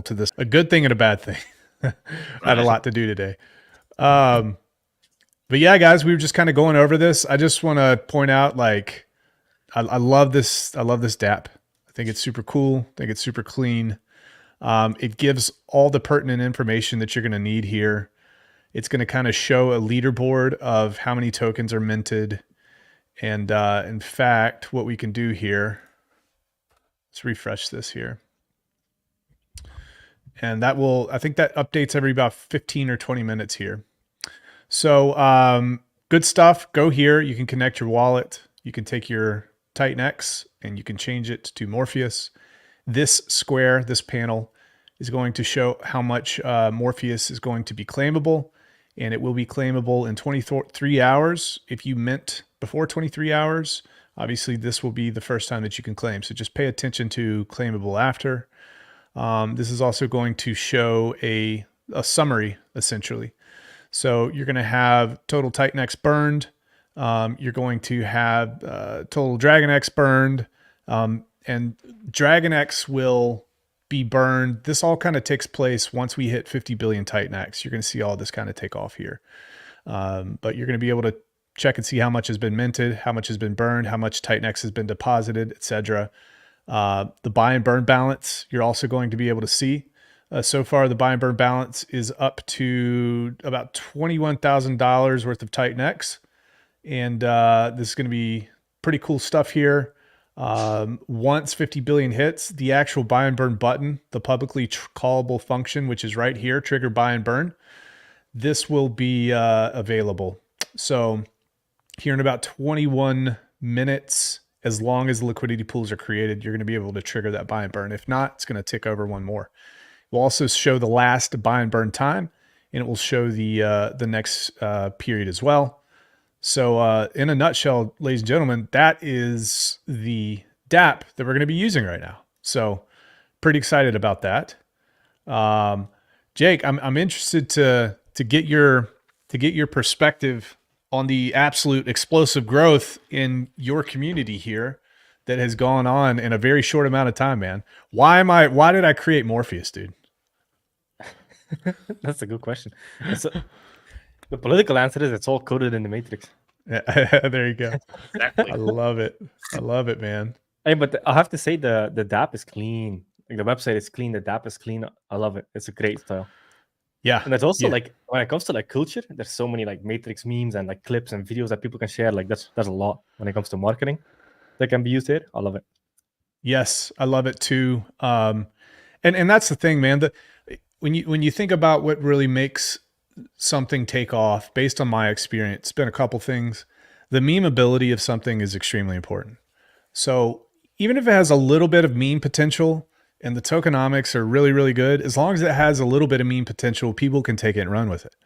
to this, a good thing and a bad thing. I had a lot to do today. But yeah, guys, we were just kind of going over this. I just want to point out, like, I love this. I love this DApp. I think it's super cool. I think it's super clean. It gives all the pertinent information that you're going to need here. It's going to kind of show a leaderboard of how many tokens are minted. And in fact, what we can do here, let's refresh this here. And that will, I think that updates every about 15 or 20 minutes here. So good stuff. Go here. You can connect your wallet. You can take your Titan X and you can change it to Morpheus. This square, this panel, is going to show how much Morpheus is going to be claimable. And it will be claimable in 23 hours. If you mint before 23 hours, obviously this will be the first time that you can claim. So just pay attention to claimable after. This is also going to show a summary, essentially. So you're going to have total Titan X burned. You're going to have total Dragon X burned. And Dragon X will be burned. This all kind of takes place once we hit 50 billion Titan X. You're going to see all this kind of take off here. But you're going to be able to check and see how much has been minted, how much has been burned, how much Titan X has been deposited, etc. The buy and burn balance, you're also going to be able to see. So far, the buy and burn balance is up to about $21,000 worth of Titan X. And this is going to be pretty cool stuff here. Once 50 billion hits, the actual buy and burn button, the publicly callable function, which is right here, trigger buy and burn, this will be available. So here in about 21 minutes, as long as the liquidity pools are created, you're going to be able to trigger that buy and burn. If not, it's going to tick over one more. We'll also show the last buy and burn time, and it will show the next period as well. So in a nutshell, ladies and gentlemen, that is the DApp that we're going to be using right now. So pretty excited about that. Jake, I'm interested to get your perspective on the absolute explosive growth in your community here that has gone on in a very short amount of time, man. Why did I create Morpheus, dude? That's a good question. The political answer is it's all coded in the matrix. Yeah, there you go. Exactly. I love it. I love it, man. Hey, but I have to say the DApp is clean. Like, the website is clean. The DApp is clean. I love it. It's a great style. Yeah. And it's also like, when it comes to like culture, there's so many like matrix memes and like clips and videos that people can share. Like there's a lot when it comes to marketing that can be used here. I love it. Yes, I love it too. And that's the thing, man. When you think about what really makes something take off, based on my experience, it's been a couple things. The memeability of something is extremely important. So even if it has a little bit of meme potential and the tokenomics are really, really good, as long as it has a little bit of meme potential, people can take it and run with it.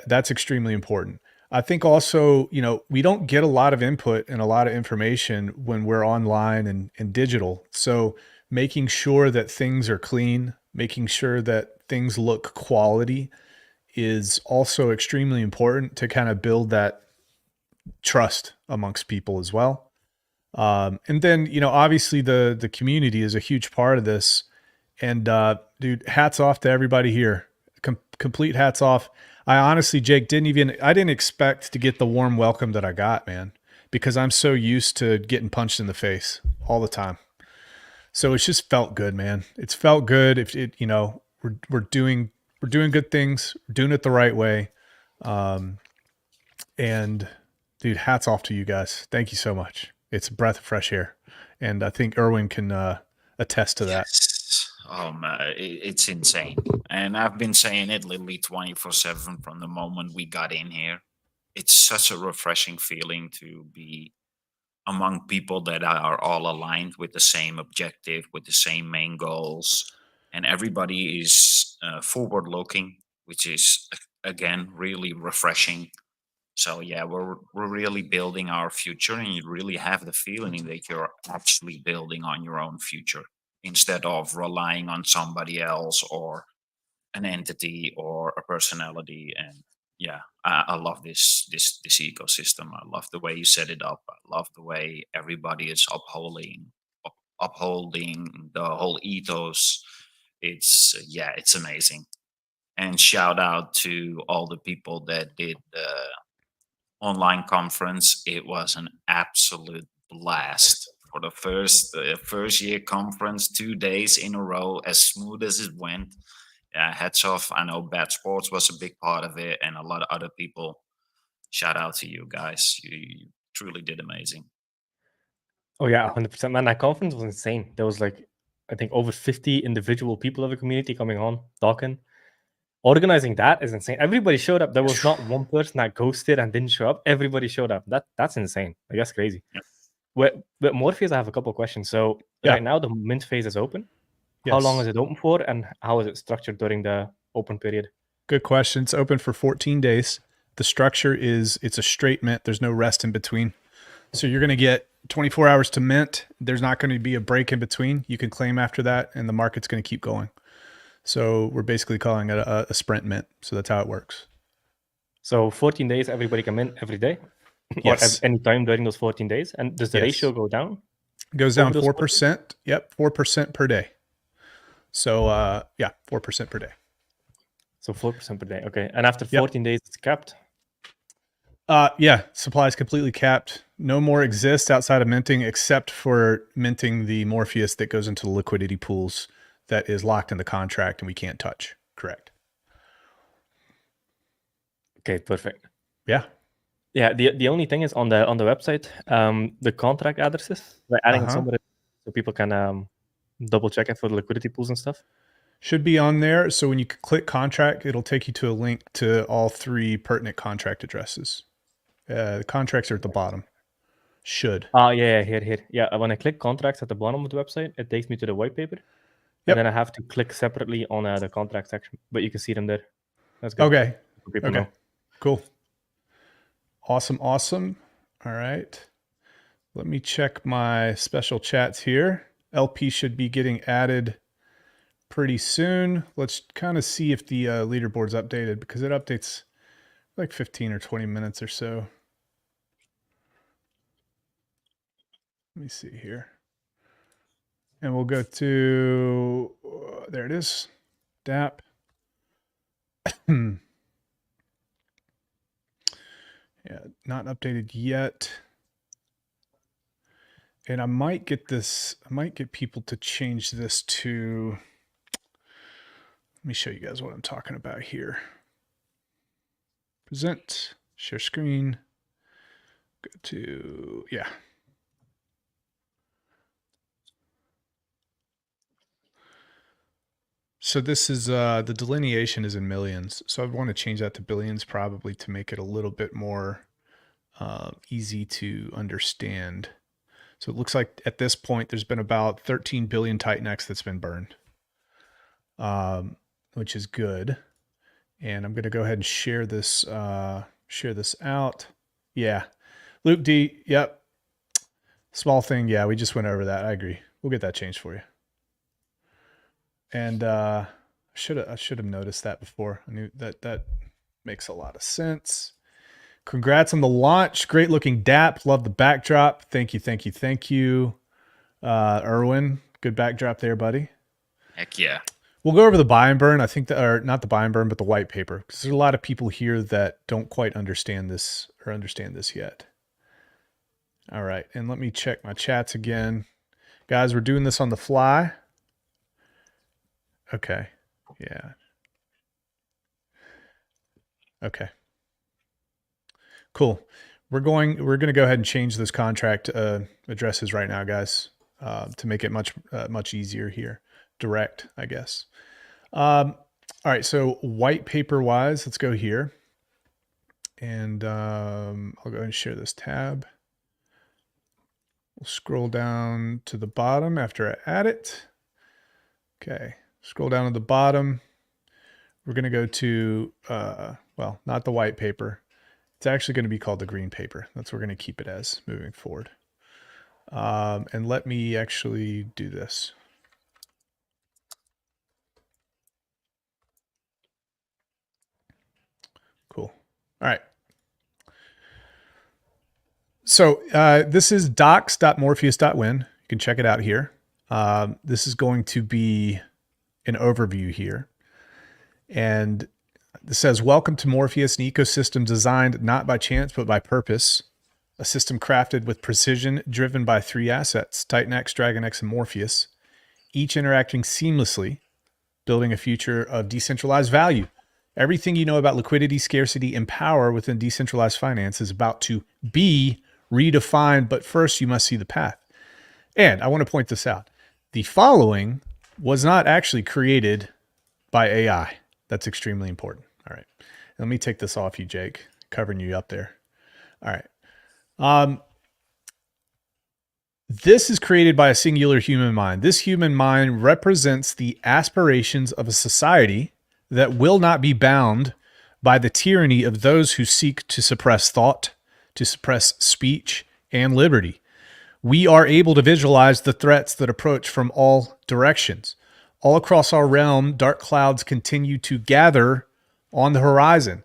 That's extremely important. I think also, we don't get a lot of input and a lot of information when we're online and digital. So making sure that things are clean, making sure that things look quality is also extremely important to kind of build that trust amongst people as well. And then, obviously the community is a huge part of this. And dude, hats off to everybody here. Complete hats off. I honestly, Jake, I didn't expect to get the warm welcome that I got, man, because I'm so used to getting punched in the face all the time. So it's just felt good, man. It's felt good. If it, we're doing good things, we're doing it the right way. And dude, hats off to you guys. Thank you so much. It's a breath of fresh air. And I think Erwin can attest to that. Yes. It's insane. And I've been saying it literally 24/7 from the moment we got in here. It's such a refreshing feeling to be among people that are all aligned with the same objective, with the same main goals. And everybody is forward looking, which is, again, really refreshing. So yeah, we're really building our future, and you really have the feeling that you're actually building on your own future instead of relying on somebody else or an entity or a personality. And yeah, I love this ecosystem. I love the way you set it up. I love the way everybody is upholding the whole ethos it's amazing. And shout out to all the people that did the online conference. It was an absolute blast for the first year conference, 2 days in a row, as smooth as it went. Hats off. I know Bad Sports was a big part of it, and a lot of other people. Shout out to you guys. You truly did amazing. Oh yeah, 100%. Man, that conference was insane. There was like, I think over 50 individual people of the community coming on, talking. Organizing that is insane. Everybody showed up. There was not one person that ghosted and didn't show up. Everybody showed up. That's insane. Like, that's crazy. Yeah. With Morpheus, I have a couple of questions. So Yeah. right now the mint phase is open. How long Yes. is it open for, and how is it structured during the open period? Good question. It's open for 14 days. The structure is it's a straight mint. There's no rest in between. So you're going to get 24 hours to mint. There's not going to be a break in between. You can claim after that, and the market's going to keep going. So we're basically calling it a sprint mint. So that's how it works. So 14 days, everybody can mint every day, Yes. or any time during those 14 days. And does the Yes. ratio go down? It goes down Over those 4%. Yep, 4% per day. So yeah, 4% per day. So 4% per day. Okay. And after Yep. 14 days, it's capped. Yeah, supply is completely capped. No more exists outside of minting, except for minting the Morpheus that goes into the liquidity pools that is locked in the contract and we can't touch. Correct. Okay, perfect. Yeah. Yeah. The only thing is on the website, the contract addresses, like adding it somewhere so people can double check it for the liquidity pools and stuff. Should be on there. So when you click contract, it'll take you to a link to all 3 pertinent contract addresses. The contracts are at the bottom. Should. Yeah, here. Yeah, when I click contracts at the bottom of the website, it takes me to the white paper. Yep. And then I have to click separately on the contract section, but you can see them there. That's good. Okay. For people Okay. know. Cool. Awesome. All right. Let me check my special chats here. LP should be getting added pretty soon. Let's kind of see if the leaderboard's updated, because it updates like 15 or 20 minutes or so. Let me see here. And we'll go to, there it is, DAP. Yeah, not updated yet. And I might get people to change this to, let me show you guys what I'm talking about here. Present, share screen, go to, yeah. So this is, the delineation is in millions. So I want to change that to billions probably to make it a little bit more easy to understand. So it looks like at this point, there's been about 13 billion Titan X that's been burned, which is good. And I'm going to go ahead and share this out. Yeah. Luke D. Yep. Small thing. Yeah. We just went over that. I agree. We'll get that changed for you. And I should have noticed that before. I knew that makes a lot of sense. Congrats on the launch. Great looking DAP. Love the backdrop. Thank you. Erwin, good backdrop there, buddy. Heck yeah. We'll go over the buy and burn. I think that, or not the buy and burn, but the white paper, because there's a lot of people here that don't quite understand this yet. All right. And let me check my chats again. Guys, we're doing this on the fly. Okay. Yeah. Okay. Cool. We're going to go ahead and change those contract addresses right now, guys, to make it much easier here. Direct, I guess. All right. So white paper wise, let's go here. And I'll go ahead and share this tab. We'll scroll down to the bottom after I add it. Okay. Scroll down to the bottom. We're going to go to, well, not the white paper. It's actually going to be called the green paper. That's what we're going to keep it as moving forward. And let me actually do this. Cool. All right. So this is docs.morpheus.win. You can check it out here. This is going to be an overview here. And it says, welcome to Morpheus, an ecosystem designed not by chance, but by purpose. A system crafted with precision, driven by three assets, Titan X, Dragon X, and Morpheus, each interacting seamlessly, building a future of decentralized value. Everything you know about liquidity, scarcity, and power within decentralized finance is about to be redefined, but first you must see the path. And I want to point this out. The following was not actually created by AI. That's extremely important. All right. Let me take this off you, Jake, covering you up there. All right. This is created by a singular human mind. This human mind represents the aspirations of a society that will not be bound by the tyranny of those who seek to suppress thought, to suppress speech and liberty. We are able to visualize the threats that approach from all directions. All across our realm, dark clouds continue to gather on the horizon.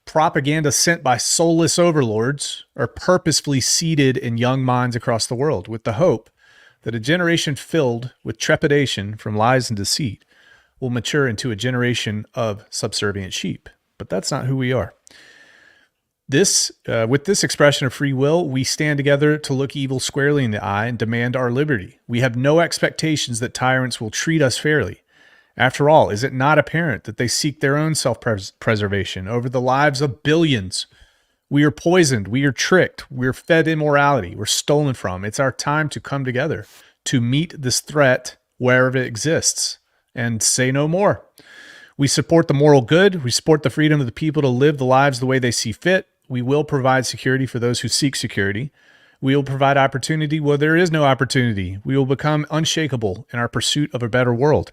Propaganda sent by soulless overlords are purposefully seeded in young minds across the world with the hope that a generation filled with trepidation from lies and deceit will mature into a generation of subservient sheep. But that's not who we are. With this expression of free will, we stand together to look evil squarely in the eye and demand our liberty. We have no expectations that tyrants will treat us fairly. After all, is it not apparent that they seek their own self-preservation over the lives of billions? We are poisoned. We are tricked. We're fed immorality. We're stolen from. It's our time to come together to meet this threat wherever it exists and say no more. We support the moral good. We support the freedom of the people to live the lives the way they see fit. We will provide security for those who seek security. We will provide opportunity where there is no opportunity. We will become unshakable in our pursuit of a better world.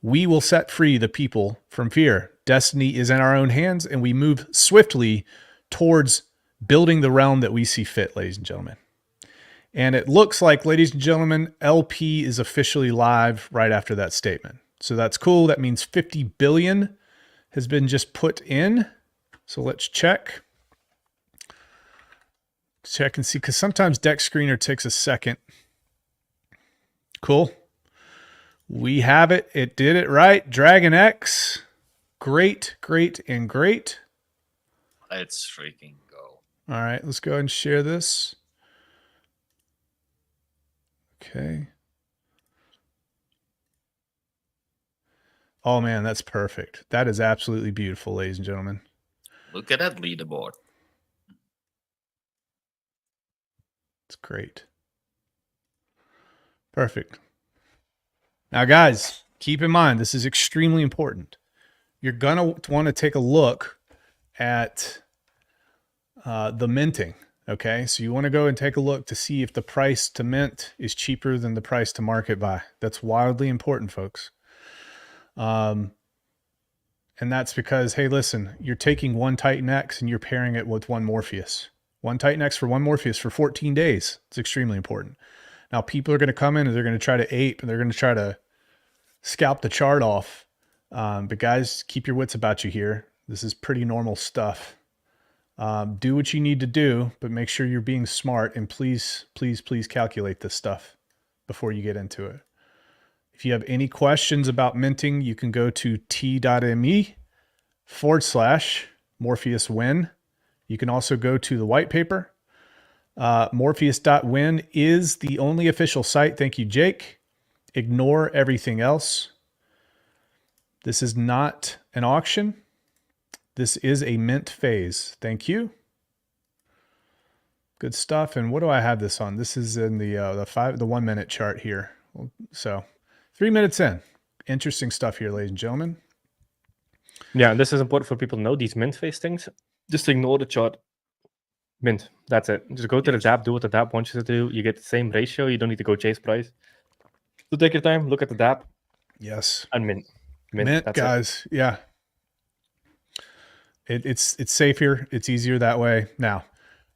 We will set free the people from fear. Destiny is in our own hands, and we move swiftly towards building the realm that we see fit, ladies and gentlemen. And it looks like, ladies and gentlemen, LP is officially live right after that statement. So that's cool. That means 50 billion has been just put in. So let's check. Check and see, because sometimes Deck Screener takes a second. Cool. We have it. It did it right. Dragon X. Great, great, and great. Let's freaking go. All right, let's go ahead and share this. Okay. Oh, man, that's perfect. That is absolutely beautiful, ladies and gentlemen. Look at that leaderboard. It's great. Perfect. Now, guys, keep in mind, this is extremely important. You're going to want to take a look at the minting, okay? So you want to go and take a look to see if the price to mint is cheaper than the price to market buy. That's wildly important, folks. And that's because, hey, listen, you're taking one Titan X and you're pairing it with one Morpheus. One Titan X for one Morpheus for 14 days. It's extremely important. Now, people are going to come in and they're going to try to ape and they're going to try to scalp the chart off. But guys, keep your wits about you here. This is pretty normal stuff. Do what you need to do, but make sure you're being smart, and please, please, please calculate this stuff before you get into it. If you have any questions about minting, you can go to t.me/Morpheus win. You can also go to the white paper. Morpheus.win is the only official site. Thank you, Jake. Ignore everything else. This is not an auction. This is a mint phase. Thank you. Good stuff. And what do I have this on? This is in the 1 minute chart here. So 3 minutes in. Interesting stuff here, ladies and gentlemen. Yeah, and this is important for people to know, these mint phase things. Just ignore the chart. Mint. That's it. Just go to the DApp, do what the DApp wants you to do. You get the same ratio. You don't need to go chase price. So take your time, look at the DApp. Yes. And mint. Mint, guys. It. Yeah. It's safe here. It's easier that way. Now,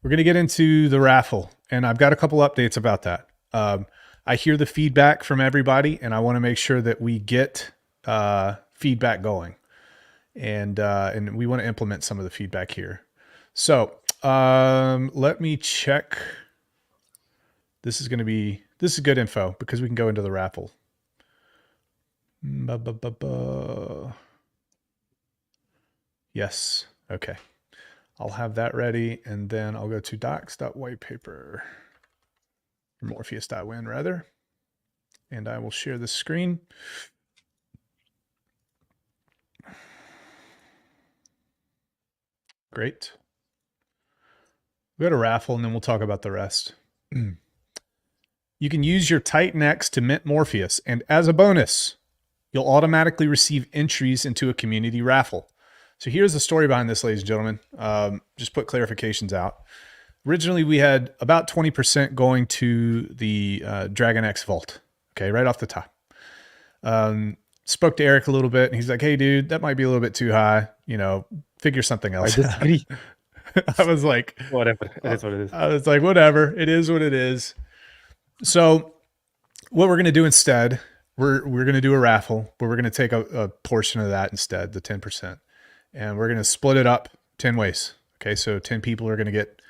we're going to get into the raffle, and I've got a couple updates about that. I hear the feedback from everybody, and I want to make sure that we get feedback going, and we want to implement some of the feedback here. So let me check. This is good info because we can go into the raffle. Yes. Okay. I'll have that ready, and then I'll go to docs.whitepaper, Morpheus.win rather, and I will share the screen. Great. We got a raffle, and then we'll talk about the rest. You can use your Titan X to mint Morpheus, and as a bonus, you'll automatically receive entries into a community raffle. So here's the story behind this, ladies and gentlemen. Just put clarifications out. Originally, we had about 20% going to the Dragon X Vault. Okay, right off the top. Spoke to Eric a little bit, and he's like, "Hey, dude, that might be a little bit too high. You know, figure something I else." disagree. I was like, Whatever. It is what it is. I was like, whatever. It is what it is. So what we're going to do instead, we're going to do a raffle, but we're going to take a portion of that instead, the 10%. And we're going to split it up 10 ways. Okay, so 10 people are going to get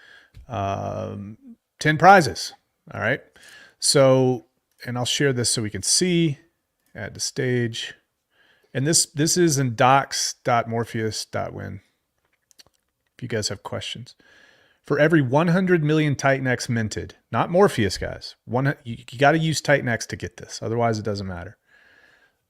10 prizes. All right. So, and I'll share this so we can see. Add to stage. And this is in docs.morpheus.win. If you guys have questions. For every 100 million Titan X minted, not Morpheus, guys. You got to use Titan X to get this. Otherwise, it doesn't matter.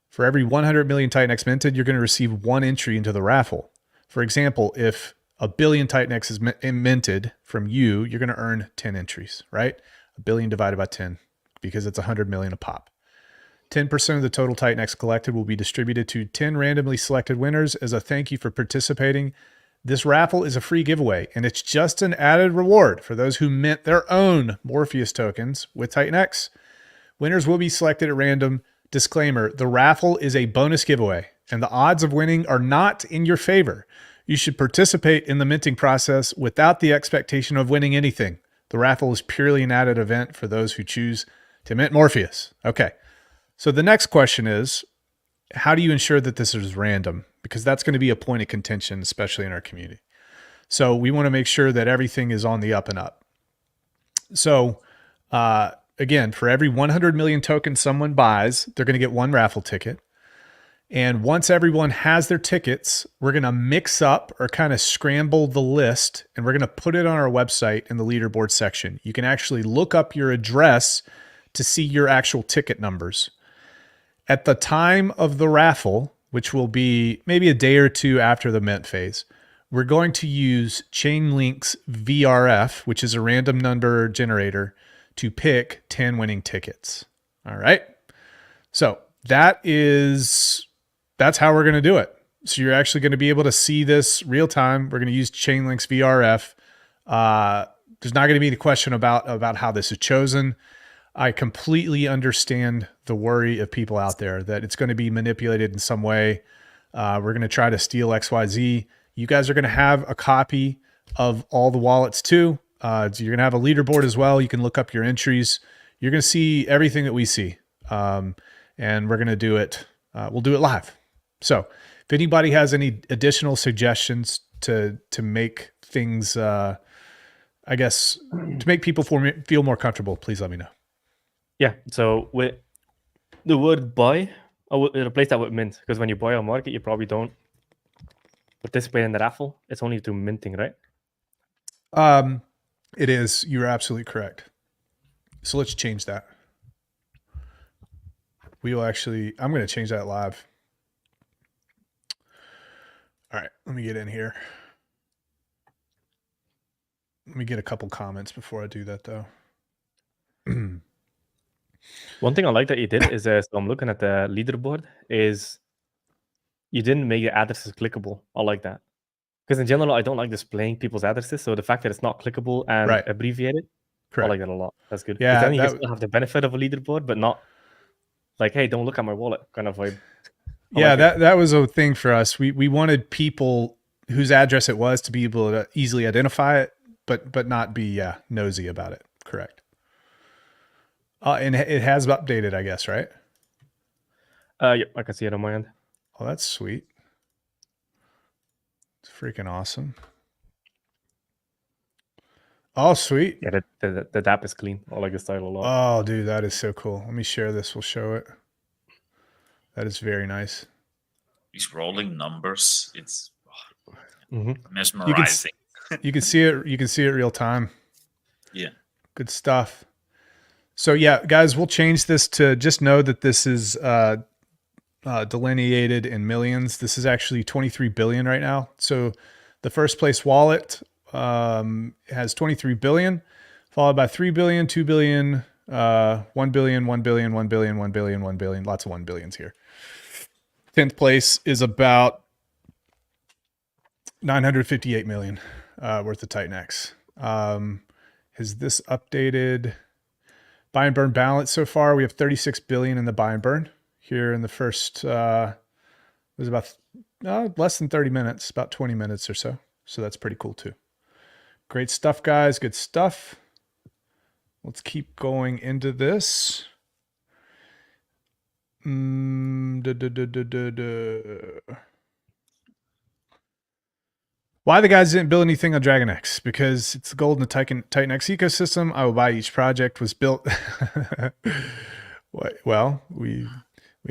For every 100 million Titan X minted, you're going to receive one entry into the raffle. For example, if a billion Titan X is minted from you, you're going to earn 10 entries, right? A billion divided by 10 because it's 100 million a pop. 10% of the total Titan X collected will be distributed to 10 randomly selected winners as a thank you for participating. This raffle is a free giveaway, and it's just an added reward for those who mint their own Morpheus tokens with Titan X. Winners will be selected at random. Disclaimer, the raffle is a bonus giveaway, and the odds of winning are not in your favor. You should participate in the minting process without the expectation of winning anything. The raffle is purely an added event for those who choose to mint Morpheus. Okay, so the next question is, how do you ensure that this is random? Because that's going to be a point of contention, especially in our community. So we want to make sure that everything is on the up and up. So again, for every 100 million tokens someone buys, they're going to get one raffle ticket. And once everyone has their tickets, we're going to mix up or kind of scramble the list, and we're going to put it on our website in the leaderboard section. You can actually look up your address to see your actual ticket numbers. At the time of the raffle, which will be maybe a day or two after the mint phase, we're going to use Chainlink's VRF, which is a random number generator, to pick 10 winning tickets. All right. So that's how we're going to do it. So you're actually going to be able to see this real time. We're going to use Chainlink's VRF. There's not going to be any question about how this is chosen. I completely understand the worry of people out there that it's going to be manipulated in some way. We're going to try to steal XYZ. You guys are going to have a copy of all the wallets too. So you're going to have a leaderboard as well. You can look up your entries. You're going to see everything that we see. And we're going to do it. We'll do it live. So if anybody has any additional suggestions to make things, I guess, to make people feel more comfortable, please let me know. Yeah, so with the word buy, I would replace that with mint, because when you buy on market, you probably don't participate in the raffle. It's only through minting, right? It is. You're absolutely correct. So let's change that. We will actually, I'm going to change that live. All right, let me get in here. Let me get a couple comments before I do that though. One thing I like that you did is, so I'm looking at the leaderboard, is you didn't make the addresses clickable. I like that. Because in general, I don't like displaying people's addresses. So the fact that it's not clickable and Right. abbreviated, Correct. I like that a lot. That's good. Yeah, Because then you that- can still have the benefit of a leaderboard, but not like, hey, don't look at my wallet kind of vibe. Yeah, that was a thing for us. We wanted people whose address it was to be able to easily identify it, but not be nosy about it. Correct. And it has updated, I guess, right? Yeah, I can see it on my end. Oh, that's sweet. It's freaking awesome. Oh, sweet. Yeah, the DAP is clean. I like the style a lot. Oh, dude, that is so cool. Let me share this. We'll show it. That is very nice. These rolling numbers, it's Mm-hmm. mesmerizing. You can see it. You can see it real time. Yeah. Good stuff. So yeah, guys, we'll change this to just know that this is delineated in millions. This is actually 23 billion right now. So the first place wallet has 23 billion, followed by 3 billion, 2 billion, 1 billion, 1 billion, 1 billion, 1 billion, 1 billion, lots of 1 billions here. 10th place is about 958 million worth of Titan X. Has this updated buy and burn balance so far? We have 36 billion in the buy and burn here in the first, it was about less than 30 minutes, about 20 minutes or so. So that's pretty cool too. Great stuff, guys. Good stuff. Let's keep going into this. Why the guys didn't build anything on Dragon X? Because it's the gold in the Titan X ecosystem. I will buy each project was built. Well, we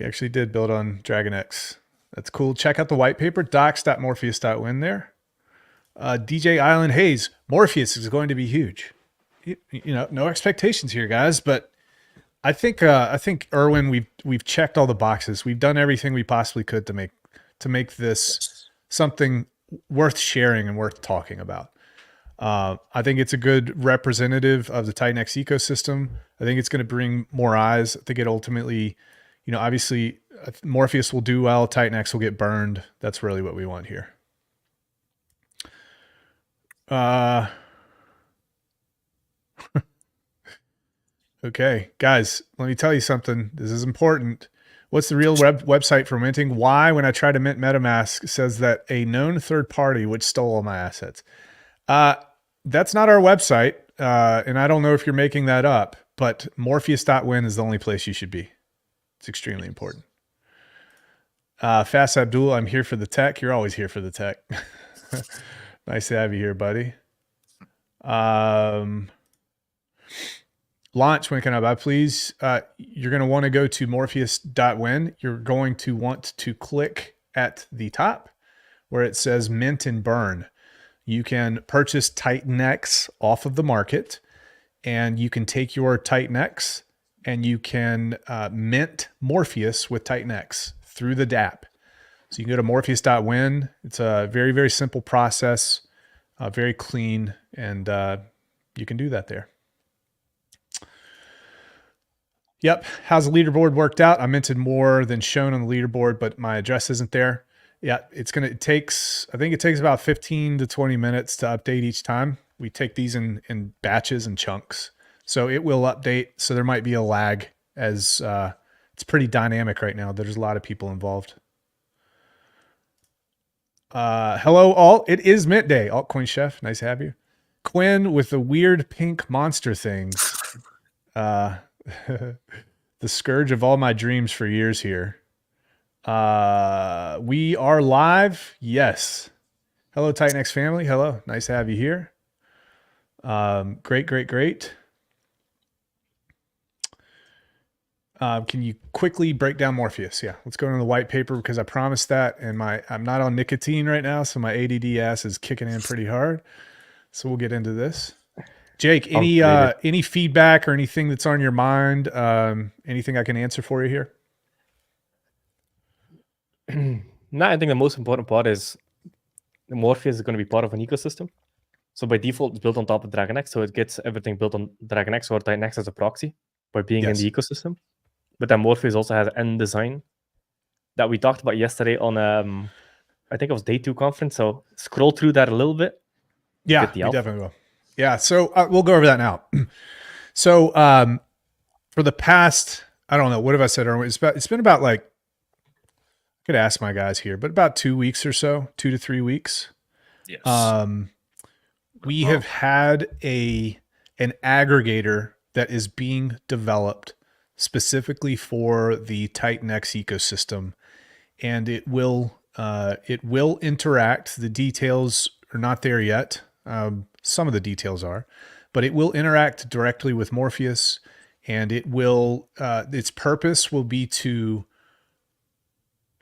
actually did build on Dragon X. That's cool. Check out the white paper, docs.morpheus.win there. DJ Island Hayes, Morpheus is going to be huge. You know, no expectations here, guys, but I think Erwin, we've checked all the boxes. We've done everything we possibly could to make this something worth sharing and worth talking about. I think it's a good representative of the Titan X ecosystem. I think it's going to bring more eyes. I think it ultimately, you know, obviously Morpheus will do well. Titan X will get burned. That's really what we want here. Okay, guys, let me tell you something. This is important. What's the real website for minting? Why, when I try to mint MetaMask, says that a known third party which stole all my assets. That's not our website, and I don't know if you're making that up, but Morpheus.win is the only place you should be. It's extremely important. Fast Abdul, I'm here for the tech. You're always here for the tech. Nice to have you here, buddy. Launch, when can I buy, please? You're going to want to go to Morpheus.win. You're going to want to click at the top where it says mint and burn. You can purchase Titan X off of the market, and you can take your Titan X and you can mint Morpheus with Titan X through the DApp. So you can go to Morpheus.win. It's a very, very simple process, very clean, and you can do that there. Yep. How's the leaderboard worked out? I minted more than shown on the leaderboard, but my address isn't there. Yeah, I think it takes about 15 to 20 minutes to update each time. We take these in batches and chunks. So it will update. So there might be a lag as it's pretty dynamic right now. There's a lot of people involved. Hello all. It is Mint Day. Altcoin Chef, nice to have you. Quinn with the weird pink monster things. The scourge of all my dreams for years here. We are live. Yes. Hello, Titan X family. Hello. Nice to have you here. Great. Can you quickly break down Morpheus? Yeah, let's go into the white paper because I promised that. And I'm not on nicotine right now, so my ADD ass is kicking in pretty hard. So we'll get into this. Jake, any feedback or anything that's on your mind? Anything I can answer for you here? No, I think the most important part is Morpheus is going to be part of an ecosystem. So by default, it's built on top of Dragon X, so it gets everything built on Dragon X or Titan X as a proxy by being in the ecosystem. But then Morpheus also has end design that we talked about yesterday on, I think it was day 2 conference. So scroll through that a little bit. Yeah, we definitely will. Yeah, so we'll go over that now. So for the past, I don't know, what have I said? It's been about like, I could ask my guys here, but about 2 weeks or so, 2 to 3 weeks. Yes. We have had an aggregator that is being developed specifically for the Titan X ecosystem, and it will interact. The details are not there yet. Some of the details are, but it will interact directly with Morpheus, and it will its purpose will be to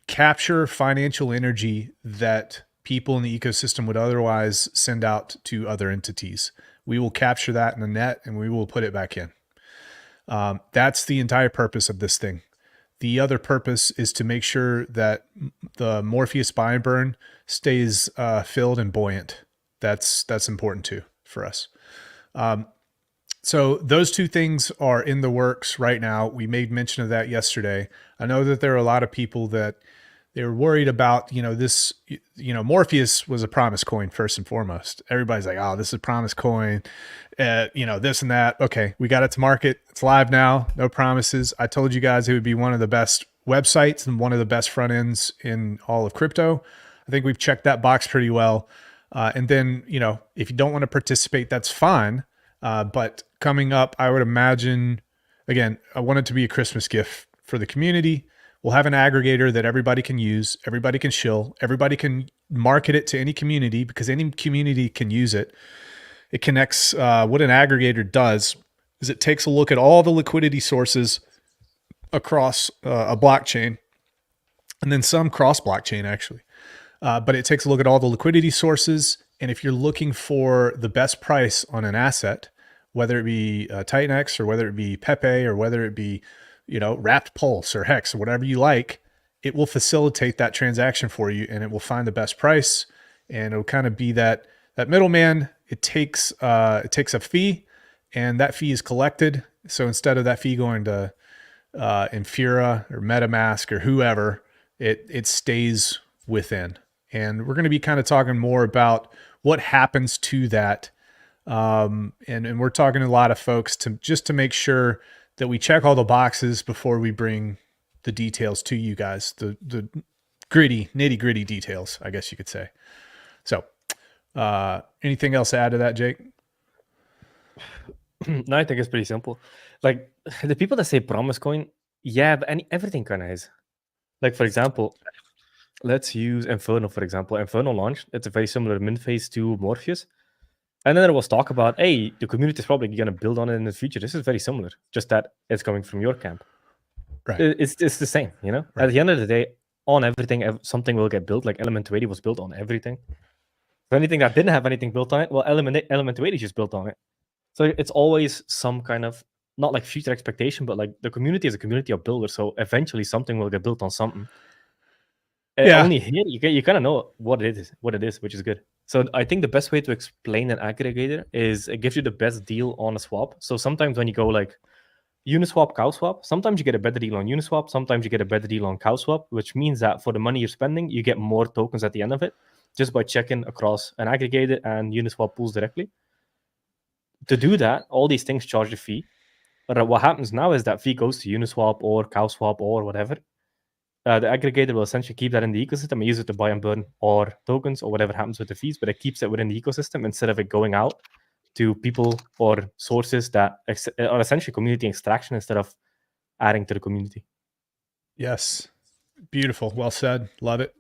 capture financial energy that people in the ecosystem would otherwise send out to other entities. We will capture that in the net and we will put it back in. That's the entire purpose of this thing. The other purpose is to make sure that the Morpheus buy and burn stays filled and buoyant. That's important too for us. So those two things are in the works right now. We made mention of that yesterday. I know that there are a lot of people that they were worried about, this, Morpheus was a promise coin first and foremost. Everybody's like, oh, this is a promise coin, this and that. Okay, we got it to market. It's live now. No promises. I told you guys it would be one of the best websites and one of the best front ends in all of crypto. I think we've checked that box pretty well. And then, if you don't want to participate, that's fine. But coming up, I would imagine, again, I want it to be a Christmas gift for the community. We'll have an aggregator that everybody can use, everybody can shill, everybody can market it to any community because any community can use it. It connects, what an aggregator does is it takes a look at all the liquidity sources across a blockchain and then some cross blockchain actually. But it takes a look at all the liquidity sources. And if you're looking for the best price on an asset, whether it be Titanx or whether it be Pepe or whether it be, Wrapped Pulse or Hex or whatever you like, it will facilitate that transaction for you and it will find the best price. And it'll kind of be that middleman. It takes a fee and that fee is collected. So instead of that fee going to Infura or MetaMask or whoever, it stays within. And we're going to be kind of talking more about what happens to that. And we're talking to a lot of folks to make sure that we check all the boxes before we bring the details to you guys, the nitty gritty details, I guess you could say. So, anything else to add to that, Jake? No, I think it's pretty simple. Like the people that say promise coin, yeah, but everything kind of is. Like, for example, let's use Inferno, for example. Inferno launched. It's a very similar mint phase to Morpheus. And then there was talk about, hey, the community is probably going to build on it in the future. This is very similar, just that it's coming from your camp. Right. It's the same, Right. At the end of the day, on everything, something will get built. Like Element 280 was built on everything. For anything that didn't have anything built on it, well, Element 280 just built on it. So it's always some kind of, not like future expectation, but like the community is a community of builders. So eventually something will get built on something. Yeah. Only here you kind of know what it is, which is good. So I think the best way to explain an aggregator is it gives you the best deal on a swap. So sometimes when you go like Uniswap, CowSwap, sometimes you get a better deal on Uniswap, sometimes you get a better deal on CowSwap, which means that for the money you're spending, you get more tokens at the end of it just by checking across an aggregator and Uniswap pools directly. To do that, all these things charge a fee. But what happens now is that fee goes to Uniswap or CowSwap or whatever. The aggregator will essentially keep that in the ecosystem and use it to buy and burn or tokens or whatever happens with the fees, but it keeps it within the ecosystem instead of it going out to people or sources that are essentially community extraction instead of adding to the community. Yes. Beautiful. Well said. Love it.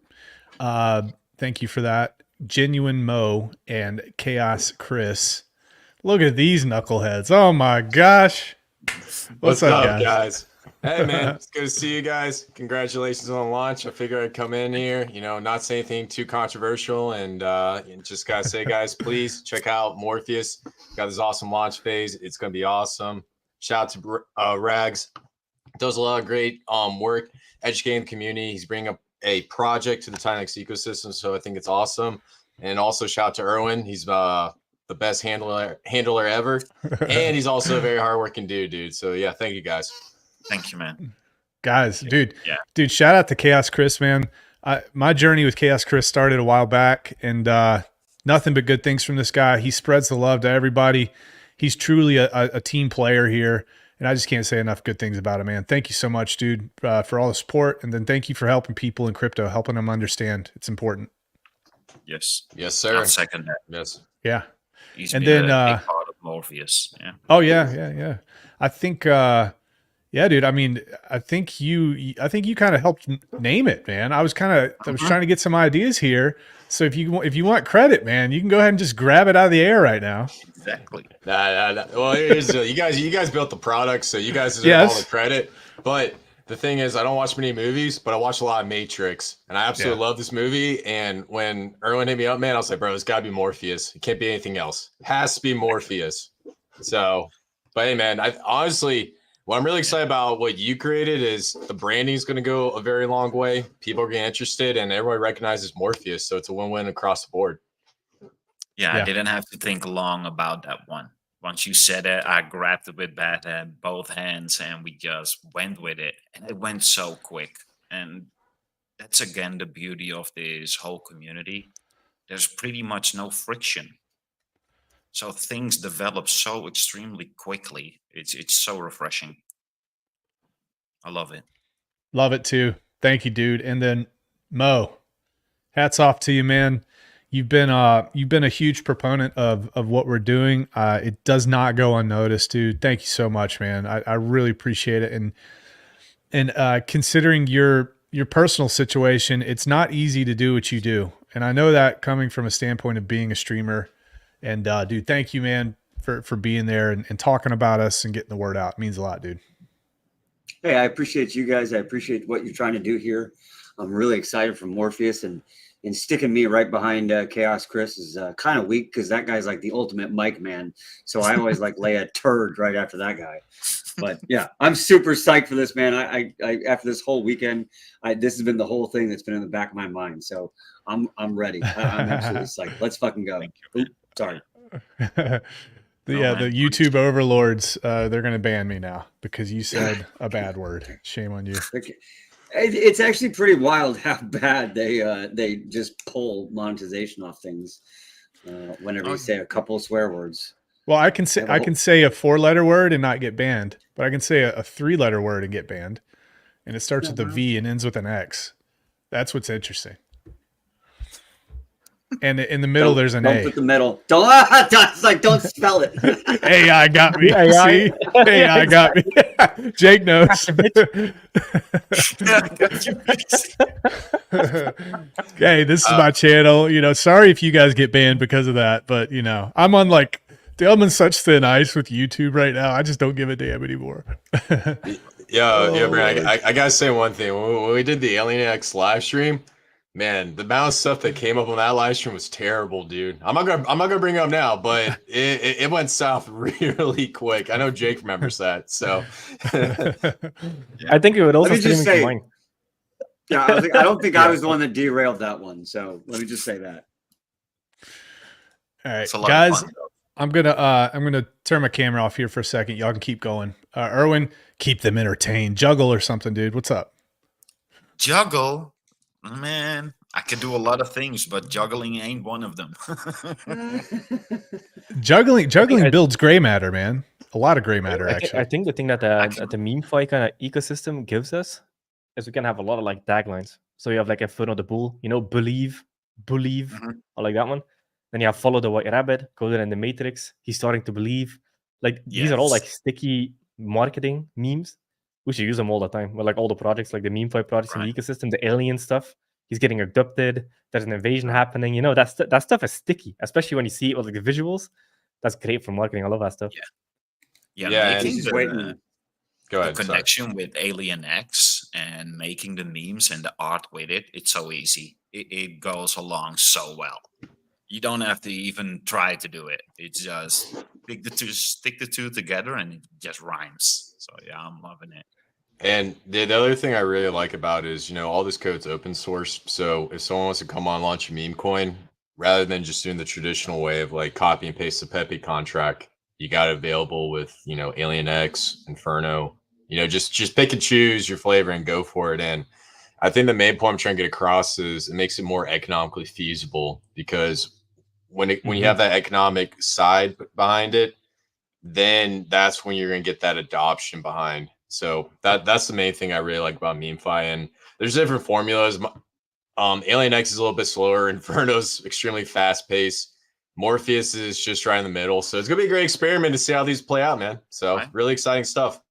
Thank you for that. Genuine Mo and Chaos Chris. Look at these knuckleheads. Oh my gosh. What's up, guys? Hey, man, it's good to see you guys. Congratulations on the launch. I figured I'd come in here, not say anything too controversial, and just gotta say, guys, please check out Morpheus. Got this awesome launch phase. It's gonna be awesome. Shout out to Rags. Does a lot of great work educating the community. He's bringing up a project to the Titanx ecosystem, so I think it's awesome. And also shout out to Erwin. He's the best handler ever, and he's also a very hardworking dude. So yeah, thank you guys. Thank you, man. Guys, dude, shout out to Chaos Chris, man. My journey with Chaos Chris started a while back, and nothing but good things from this guy. He spreads the love to everybody. He's truly a team player here, and I just can't say enough good things about him, man. Thank you so much, dude, for all the support, and then thank you for helping people in crypto, helping them understand. It's important. Yes. Yes, sir. I'll second that. Yes. Yeah. He's and been then a big part of Morpheus. Yeah. Oh yeah. I think yeah, dude. I mean, I think you kind of helped name it, man. I was trying to get some ideas here. So if you want credit, man, you can go ahead and just grab it out of the air right now. Exactly. Nah. Well, here's you guys built the product, so you guys deserve all the credit. But the thing is, I don't watch many movies, but I watch a lot of Matrix, and I absolutely Yeah. love this movie. And when Erwin hit me up, man, I was like, bro, it's got to be Morpheus. It can't be anything else. It has to be Morpheus. So, but hey, man, I honestly, what I'm really excited about what you created is the branding is going to go a very long way. People are getting interested, and everybody recognizes Morpheus, so it's a win-win across the board. Yeah, I Yeah. didn't have to think long about that one. Once you said it, I grabbed it with both hands and we just went with it. And it went so quick. And that's again the beauty of this whole community. There's pretty much no friction. So things develop so extremely quickly. It's so refreshing. I love it. Love it too. Thank you, dude. And then Mo, hats off to you, man. You've been a huge proponent of what we're doing. It does not go unnoticed, dude. Thank you so much, man. I really appreciate it. And considering your personal situation, it's not easy to do what you do. And I know that coming from a standpoint of being a streamer. And dude, thank you, man, for being there and talking about us and getting the word out. It means a lot, dude. Hey, I appreciate you guys. I appreciate what you're trying to do here. I'm really excited for Morpheus, and sticking me right behind Chaos Chris is kind of weak because that guy's like the ultimate mic man. So I always like lay a turd right after that guy. But yeah, I'm super psyched for this, man. I after this whole weekend, this has been the whole thing that's been in the back of my mind. So I'm ready. I'm absolutely psyched. Let's fucking go. Oop, sorry. The YouTube overlords, they're going to ban me now because you said a bad word. Shame on you. It's actually pretty wild how bad they just pull monetization off things whenever you say a couple of swear words. Well, I can say a 4-letter word and not get banned, but I can say a 3-letter word and get banned, and it starts with a V and ends with an X. That's what's interesting. And in the middle, there's an A. Don't put the middle. Don't spell it. AI got me. See? AI got me. Jake knows. Hey, this is my channel. You know, sorry if you guys get banned because of that, but you know, I'm on such thin ice with YouTube right now. I just don't give a damn anymore. Yeah, Brad. I gotta say one thing. When we did the Alien X live stream, man, the amount of stuff that came up on that live stream was terrible, dude. I'm not gonna bring it up now, but it went south really quick. I know Jake remembers that. So I think it would also just say, mine. Yeah, I don't think I was the one that derailed that one. So let me just say that. All right, guys. I'm gonna turn my camera off here for a second. Y'all can keep going. Erwin, keep them entertained. Juggle or something, dude. What's up? Juggle, man. I could do a lot of things, but juggling ain't one of them. Juggling builds gray matter, man. A lot of gray matter, actually. I think the thing that the meme fight kind of ecosystem gives us is we can have a lot of like taglines. So you have like a foot on the bull, you know, believe, I like that one. Then you have follow the white rabbit, coded in the Matrix. He's starting to believe. Like these are all like sticky marketing memes. We should use them all the time. With like all the projects, like the meme fight projects in the ecosystem, the alien stuff. He's getting abducted. There's an invasion happening. You know, that stuff is sticky, especially when you see it with like the visuals. That's great for marketing. I love that stuff. Making Go ahead, the connection with Alien X and making the memes and the art with it, it's so easy. It goes along so well. You don't have to even try to do it. It's just stick the two together and it just rhymes. So yeah, I'm loving it. And the other thing I really like about it is, you know, all this code's open source. So if someone wants to come on, launch a meme coin, rather than just doing the traditional way of like copy and paste the Pepe contract, you got it available with, you know, Alien X, Inferno. You know, just pick and choose your flavor and go for it. And I think the main point I'm trying to get across is it makes it more economically feasible, because when you have that economic side behind it, then that's when you're going to get that adoption behind. So that's the main thing I really like about MemeFi. And there's different formulas. Alien X is a little bit slower. Inferno's extremely fast paced. Morpheus is just right in the middle. So it's going to be a great experiment to see how these play out, man. So really exciting stuff.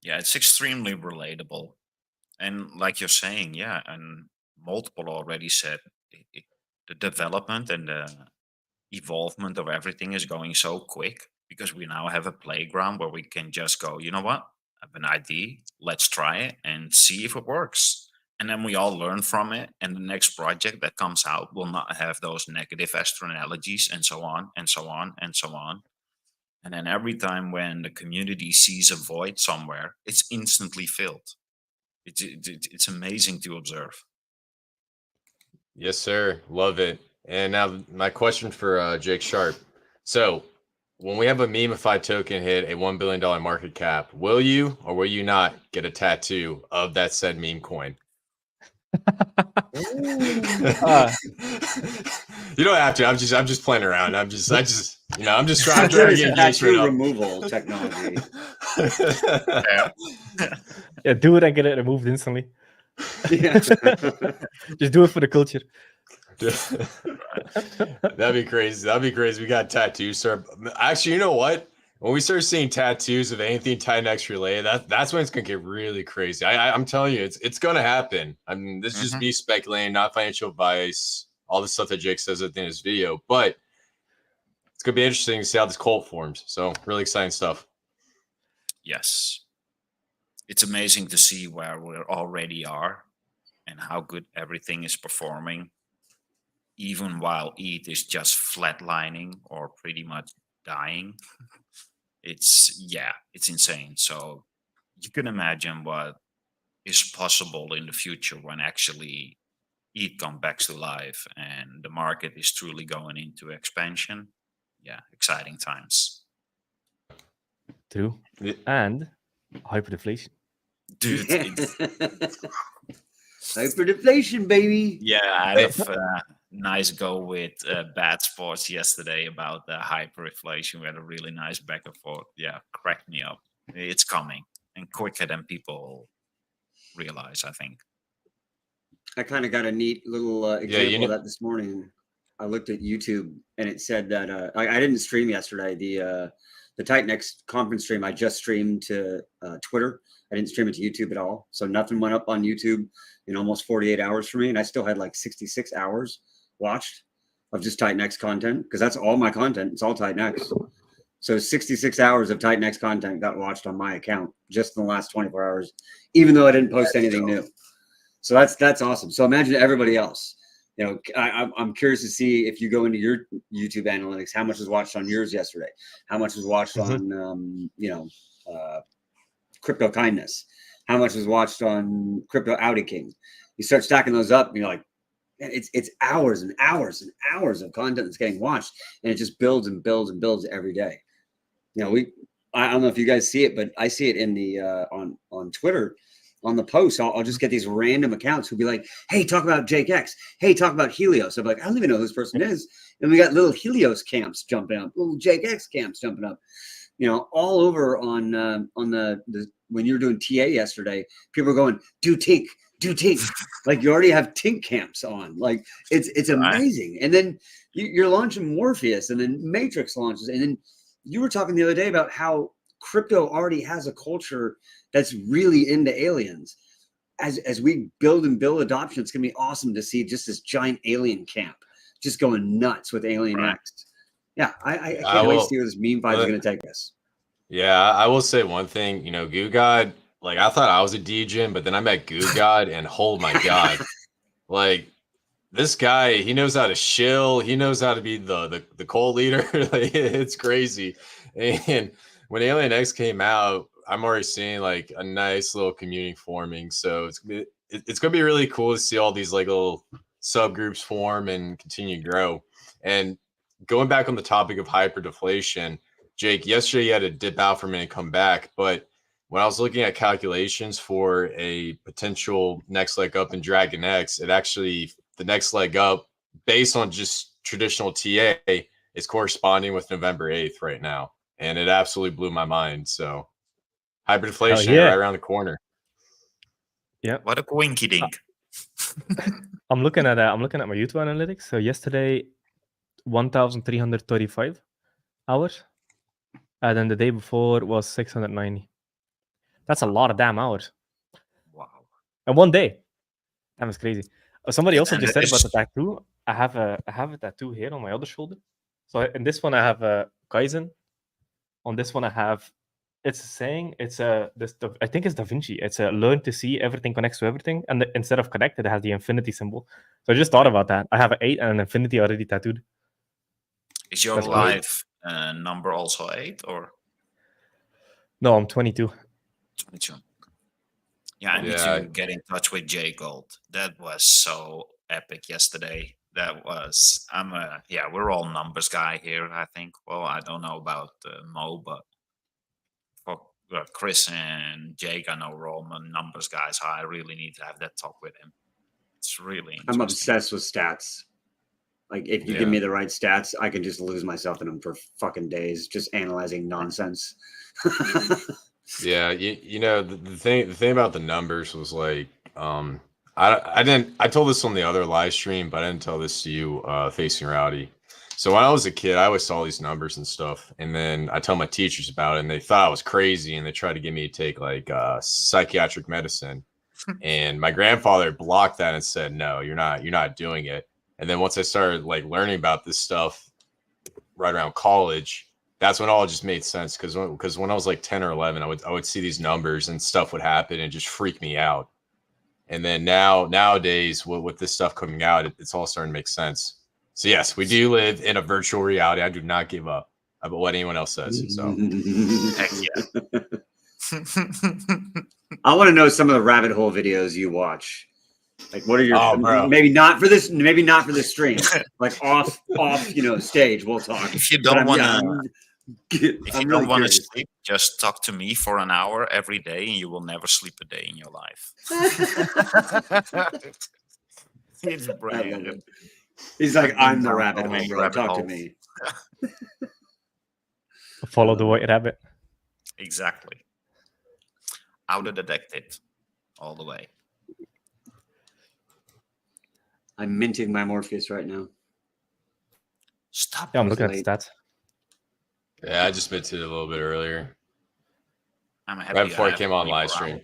Yeah, it's extremely relatable. And like you're saying, and multiple already said, the development and the evolvement of everything is going so quick because we now have a playground where we can just go, you know what? have an idea. Let's try it and see if it works. And then we all learn from it. And the next project that comes out will not have those negative externalities and so on and so on and so on. And then every time when the community sees a void somewhere, it's instantly filled. It's amazing to observe. Yes, sir. Love it. And now my question for Jake Sharp. So when we have a memeified token hit a $1 billion market cap, will you or will you not get a tattoo of that said meme coin? You don't have to. I'm just playing around. I'm just trying to get engaged tattoo right removal technology. Yeah, do it and get it removed instantly. Yeah. Just do it for the culture. That'd be crazy. That'd be crazy. We got tattoos, sir. Actually, you know what? When we start seeing tattoos of anything Titan-X related, that's when it's gonna get really crazy. I'm telling you, it's gonna happen. I mean, this is just me speculating, not financial advice. All the stuff that Jake says at the end of this video, but it's gonna be interesting to see how this cult forms. So, really exciting stuff. Yes. It's amazing to see where we already are and how good everything is performing, even while ETH is just flatlining or pretty much dying. It's insane. So you can imagine what is possible in the future when actually ETH comes back to life and the market is truly going into expansion. Yeah, exciting times. True. And hyperinflation. Dude, Hyperdeflation, baby. yeah, I had a nice go with Bad Sports yesterday about the hyperinflation. We had a really nice back and forth. Yeah, cracked me up. It's coming and quicker than people realize, I think. I kind of got a neat little example of that this morning. I looked at YouTube and it said that I didn't stream yesterday. The Titan-X conference stream I just streamed to Twitter. I didn't stream it to YouTube at all. So nothing went up on YouTube in almost 48 hours for me. And I still had like 66 hours watched of just Titan-X content because that's all my content. It's all Titan-X. So 66 hours of Titan-X content got watched on my account just in the last 24 hours, even though I didn't post anything new. So that's awesome. So imagine everybody else. You know, I'm curious to see if you go into your YouTube analytics, how much was watched on yours yesterday? How much was watched on, Crypto Kindness? How much was watched on Crypto Audi King? You start stacking those up, and you're like, it's hours and hours and hours of content that's getting watched, and it just builds and builds and builds every day. You know, I don't know if you guys see it, but I see it in the on Twitter. On the post, I'll just get these random accounts who'll be like, hey, talk about Jake X. Hey, talk about Helios. I'm like, I don't even know who this person is. And we got little Helios camps jumping up, little Jake X camps jumping up. You know, all over on the when you were doing TA yesterday, people are going, do Tink. Like you already have Tink camps on. Like it's amazing. And then you're launching Morpheus, and then Matrix launches. And then you were talking the other day about how crypto already has a culture that's really into aliens. As we build adoption, it's gonna be awesome to see just this giant alien camp just going nuts with Alien X. Yeah, I can't wait to see where this meme fight is gonna take us. Yeah, I will say one thing. You know, Goo God, like I thought I was a degen, but then I met Goo God, and oh my God, like this guy, he knows how to shill. He knows how to be the cult leader. Like, it's crazy. And when Alien X came out, I'm already seeing like a nice little community forming. So it's gonna be really cool to see all these like little subgroups form and continue to grow. And going back on the topic of hyperdeflation, Jake, yesterday you had to dip out for a minute and come back. But when I was looking at calculations for a potential next leg up in Dragon X, it actually, the next leg up based on just traditional TA is corresponding with November 8th right now. And it absolutely blew my mind. So hyperdeflation right around the corner. Yeah. What a coinky dink. I'm looking at my YouTube analytics. So yesterday, 1,335 hours. And then the day before was 690. That's a lot of damn hours. Wow. And one day. That was crazy. Somebody also just said about the tattoo. I have a tattoo here on my other shoulder. So in this one I have a Kaizen. On this one I have it's saying it's I think it's Da Vinci. It's a learn to see everything connects to everything, and instead of connected, it has the infinity symbol. So I just thought about that. I have an 8 and an infinity already tattooed. Is your That's good. life number also 8 or No, I'm 22. 22? Yeah, I need to get in touch with Jay Gold. That was so epic yesterday. That was we're all numbers guy here, I think. Well, I don't know about Mo, but for Chris and Jake, I know we're all numbers guys. So I really need to have that talk with him. It's really interesting. I'm obsessed with stats. Like, if you give me the right stats, I can just lose myself in them for fucking days, just analyzing nonsense. Yeah, you know, the thing about the numbers was like, I told this on the other live stream, but I didn't tell this to you facing Rowdy. So when I was a kid, I always saw these numbers and stuff, and then I tell my teachers about it, and they thought I was crazy, and they tried to get me to take like psychiatric medicine. And my grandfather blocked that and said, "No, you're not doing it." And then once I started like learning about this stuff right around college, that's when all just made sense. Because when I was like 10 or 11, I would see these numbers and stuff would happen and just freak me out. And then nowadays with this stuff coming out, it's all starting to make sense. So yes, we do live in a virtual reality. I do not give up about what anyone else says. So Heck yeah. I want to know some of the rabbit hole videos you watch. Like, what are your bro. maybe not for this stream, like off stage. We'll talk. If you don't want to, if you don't want to curious. sleep, just talk to me for an hour every day, and you will never sleep a day in your life. It's brilliant. He's like, I'm the rabbit hole, bro. Talk to me. Follow the white rabbit. Exactly. Outer detected all the way. I'm minting my Morpheus right now. Stop. Yeah, I'm looking at the stats. yeah, I just minted it a little bit earlier, I'm happy right before I have came on 24 live stream. hours.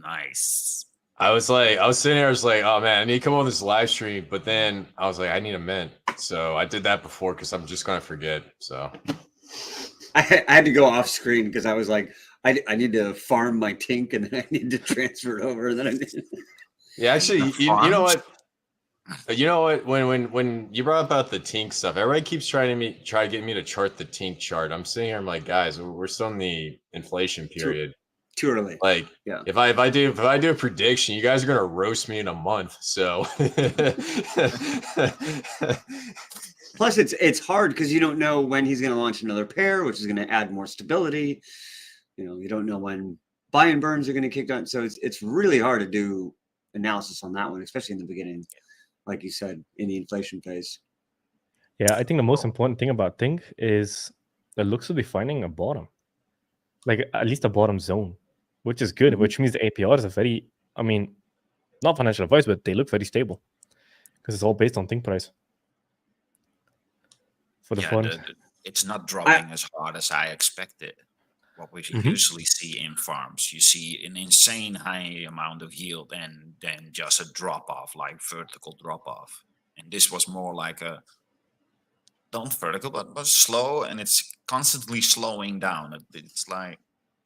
Nice. I was sitting there, I was like, oh man, I need to come on this live stream, but then I was like, I need a mint. So I did that before because I'm just gonna forget. So I had to go off screen because I was like, I need to farm my tink and then I need to transfer it over. And then I did. yeah, actually, you know what? You know what? When you brought about the tink stuff, everybody keeps trying to get me to chart the tink chart. I'm sitting here, I'm like, guys, we're still in the inflation period. Too early. Like, yeah. If I do a prediction, you guys are gonna roast me in a month. So plus it's hard because you don't know when he's going to launch another pair, which is going to add more stability. You don't know when buy and burns are going to kick on. So it's really hard to do analysis on that one, especially in the beginning, like you said, in the inflation phase. Yeah, I think the most important thing about Think is it looks to be finding a bottom, like at least a bottom zone, which is good, which means the APRs are very, I mean, not financial advice, but they look very stable because it's all based on Think price. For the fund. It's not dropping as hard as I expected. What we usually see in farms, you see an insane high amount of yield and then just a drop off, like vertical drop off. And this was more like a don't vertical, but slow, and it's constantly slowing down. It's like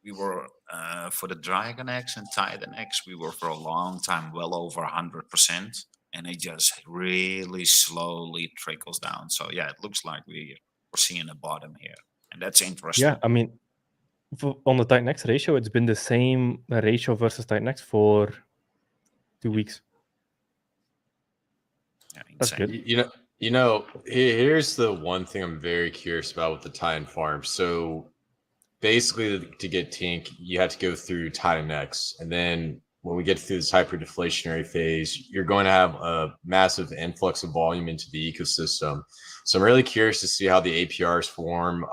we were for the Dragon X and Titan X, we were for a long time well over 100%, and it just really slowly trickles down. So yeah, it looks like we're seeing a bottom here, and that's interesting. Yeah, I mean, on the Titan X ratio, it's been the same ratio versus Titan X for 2 weeks. Yeah, that's good. You know, here's the one thing I'm very curious about with the Titan farm. So basically, to get Tink, you have to go through Titan X, and then when we get through this hyper deflationary phase, you're going to have a massive influx of volume into the ecosystem. So I'm really curious to see how the APRs form,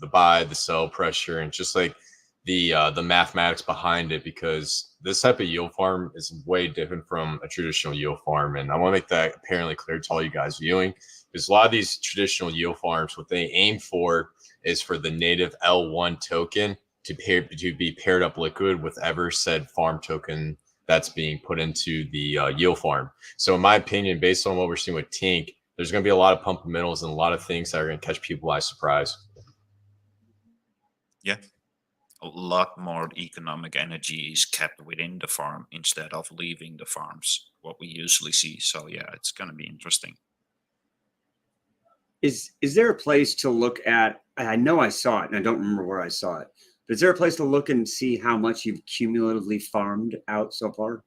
the buy, the sell pressure, and just like the mathematics behind it, because this type of yield farm is way different from a traditional yield farm. And I want to make that apparently clear to all you guys viewing, because a lot of these traditional yield farms, what they aim for is for the native L1 token to be paired up liquid with ever said farm token that's being put into the yield farm. So in my opinion, based on what we're seeing with Tink, there's going to be a lot of pump middles and a lot of things that are going to catch people by surprise. Yeah, a lot more economic energy is kept within the farm instead of leaving the farms, what we usually see. So yeah, it's going to be interesting. Is there a place to look at? I know I saw it, and I don't remember where I saw it. But is there a place to look and see how much you've cumulatively farmed out so far?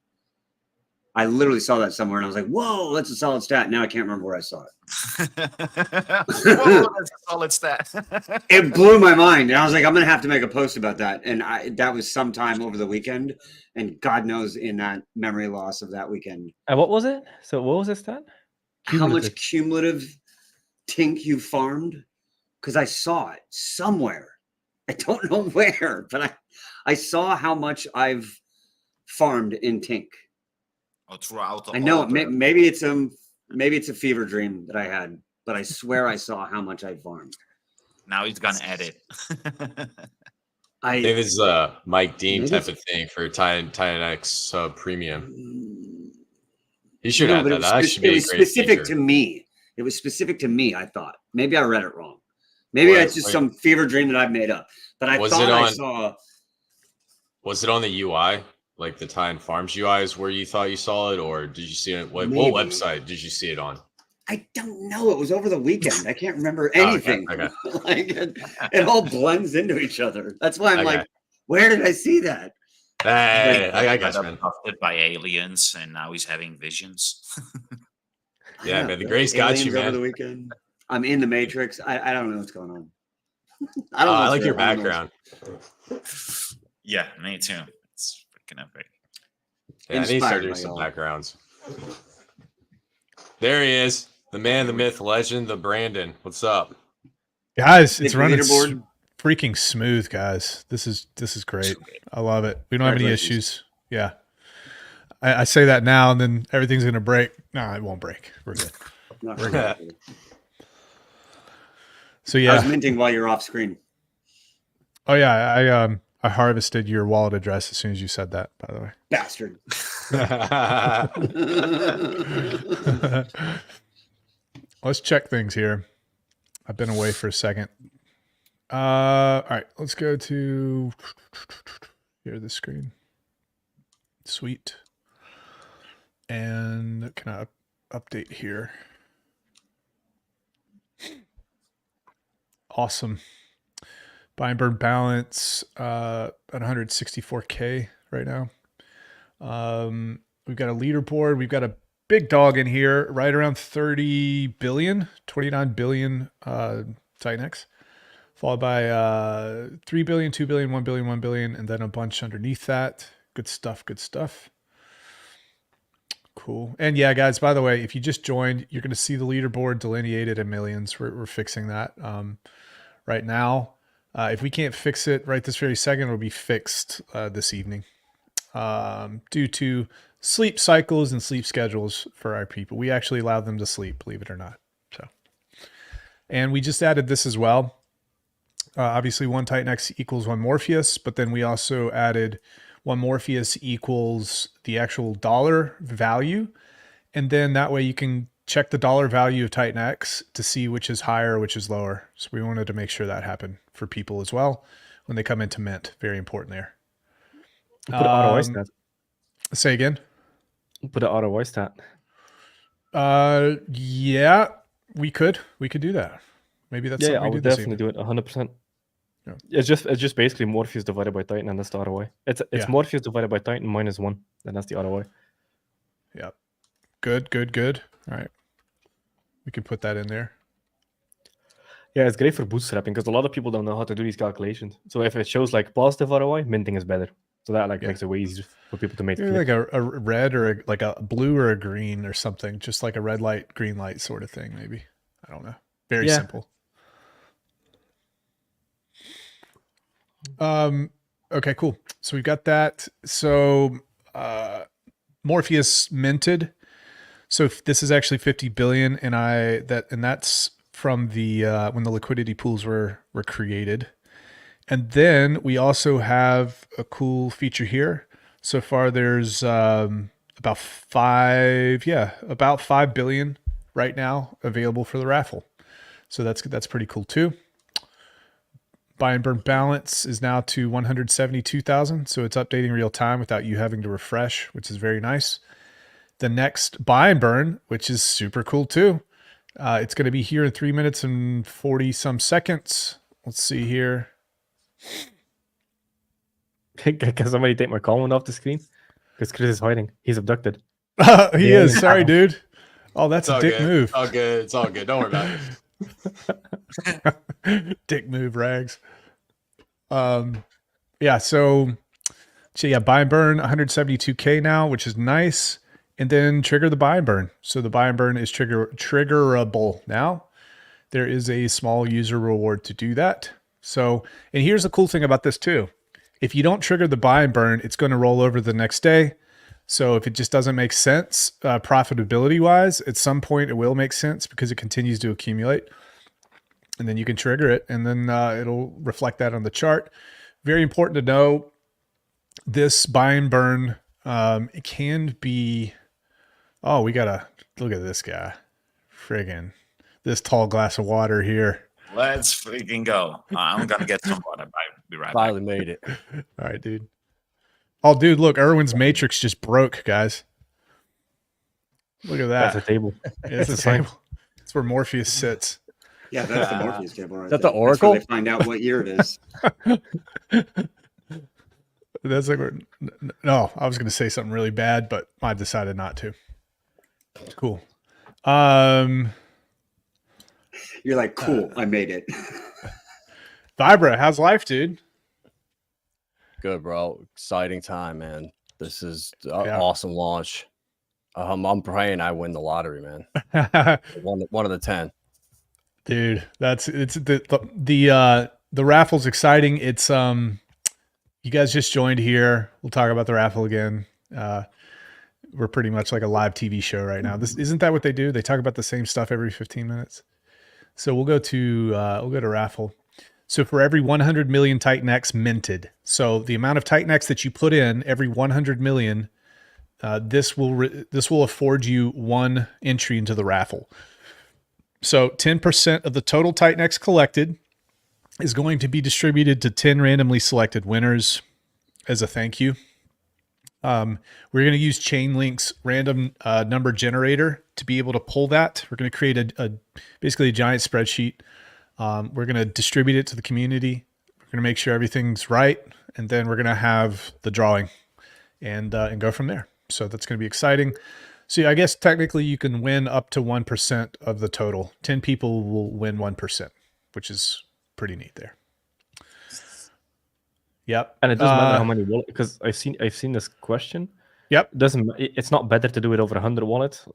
I literally saw that somewhere, and I was like, "Whoa, that's a solid stat." Now I can't remember where I saw it. Whoa, that's a solid stat. It blew my mind, and I was like, "I'm gonna have to make a post about that." And that was sometime over the weekend, and God knows in that memory loss of that weekend, And what was it? So what was this stat? how much cumulative tink you farmed? Because I saw it somewhere. I don't know where, but I saw how much I've farmed in tink. Oh, throughout the I know whole maybe it's a fever dream that I had, but I swear I saw how much I farmed. Now he's gonna edit. I think this is a Mike Dean maybe type of thing for Titan X Premium. He should have that. That should be it was a great specific feature. to me. It was specific to me. I thought maybe I read it wrong. Maybe it's just some fever dream that I've made up. But I thought I saw. Was it on the UI, like the Titan Farms UI, is where you thought you saw it, or did you see it? What website did you see it on? I don't know. It was over the weekend. I can't remember anything. Okay. Like it all blends into each other. That's why I'm like, where did I see that? Hey, I got you, man. Adopted by aliens, and now he's having visions. Yeah, man, the grace got you, man. Over the weekend. I'm in the Matrix. I don't know what's going on. I like your background. Yeah, me too. It's freaking epic. Yeah, I need to start doing some backgrounds. There he is. The man, the myth, legend, the Brandon. What's up? Guys, it's running freaking smooth, guys. This is great. I love it. We don't have any issues. Yeah. I say that now and then everything's gonna break. No, it won't break. We're good. We're good. So yeah. I was minting while you're off screen. Oh yeah, I harvested your wallet address as soon as you said that, by the way. Bastard. Let's check things here. I've been away for a second. All right, let's go to here, the screen. Sweet. And can I update here? Awesome. Buy and burn balance at 164K right now. We've got a leaderboard. We've got a big dog in here, right around 30 billion, 29 billion Titan X, followed by 3 billion, 2 billion, 1 billion, 1 billion, and then a bunch underneath that. Good stuff, good stuff. Cool. And yeah, guys, by the way, if you just joined, you're going to see the leaderboard delineated in millions. We're fixing that right now. If we can't fix it right this very second, it'll be fixed this evening due to sleep cycles and sleep schedules for our people. We actually allow them to sleep, believe it or not. So, and we just added this as well. Obviously, one Titan X equals one Morpheus, but then we also added one Morpheus equals the actual dollar value. And then that way you can check the dollar value of Titan X to see which is higher, which is lower. So we wanted to make sure that happened for people as well when they come into mint. Very important there. Put an ROI stat. Say again? Put an ROI stat. Yeah, we could do that. Maybe that's something I would definitely do it 100%. Yeah. It's just basically Morpheus divided by Titan, and that's the ROI. It's Morpheus divided by Titan minus 1, and that's the ROI. Yeah. Good. All right. We can put that in there. Yeah, it's great for bootstrapping because a lot of people don't know how to do these calculations. So if it shows like positive ROI, minting is better. So that makes it way easier for people to make. Like a red or like a blue or a green or something, just like a red light, green light sort of thing. Maybe, I don't know. Very simple. Okay, cool. So we've got that. So Morpheus minted. So if this is actually 50 billion, and that's from the when the liquidity pools were created. And then we also have a cool feature here. So far there's about 5 billion right now available for the raffle. So that's pretty cool too. Buy and burn balance is now to 172,000. So it's updating real time without you having to refresh, which is very nice. The next buy and burn, which is super cool too. It's going to be here in 3 minutes and 40 some seconds. Let's see here. Can somebody take my comment off the screen? Because Chris is hiding. He's abducted. He Yeah, is. Sorry, yeah. dude. Oh, that's It's a all dick good. move. All good. It's all good. Don't worry about it. Dick move, Rags. Yeah, so yeah, buy and burn 172K now, which is nice. And then trigger the buy and burn. So the buy and burn is triggerable now. There is a small user reward to do that. So, and here's the cool thing about this too. If you don't trigger the buy and burn, it's going to roll over the next day. So if it just doesn't make sense, profitability wise, at some point it will make sense because it continues to accumulate. And then you can trigger it and then it'll reflect that on the chart. Very important to know, this buy and burn, it can be, oh, we got to look at this guy. Friggin' this tall glass of water here. Let's freaking go. I'm going to get some water. Be right back. Finally made it. All right, dude. Oh, dude, look, Erwin's matrix just broke, guys. Look at that. That's a table. Yeah, it's a table. It's where Morpheus sits. Yeah, that's the Morpheus table right Is that the there. That's where Oracle? they find out what year it is. That's like, no, I was going to say something really bad, but I decided not to. Cool. You're like, cool, I made it. Vibra, how's life, dude? Good, bro. Exciting time, man. This is an Yeah. awesome launch. I'm praying I win the lottery, man. One of the 10. Dude, it's the raffle's exciting. It's you guys just joined here. We'll talk about the raffle again. We're pretty much like a live TV show right now. This isn't that what they do? They talk about the same stuff every 15 minutes. So we'll go to raffle. So for every 100 million Titan X minted, so the amount of Titan X that you put in every 100 million, this will afford you one entry into the raffle. So 10% of the total Titan X collected is going to be distributed to 10 randomly selected winners as a thank you. We're going to use Chainlink's random number generator to be able to pull that. We're going to create basically a giant spreadsheet. We're going to distribute it to the community. We're going to make sure everything's right, and then we're going to have the drawing and go from there. So that's going to be exciting. So I guess technically you can win up to 1% of the total. 10 people will win 1%, which is pretty neat there. Yep. And it doesn't matter how many wallets, because I've seen this question. Yep. It's not better to do it over 100 wallets.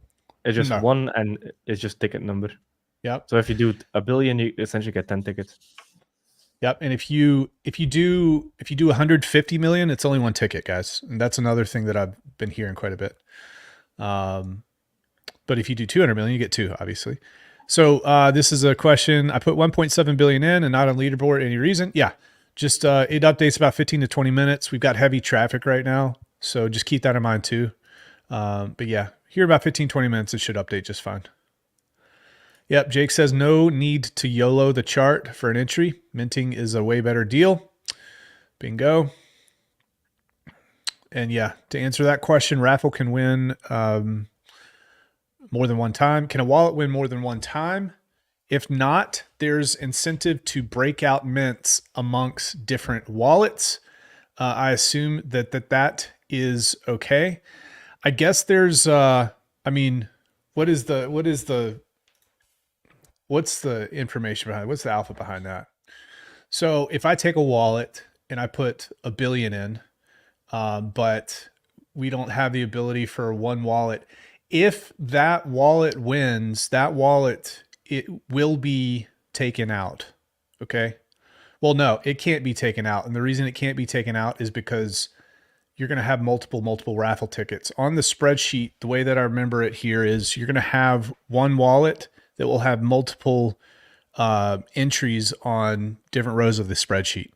It's just No. one, and it's just ticket number. Yep. So if you do a billion, you essentially get 10 tickets. Yep. And if you do 150 million, it's only one ticket, guys. And that's another thing that I've been hearing quite a bit. But if you do 200 million, you get two, obviously. So this is a question. I put 1.7 billion in and not on leaderboard. Any reason? Yeah. Just it updates about 15 to 20 minutes. We've got heavy traffic right now, so just keep that in mind too. But yeah, here about 15, 20 minutes, it should update just fine. Yep, Jake says no need to YOLO the chart for an entry. Minting is a way better deal. Bingo. And yeah, to answer that question, raffle can win more than one time. Can a wallet win more than one time? If not, there's incentive to break out mints amongst different wallets. I assume that is okay. I guess there's, what's the information behind it? What's the alpha behind that? So if I take a wallet and I put $1 billion in, but we don't have the ability for one wallet, if that wallet wins, it will be taken out. Okay. Well, no, it can't be taken out. And the reason it can't be taken out is because you're going to have multiple raffle tickets on the spreadsheet. The way that I remember it here is you're going to have one wallet that will have multiple entries on different rows of the spreadsheet.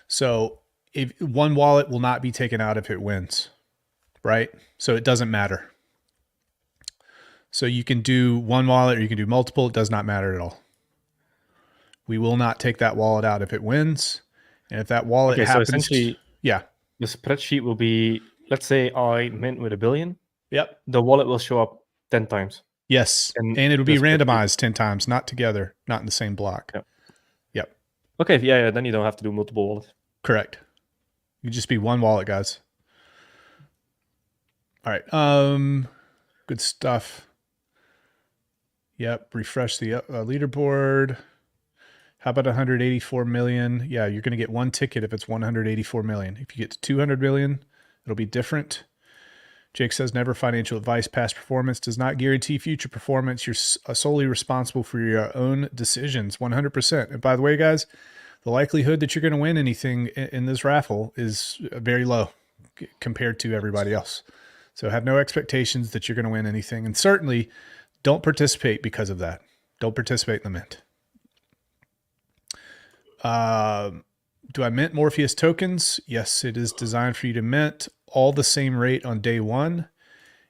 So if one wallet will not be taken out if it wins, right? So it doesn't matter. So you can do one wallet or you can do multiple. It does not matter at all. We will not take that wallet out if it wins. And if that wallet Okay, so happens, essentially, yeah, the spreadsheet will be, let's say I mint with $1 billion, yep, the wallet will show up 10 times. yes, And and it'll the be spreadsheet. randomized 10 times, not together, not in the same block. Yep. Yep, Okay, yeah, then you don't have to do multiple wallets. correct. You just be one wallet, guys. All right, good stuff. Yep, refresh the leaderboard. How about 184 million? Yeah, you're going to get one ticket if it's 184 million. If you get to 200 million, it'll be different. Jake says, never financial advice. Past performance does not guarantee future performance. You're solely responsible for your own decisions, 100%. And by the way, guys, the likelihood that you're going to win anything in this raffle is very low compared to everybody else. So have no expectations that you're going to win anything. And certainly don't participate because of that. Don't participate in the mint. Do I mint Morpheus tokens? Yes, it is designed for you to mint all the same rate on day one.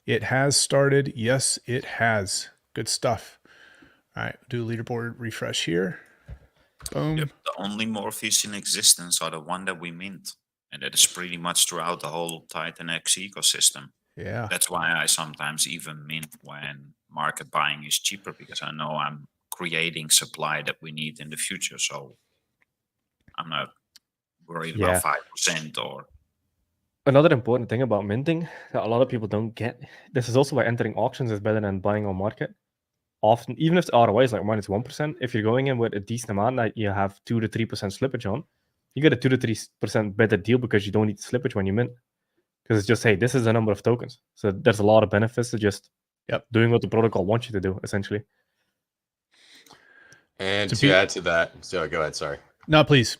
It has started. Yes, it has. Good stuff. All right, do a leaderboard refresh here. Boom. Yep, the only Morpheus in existence are the one that we mint. And that is pretty much throughout the whole Titan X ecosystem. Yeah. That's why I sometimes even mint when market buying is cheaper, because I know I'm creating supply that we need in the future. So I'm not worried about 5% or. Another important thing about minting that a lot of people don't get, this is also why entering auctions is better than buying on market. Often, even if the ROI is like minus 1%, if you're going in with a decent amount that you have 2 to 3% slippage on, you get a 2 to 3% better deal because you don't need slippage when you mint. Because it's just, hey, this is the number of tokens. So there's a lot of benefits to just doing what the protocol wants you to do, essentially. And to add to that, so go ahead, sorry. No, please.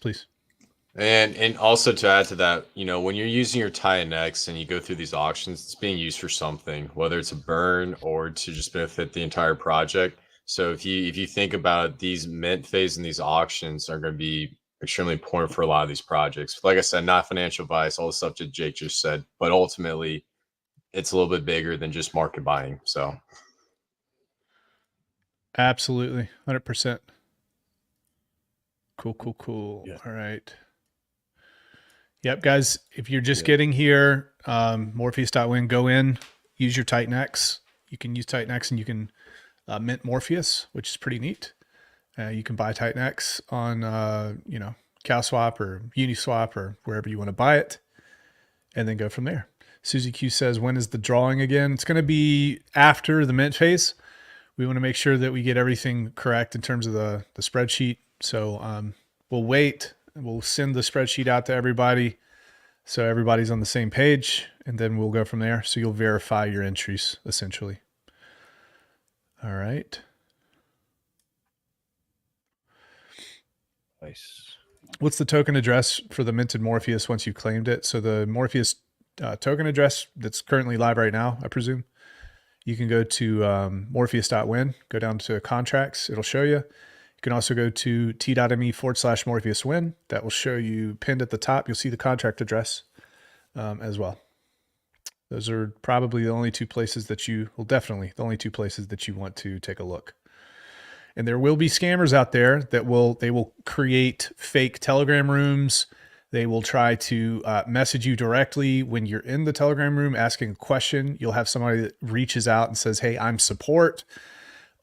And also to add to that, you know, when you're using your Titan X and you go through these auctions, it's being used for something, whether it's a burn or to just benefit the entire project. So if you think about it, these mint phase and these auctions are going to be extremely important for a lot of these projects. Like I said, not financial advice, all the stuff that Jake just said, but ultimately it's a little bit bigger than just market buying. So Absolutely. 100%. Cool. Yeah. All right. Yep, guys, if you're just getting here, Morpheus.win, go in, use your Titan X. You can use Titan X and you can mint Morpheus, which is pretty neat. You can buy Titan X on, CowSwap or Uniswap or wherever you want to buy it, and then go from there. Susie Q says, when is the drawing again? It's going to be after the mint phase. We want to make sure that we get everything correct in terms of the spreadsheet. So we'll wait. We'll send the spreadsheet out to everybody so everybody's on the same page, and then we'll go from there. So you'll verify your entries, essentially. All right. Nice. What's the token address for the minted Morpheus once you've claimed it? So the Morpheus token address that's currently live right now, I presume. You can go to Morpheus.win, go down to contracts. It'll show you. You can also go to t.me/MorpheusWin. That will show you pinned at the top. You'll see the contract address as well. Those are probably the only two places that definitely the only two places that you want to take a look. And there will be scammers out there that will create fake Telegram rooms. They will try to message you directly when you're in the Telegram room asking a question. You'll have somebody that reaches out and says, hey, I'm support.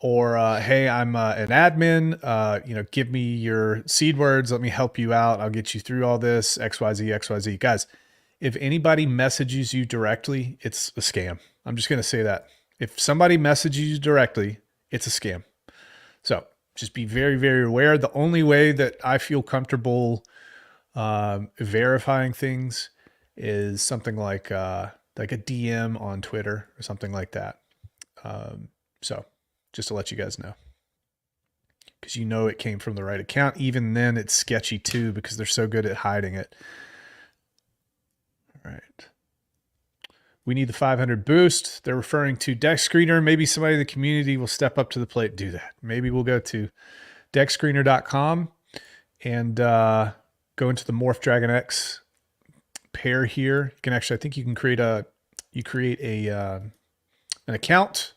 Or, hey, I'm an admin, give me your seed words. Let me help you out. I'll get you through all this, XYZ. Guys, if anybody messages you directly, it's a scam. I'm just going to say that. If somebody messages you directly, it's a scam. So just be very, very aware. The only way that I feel comfortable verifying things is something like a DM on Twitter or something like that. So just to let you guys know, because it came from the right account. Even then it's sketchy too, because they're so good at hiding it. All right. We need the 500 boost. They're referring to Dex Screener. Maybe somebody in the community will step up to the plate and do that. Maybe we'll go to dexscreener.com and go into the Morph Dragon X pair here. You can actually, I think you can create an account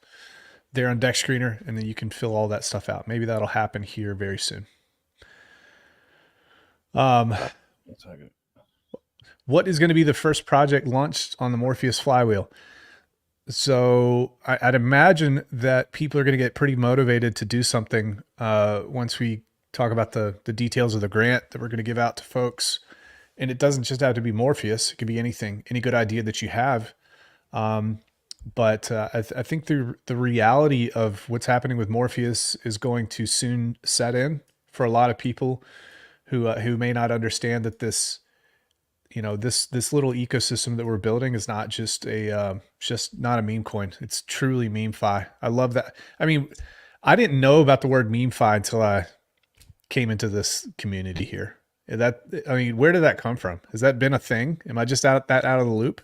there on Dex Screener, and then you can fill all that stuff out. Maybe that'll happen here very soon. What is going to be the first project launched on the Morpheus flywheel? So I'd imagine that people are going to get pretty motivated to do something once we talk about the details of the grant that we're going to give out to folks. And it doesn't just have to be Morpheus. It could be anything, any good idea that you have. But I think the reality of what's happening with Morpheus is going to soon set in for a lot of people who may not understand that this little ecosystem that we're building is not just not a meme coin. It's truly meme-fi. I love that. I mean, I didn't know about the word meme-fi until I came into this community here. Where did that come from? Has that been a thing? Am I just out of the loop?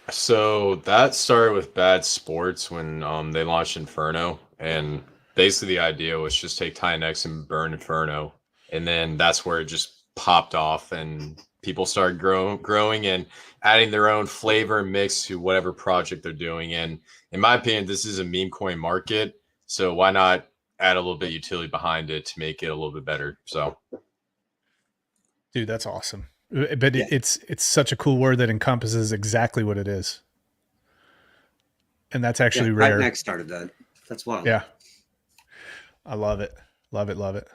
So that started with Bad Sports when they launched Inferno, and basically the idea was just take Titan-X and burn Inferno, and then that's where it just popped off, and people started growing and adding their own flavor and mix to whatever project they're doing. And in my opinion, this is a meme coin market, so why not add a little bit of utility behind it to make it a little bit better? So, dude, that's awesome. But it's such a cool word that encompasses exactly what it is. And that's actually rare. Titan-X started that. That's wild. Yeah. I love it. Love it. Love it.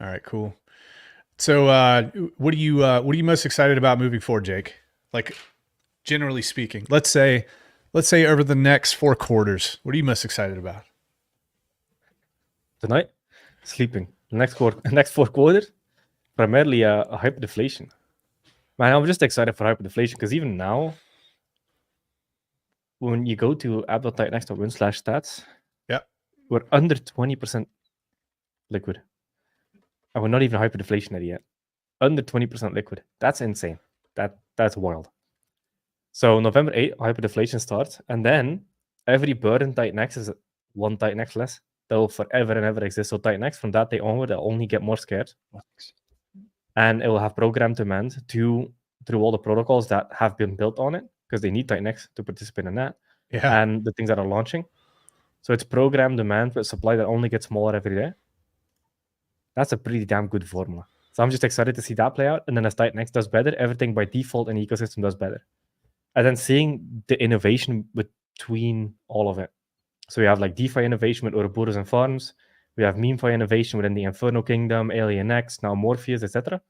All right, cool. So what are you most excited about moving forward, Jake? Like, generally speaking, let's say over the next 4 quarters, what are you most excited about? Tonight, sleeping. The next 4 quarters, primarily a hyperdeflation. Man, I'm just excited for hyperdeflation because even now, when you go to app.titanx.win/stats, yeah, we're under 20% liquid. And we're not even hyperdeflationary yet. Under 20% liquid. That's insane. That's wild. So November 8th, hyperdeflation starts, and then every bird in Titan-X is 1 Titan-X less. That will forever and ever exist. So Titan-X, from that day onward, will only get more scarce. And it will have programmed demand through all the protocols that have been built on it, because they need Titan-X to participate in that. Yeah. And the things that are launching. So it's programmed demand with supply that only gets smaller every day. That's a pretty damn good formula. So I'm just excited to see that play out. And then as Titan-X does better, everything by default in the ecosystem does better. And then seeing the innovation between all of it. So we have like DeFi innovation with Ouroboros and farms. We have MemeFi innovation within the Inferno Kingdom, Alien X, now Morpheus, etc.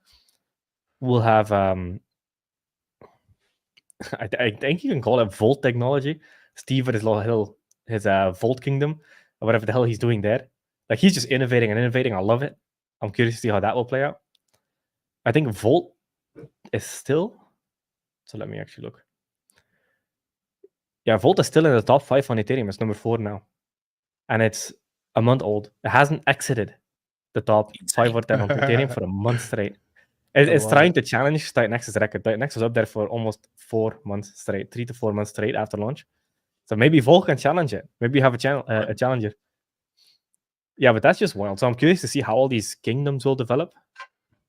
We'll have, I think you can call it Volt technology. Steve at his Volt Kingdom, or whatever the hell he's doing there. Like, he's just innovating and innovating. I love it. I'm curious to see how that will play out. I think Volt is still... So let me actually look. Yeah, Volt is still in the top 5 on Ethereum. It's number 4 now. And it's a month old. It hasn't exited the top 5 or 10 on Ethereum for a month straight. It's trying to challenge Titan-X's record. Titan-X was up there for almost 4 months straight, 3 to 4 months straight after launch. So maybe Volt can challenge it. Maybe you have a challenger. Yeah, but that's just wild. So I'm curious to see how all these kingdoms will develop.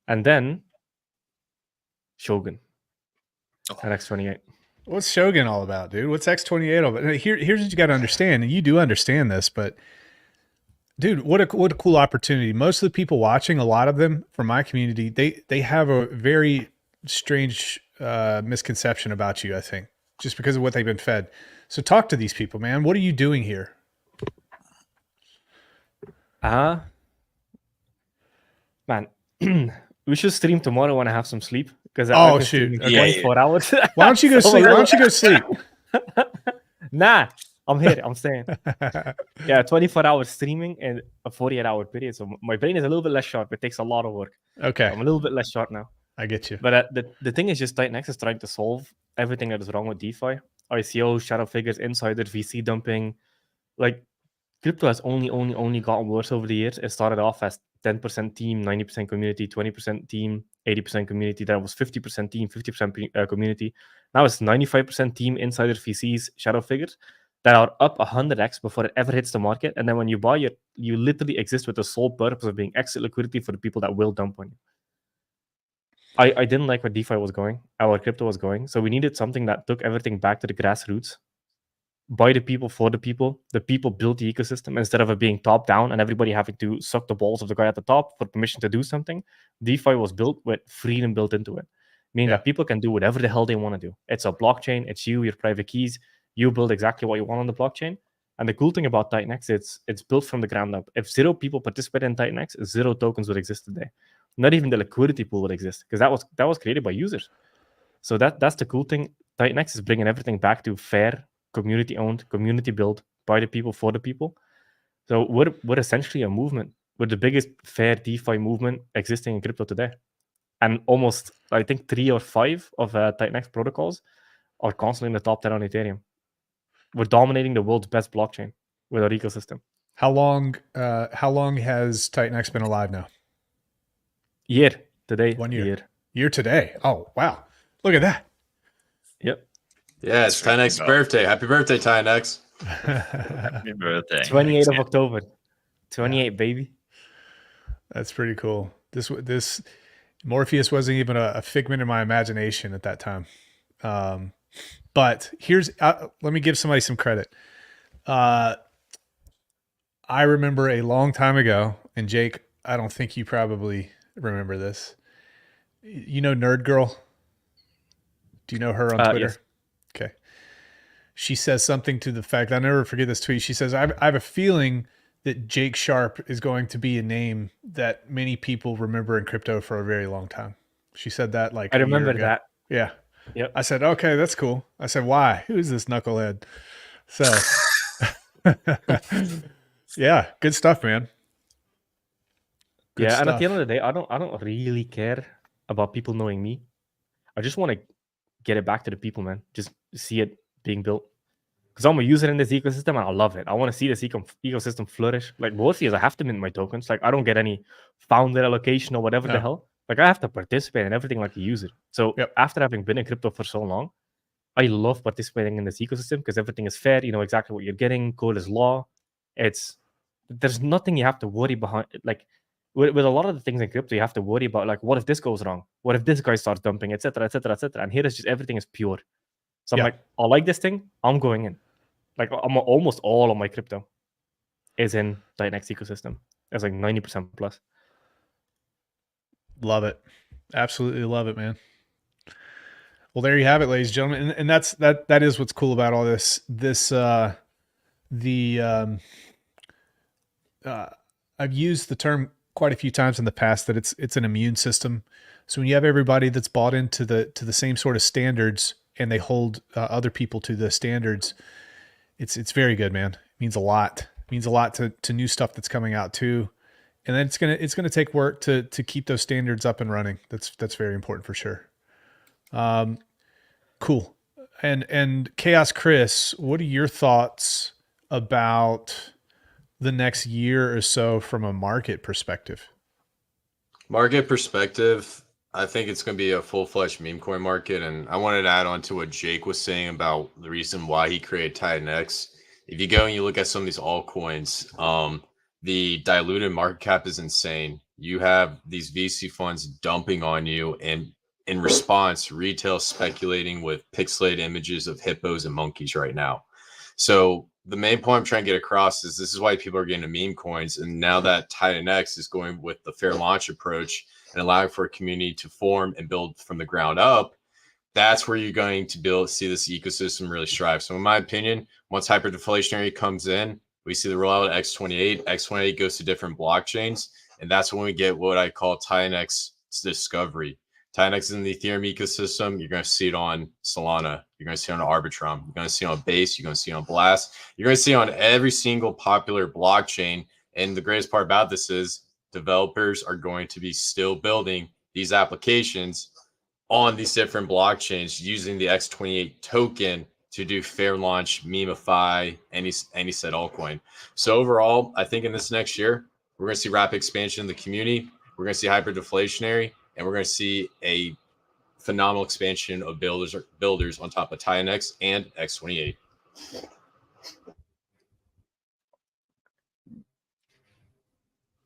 And then Shogun and X28. What's Shogun all about, dude? What's X28 all about? Here's what you got to understand, and you do understand this, but dude, what a cool opportunity. Most of the people watching, a lot of them from my community, they have a very strange misconception about you, I think, just because of what they've been fed. So talk to these people, man. What are you doing here? Man, we should stream tomorrow when I have some sleep. Because shoot, 24 hours. Why don't you go sleep? Why don't you go sleep? Nah, I'm here. I'm staying. Yeah, 24 hours streaming in a 48-hour period. So my brain is a little bit less sharp. It takes a lot of work. Okay, I'm a little bit less sharp now. I get you. But the thing is, just Titan-X is trying to solve everything that is wrong with DeFi. ICO, shadow figures, insider, VC dumping. Like, crypto has only gotten worse over the years. It started off as 10% team, 90% community, 20% team, 80% community. That was 50% team, 50% community. Now it's 95% team, insider, VCs, shadow figures that are up 100x before it ever hits the market. And then when you buy it, you literally exist with the sole purpose of being exit liquidity for the people that will dump on you. I didn't like where DeFi was going, our crypto was going. So we needed something that took everything back to the grassroots, by the people, for the people. The people build the ecosystem instead of it being top down and everybody having to suck the balls of the guy at the top for permission to do something. DeFi was built with freedom built into it, meaning that people can do whatever the hell they want to do. It's a blockchain. It's you, your private keys. You build exactly what you want on the blockchain. And the cool thing about TitanX, it's built from the ground up. If 0 people participate in TitanX, 0 tokens would exist today. Not even the liquidity pool would exist because that was created by users. So that's the cool thing. TitanX is bringing everything back to fair, community owned, community built, by the people, for the people. So we're essentially a movement. We're the biggest fair DeFi movement existing in crypto today. And almost, I think, 3 or 5 of TitanX protocols are constantly in the top 10 on Ethereum. We're dominating the world's best blockchain with our ecosystem. How long has TitanX been alive now? Year today. 1 year. Year today. Oh, wow. Look at that. Yep. Yeah, it's TitanX's birthday. Happy birthday, TitanX. Happy birthday. 28th of October. 28, baby. That's pretty cool. This Morpheus wasn't even a figment of my imagination at that time. But here's let me give somebody some credit. I remember a long time ago, and Jake, I don't think you probably remember this. You know Nerd Girl? Do you know her on Twitter? Yes. Okay. She says something to the fact, I'll never forget this tweet. She says, I have a feeling that Jake Sharp is going to be a name that many people remember in crypto for a very long time. She said that like I remember that. Yeah. Yep. I said, okay, that's cool. I said, why? Who's this knucklehead? So, yeah, good stuff, man. Good And at stuff. the end of the day, I don't really care about people knowing me. I just want to get it back to the people, man. Just see it being built. Because I'm a user in this ecosystem and I love it. I want to see this ecosystem flourish. Like Morpheus, I have to mint my tokens. Like I don't get any founder allocation or whatever the hell. Like I have to participate in everything like a user. So after having been in crypto for so long, I love participating in this ecosystem because everything is fair. You know exactly what you're getting. Code is law. There's nothing you have to worry behind. Like with a lot of the things in crypto, you have to worry about like, what if this goes wrong? What if this guy starts dumping, etc., etc., etc. And here is just everything is pure. So I'm like, I like this thing. I'm going in. Like almost all of my crypto is in TitanX ecosystem. It's like 90% plus. Love it. Absolutely love it, man. Well, there you have it, ladies and gentlemen. And that is what's cool about all this. I've used the term quite a few times in the past that it's an immune system. So when you have everybody that's bought into the same sort of standards and they hold other people to the standards, it's very good, man. It means a lot. It means a lot to new stuff that's coming out too. And then it's gonna take work to keep those standards up and running. That's very important for sure. Cool. And Chaos Chris, what are your thoughts about the next year or so from a market perspective? Market perspective, I think it's going to be a full-fledged meme coin market. And I wanted to add on to what Jake was saying about the reason why he created TitanX. If you go and you look at some of these altcoins, the diluted market cap is insane. You have these VC funds dumping on you, and in response, retail speculating with pixelated images of hippos and monkeys right now. So the main point I'm trying to get across is this is why people are getting to meme coins. And now that TitanX is going with the fair launch approach and allowing for a community to form and build from the ground up, that's where you're going to see this ecosystem really strive. So in my opinion, once hyperdeflationary comes in, we see the rollout of X28. X28 goes to different blockchains, and that's when we get what I call TitanX discovery. TitanX is in the Ethereum ecosystem. You're going to see it on Solana. You're going to see it on Arbitrum. You're going to see it on Base. You're going to see it on Blast. You're going to see it on every single popular blockchain. And the greatest part about this is developers are going to be still building these applications on these different blockchains using the X28 token to do fair launch, memify any said altcoin. So overall, I think in this next year, we're going to see rapid expansion in the community. We're going to see hyperdeflationary, and we're going to see a phenomenal expansion of builders on top of TitanX and X28.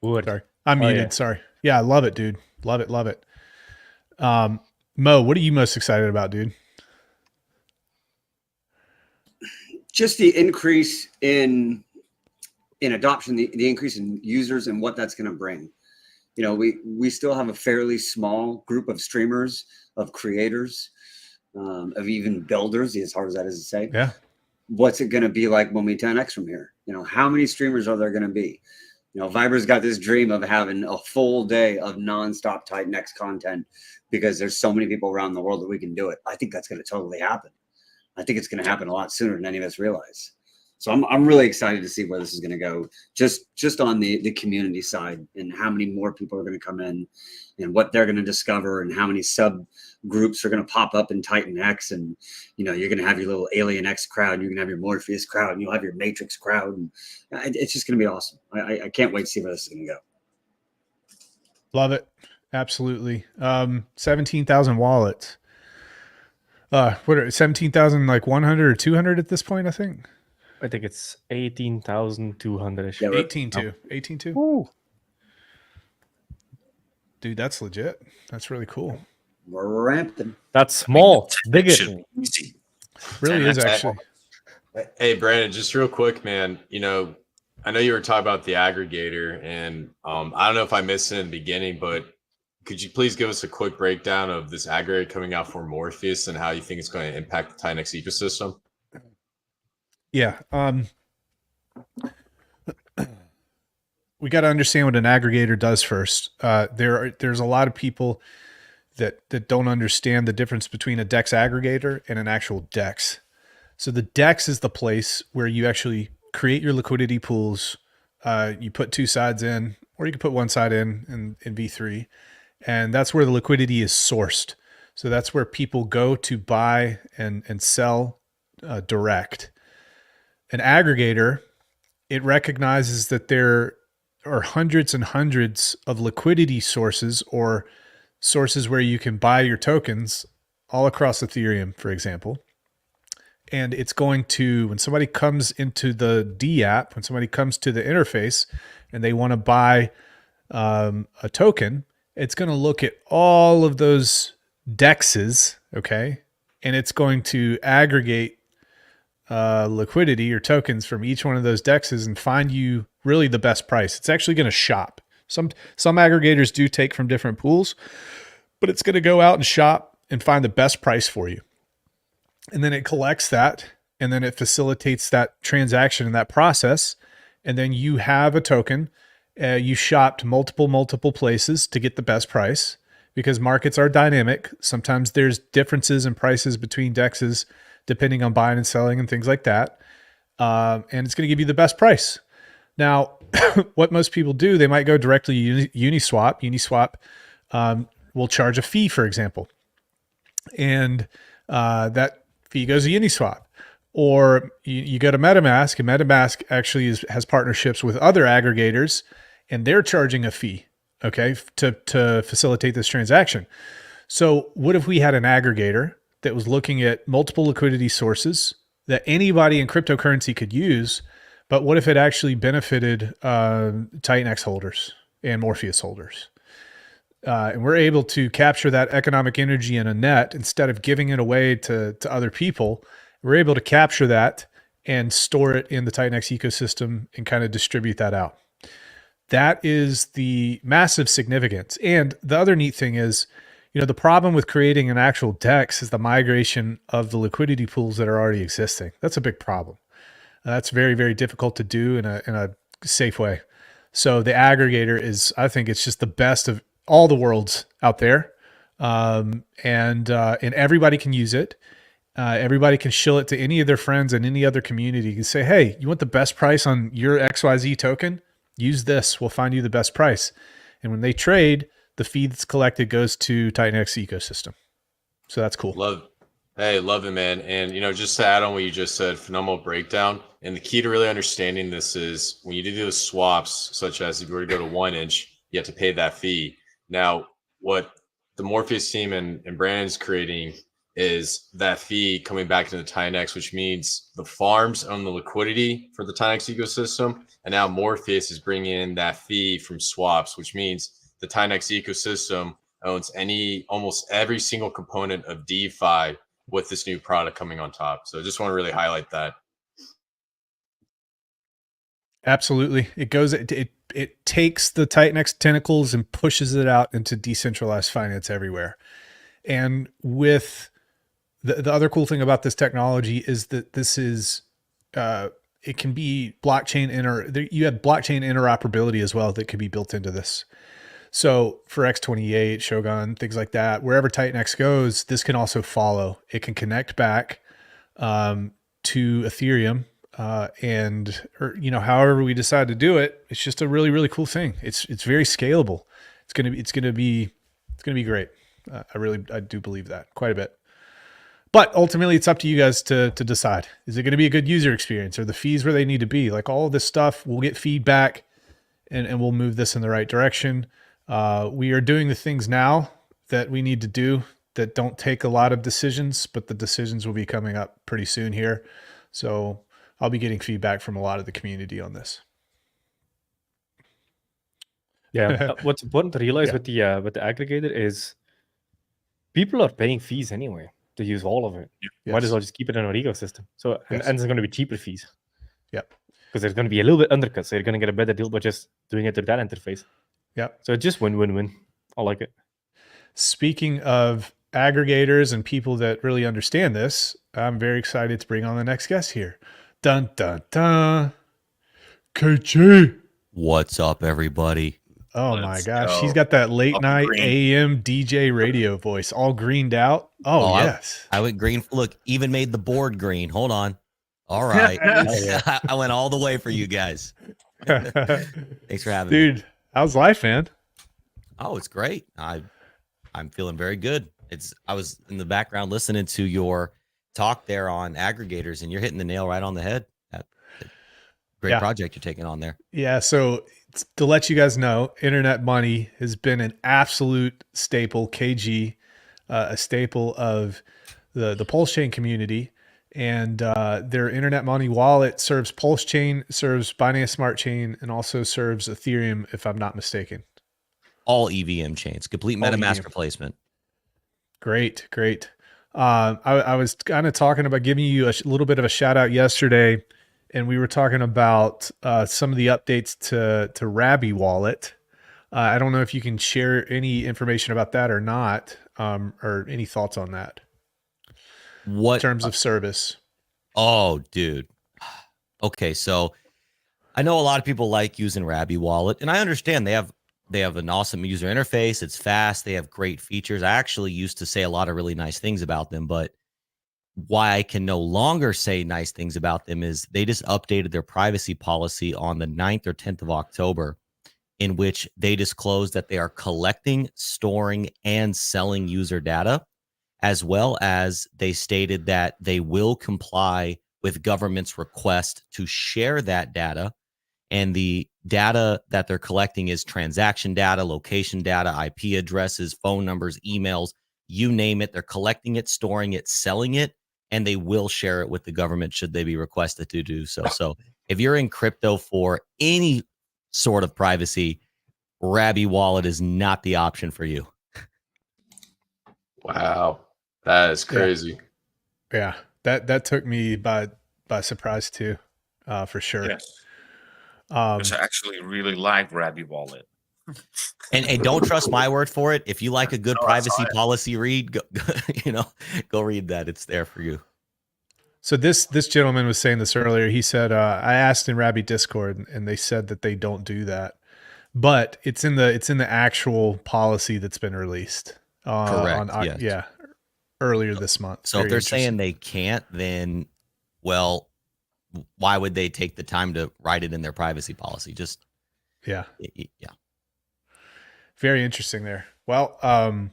Sorry, I'm muted. Yeah. Sorry. Yeah, I love it, dude. Love it. Love it. Mo, what are you most excited about, dude? just the increase in adoption, the increase in users and what that's going to bring. You know, we still have a fairly small group of streamers, of creators, of even builders, as hard as that is to say. Yeah. What's it going to be like when we 10x from here? You know, how many streamers are there going to be? You know, Viber's got this dream of having a full day of nonstop Titan X content because there's so many people around the world that we can do it. I think that's going to totally happen. I think it's going to happen a lot sooner than any of us realize. So I'm really excited to see where this is going to go, just on the community side, and how many more people are going to come in and what they're going to discover, and how many subgroups are going to pop up in Titan X. And, you know, you're going to have your little Alien X crowd, you're going to have your Morpheus crowd, and you'll have your Matrix crowd. And it's just going to be awesome. I can't wait to see where this is going to go. Love it. Absolutely. 17,000 wallets. What are 17,000, like 100 or 200 at this point, I think? I think it's 18,200. Yeah, 18.2. 18.2. Ooh. Dude, that's legit. That's really cool. We're ramping. That's small. Bigger. Should be easy. Really is 10X. actually. Hey, Brandon, just real quick, man. You know, I know you were talking about the aggregator, and I don't know if I missed it in the beginning, but could you please give us a quick breakdown of this aggregator coming out for Morpheus and how you think it's going to impact the Titan X ecosystem? Yeah. We got to understand what an aggregator does first. There's a lot of people that don't understand the difference between a DEX aggregator and an actual DEX. So the DEX is the place where you actually create your liquidity pools. You put two sides in, or you can put one side in V3, and that's where the liquidity is sourced. So that's where people go to buy and sell direct. An aggregator, it recognizes that there are hundreds and hundreds of liquidity sources, or sources where you can buy your tokens all across Ethereum, for example. And it's going to, when somebody comes into the D app, when somebody comes to the interface and they want to buy a token, it's going to look at all of those DEXs, okay? And it's going to aggregate liquidity or tokens from each one of those DEXs and find you really the best price. It's actually going to shop. Some aggregators do take from different pools, but it's going to go out and shop and find the best price for you. And then it collects that, and then it facilitates that transaction and that process. And then you have a token. You shopped multiple places to get the best price, because markets are dynamic. Sometimes there's differences in prices between DEXs depending on buying and selling and things like that. And it's going to give you the best price. Now, what most people do, they might go directly to Uniswap. Uniswap will charge a fee, for example. And that fee goes to Uniswap. Or you go to MetaMask, and MetaMask actually has partnerships with other aggregators, and they're charging a fee, okay, to facilitate this transaction. So what if we had an aggregator that was looking at multiple liquidity sources that anybody in cryptocurrency could use, but what if it actually benefited Titan X holders and Morpheus holders? And we're able to capture that economic energy in a net instead of giving it away to other people. We're able to capture that and store it in the Titan X ecosystem and kind of distribute that out. That is the massive significance. And the other neat thing is, you know, the problem with creating an actual DEX is the migration of the liquidity pools that are already existing. That's a big problem. That's very, very difficult to do in a safe way. So the aggregator is, I think it's just the best of all the worlds out there. And everybody can use it. Everybody can shill it to any of their friends in any other community. You can say, hey, you want the best price on your XYZ token? Use this. We'll find you the best price. And when they trade, the fee that's collected goes to Titan X ecosystem. So that's cool. Love it, man. And, you know, just to add on what you just said, phenomenal breakdown. And the key to really understanding this is when you do those swaps, such as if you were to go to 1 inch, you have to pay that fee. Now, what the Morpheus team and Brandon's creating is that fee coming back into the Titan X, which means the farms own the liquidity for the Titan X ecosystem. And now Morpheus is bringing in that fee from swaps, which means the Titan X ecosystem owns almost every single component of DeFi with this new product coming on top. So I just want to really highlight that. Absolutely. It takes the Titanx tentacles and pushes it out into decentralized finance everywhere. And with the other cool thing about this technology is that this is it can be you have blockchain interoperability as well that could be built into this. So for X28, Shogun, things like that, wherever Titanx goes, this can also follow. It can connect back to Ethereum, however we decide to do it. It's just a really, really cool thing. It's very scalable. It's gonna be great. I do believe that quite a bit. But ultimately, it's up to you guys to decide. Is it going to be a good user experience? Are the fees where they need to be? Like all of this stuff, we'll get feedback, and we'll move this in the right direction. We are doing the things now that we need to do that don't take a lot of decisions, but the decisions will be coming up pretty soon here. So I'll be getting feedback from a lot of the community on this. Yeah. What's important to realize with the aggregator is people are paying fees anyway to use all of it. Yes. Might as well just keep it in our ecosystem. So and there's going to be cheaper fees. Yep. Because there's going to be a little bit undercut. So you're going to get a better deal by just doing it through that interface. Yep. So it's just win-win-win. I like it. Speaking of aggregators and people that really understand this, I'm very excited to bring on the next guest here. Dun, dun, dun. KG. What's up, everybody? Oh my Let's gosh. go. He's got that late Up night green. AM DJ radio voice, all greened out. Oh, yes. I went green. Look, even made the board green. Hold on. All right. I went all the way for you guys. Thanks for having me. Dude, how's life, man? Oh, it's great. I'm feeling very good. I was in the background listening to your talk there on aggregators, and you're hitting the nail right on the head. Great project you're taking on there. Yeah. So to let you guys know, Internet Money has been an absolute staple, KG, a staple of the Pulse Chain community. And their Internet Money wallet serves Pulse Chain, serves Binance Smart Chain, and also serves Ethereum, if I'm not mistaken. All EVM chains, complete All MetaMask EVM. replacement. Great. I was kind of talking about giving you a little bit of a shout out yesterday, and we were talking about some of the updates to Rabby Wallet. I don't know if you can share any information about that or not, or any thoughts on that What in terms of service. Oh, dude. Okay, so I know a lot of people like using Rabby Wallet, and I understand they have an awesome user interface. It's fast. They have great features. I actually used to say a lot of really nice things about them, but why I can no longer say nice things about them is they just updated their privacy policy on the 9th or 10th of October, in which they disclosed that they are collecting, storing, and selling user data, as well as they stated that they will comply with government's request to share that data. And the data that they're collecting is transaction data, location data, IP addresses, phone numbers, emails, you name it. They're collecting it, storing it, selling it, and they will share it with the government should they be requested to do so. So if you're in crypto for any sort of privacy, Rabby Wallet is not the option for you. Wow. That is crazy. Yeah. That took me by surprise too, for sure. Yes. Because I actually really like Rabby Wallet. And don't trust my word for it. If you like a good No, I privacy saw it. policy read, go read that. It's there for you. So this gentleman was saying this earlier. He said, I asked in Rabby Discord, and they said that they don't do that, but it's in the actual policy that's been released. Correct. Yes. Yeah, earlier this month. So Very if they're interesting. saying they can't, then, well, why would they take the time to write it in their privacy policy? Just yeah, yeah. very interesting there. Well,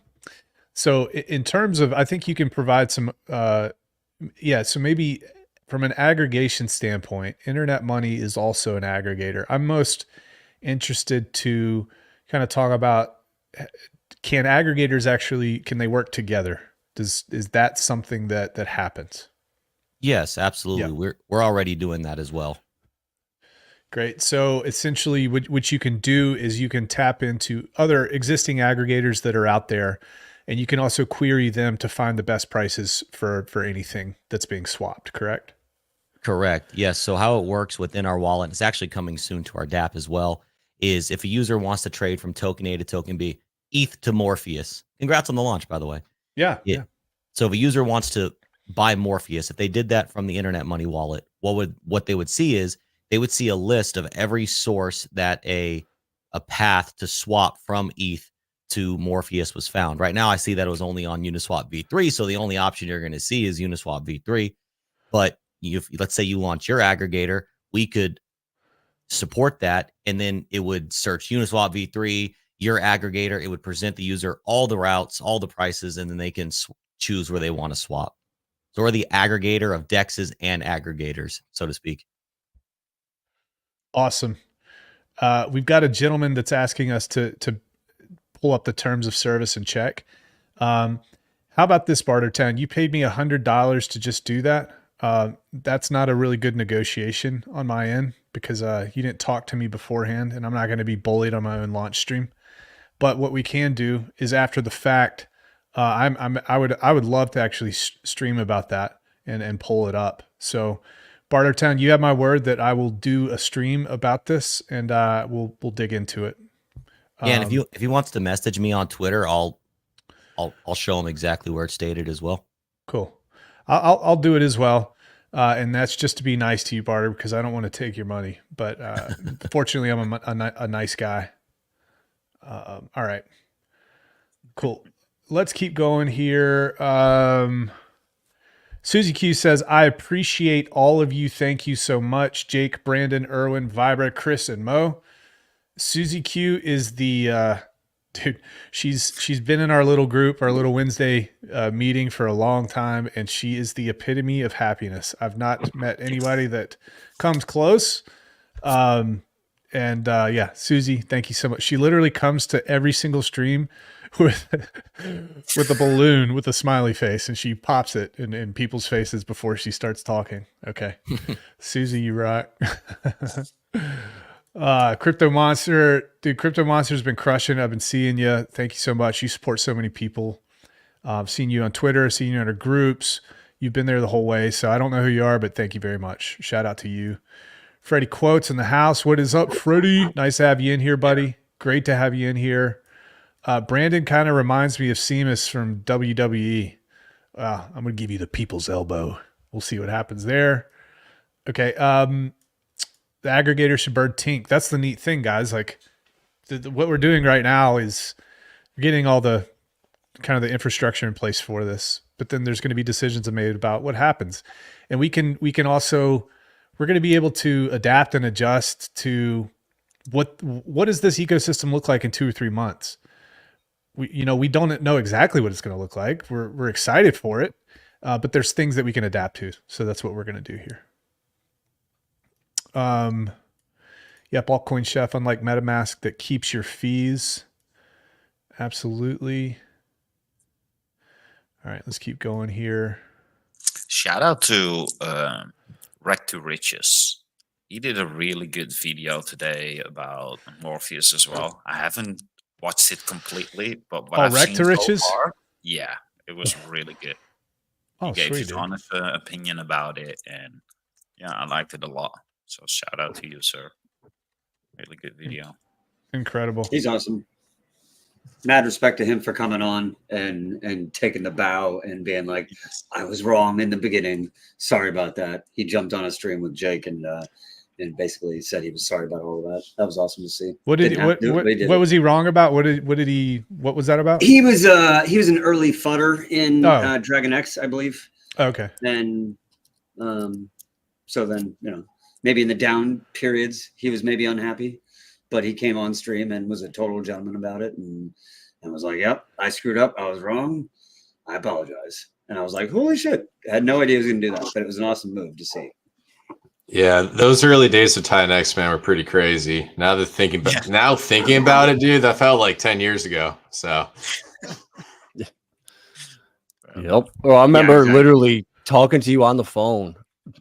so in terms of, I think you can provide some, so maybe from an aggregation standpoint, Internet Money is also an aggregator. I'm most interested to kind of talk about, can aggregators can they work together? Is that something that happens? Yes, absolutely. Yeah. We're already doing that as well. Great. So essentially what you can do is you can tap into other existing aggregators that are out there, and you can also query them to find the best prices for anything that's being swapped, correct? Correct. Yes. So how it works within our wallet, it's actually coming soon to our DApp as well, is if a user wants to trade from token A to token B, ETH to Morpheus. Congrats on the launch, by the way. Yeah. So if a user wants to buy Morpheus, if they did that from the Internet Money wallet, what they would see is they would see a list of every source that a path to swap from ETH to Morpheus was found. Right now, I see that it was only on Uniswap v3, so the only option you're going to see is Uniswap v3. But let's say you launch your aggregator, we could support that, and then it would search Uniswap v3, your aggregator. It would present the user all the routes, all the prices, and then they can choose where they want to swap. So we're the aggregator of dexes and aggregators, so to speak. Awesome. We've got a gentleman that's asking us to pull up the terms of service and check. How about this, Bartertown? You paid me $100 to just do that. That's not a really good negotiation on my end because you didn't talk to me beforehand, and I'm not going to be bullied on my own launch stream. But what we can do is after the fact, I would love to actually stream about that and pull it up. So Bartertown, you have my word that I will do a stream about this, and we'll dig into it. Yeah, and if he wants to message me on Twitter, I'll show him exactly where it's stated as well. Cool. I'll do it as well. And that's just to be nice to you, Barter, because I don't want to take your money. But fortunately, I'm a nice guy. All right. Cool. Let's keep going here. Susie Q says, I appreciate all of you. Thank you so much. Jake, Brandon, Erwin, Vibra, Chris, and Mo. Susie Q is the dude. She's been in our little group, our little Wednesday meeting for a long time, and she is the epitome of happiness. I've not met anybody that comes close. Yeah, Susie, thank you so much. She literally comes to every single stream with a balloon with a smiley face, and she pops it in people's faces before she starts talking. Okay. Susie, you rock. Crypto Monster, dude, Crypto Monster's been crushing. I've been seeing you. Thank you so much. You support so many people. I've seen you on Twitter, seen you in our groups. You've been there the whole way. So I don't know who you are, but thank you very much. Shout out to you. Freddie Quotes in the house. What is up, Freddie? Nice to have you in here, buddy. Great to have you in here. Brandon kind of reminds me of Seamus from WWE. I'm going to give you the people's elbow. We'll see what happens there. Okay. The aggregator should bird Tink. That's the neat thing, guys. Like what we're doing right now is getting all the kind of the infrastructure in place for this, but then there's going to be decisions made about what happens. And we can also, we're going to be able to adapt and adjust to what does this ecosystem look like in 2 or 3 months? We don't know exactly what it's going to look like. We're excited for it, but there's things that we can adapt to. So that's what we're going to do here. Yep, altcoin chef, unlike MetaMask that keeps your fees. Absolutely. All right, let's keep going here. Shout out to Wreck to Riches. He did a really good video today about Morpheus as well. I haven't watched it completely, but what I've Wreck seen to Riches? so far, yeah, it was really good. He gave Sweet, his dude. honest opinion about it, and yeah, I liked it a lot. So shout out to you, sir. Really good video. Incredible. He's awesome. Mad respect to him for coming on and taking the bow and being like, I was wrong in the beginning. Sorry about that. He jumped on a stream with Jake and basically said he was sorry about all of that. That was awesome to see. What was he wrong about? What was that about? He was an early fudder in Dragon X, I believe. Okay. And so then, maybe in the down periods, he was maybe unhappy, but he came on stream and was a total gentleman about it and was like, yep, I screwed up. I was wrong. I apologize. And I was like, holy shit. I had no idea he was going to do that, but it was an awesome move to see. Yeah, those early days of Titan X, man, were pretty crazy. Now thinking about it, dude, that felt like 10 years ago. So Yep. Well, I remember literally talking to you on the phone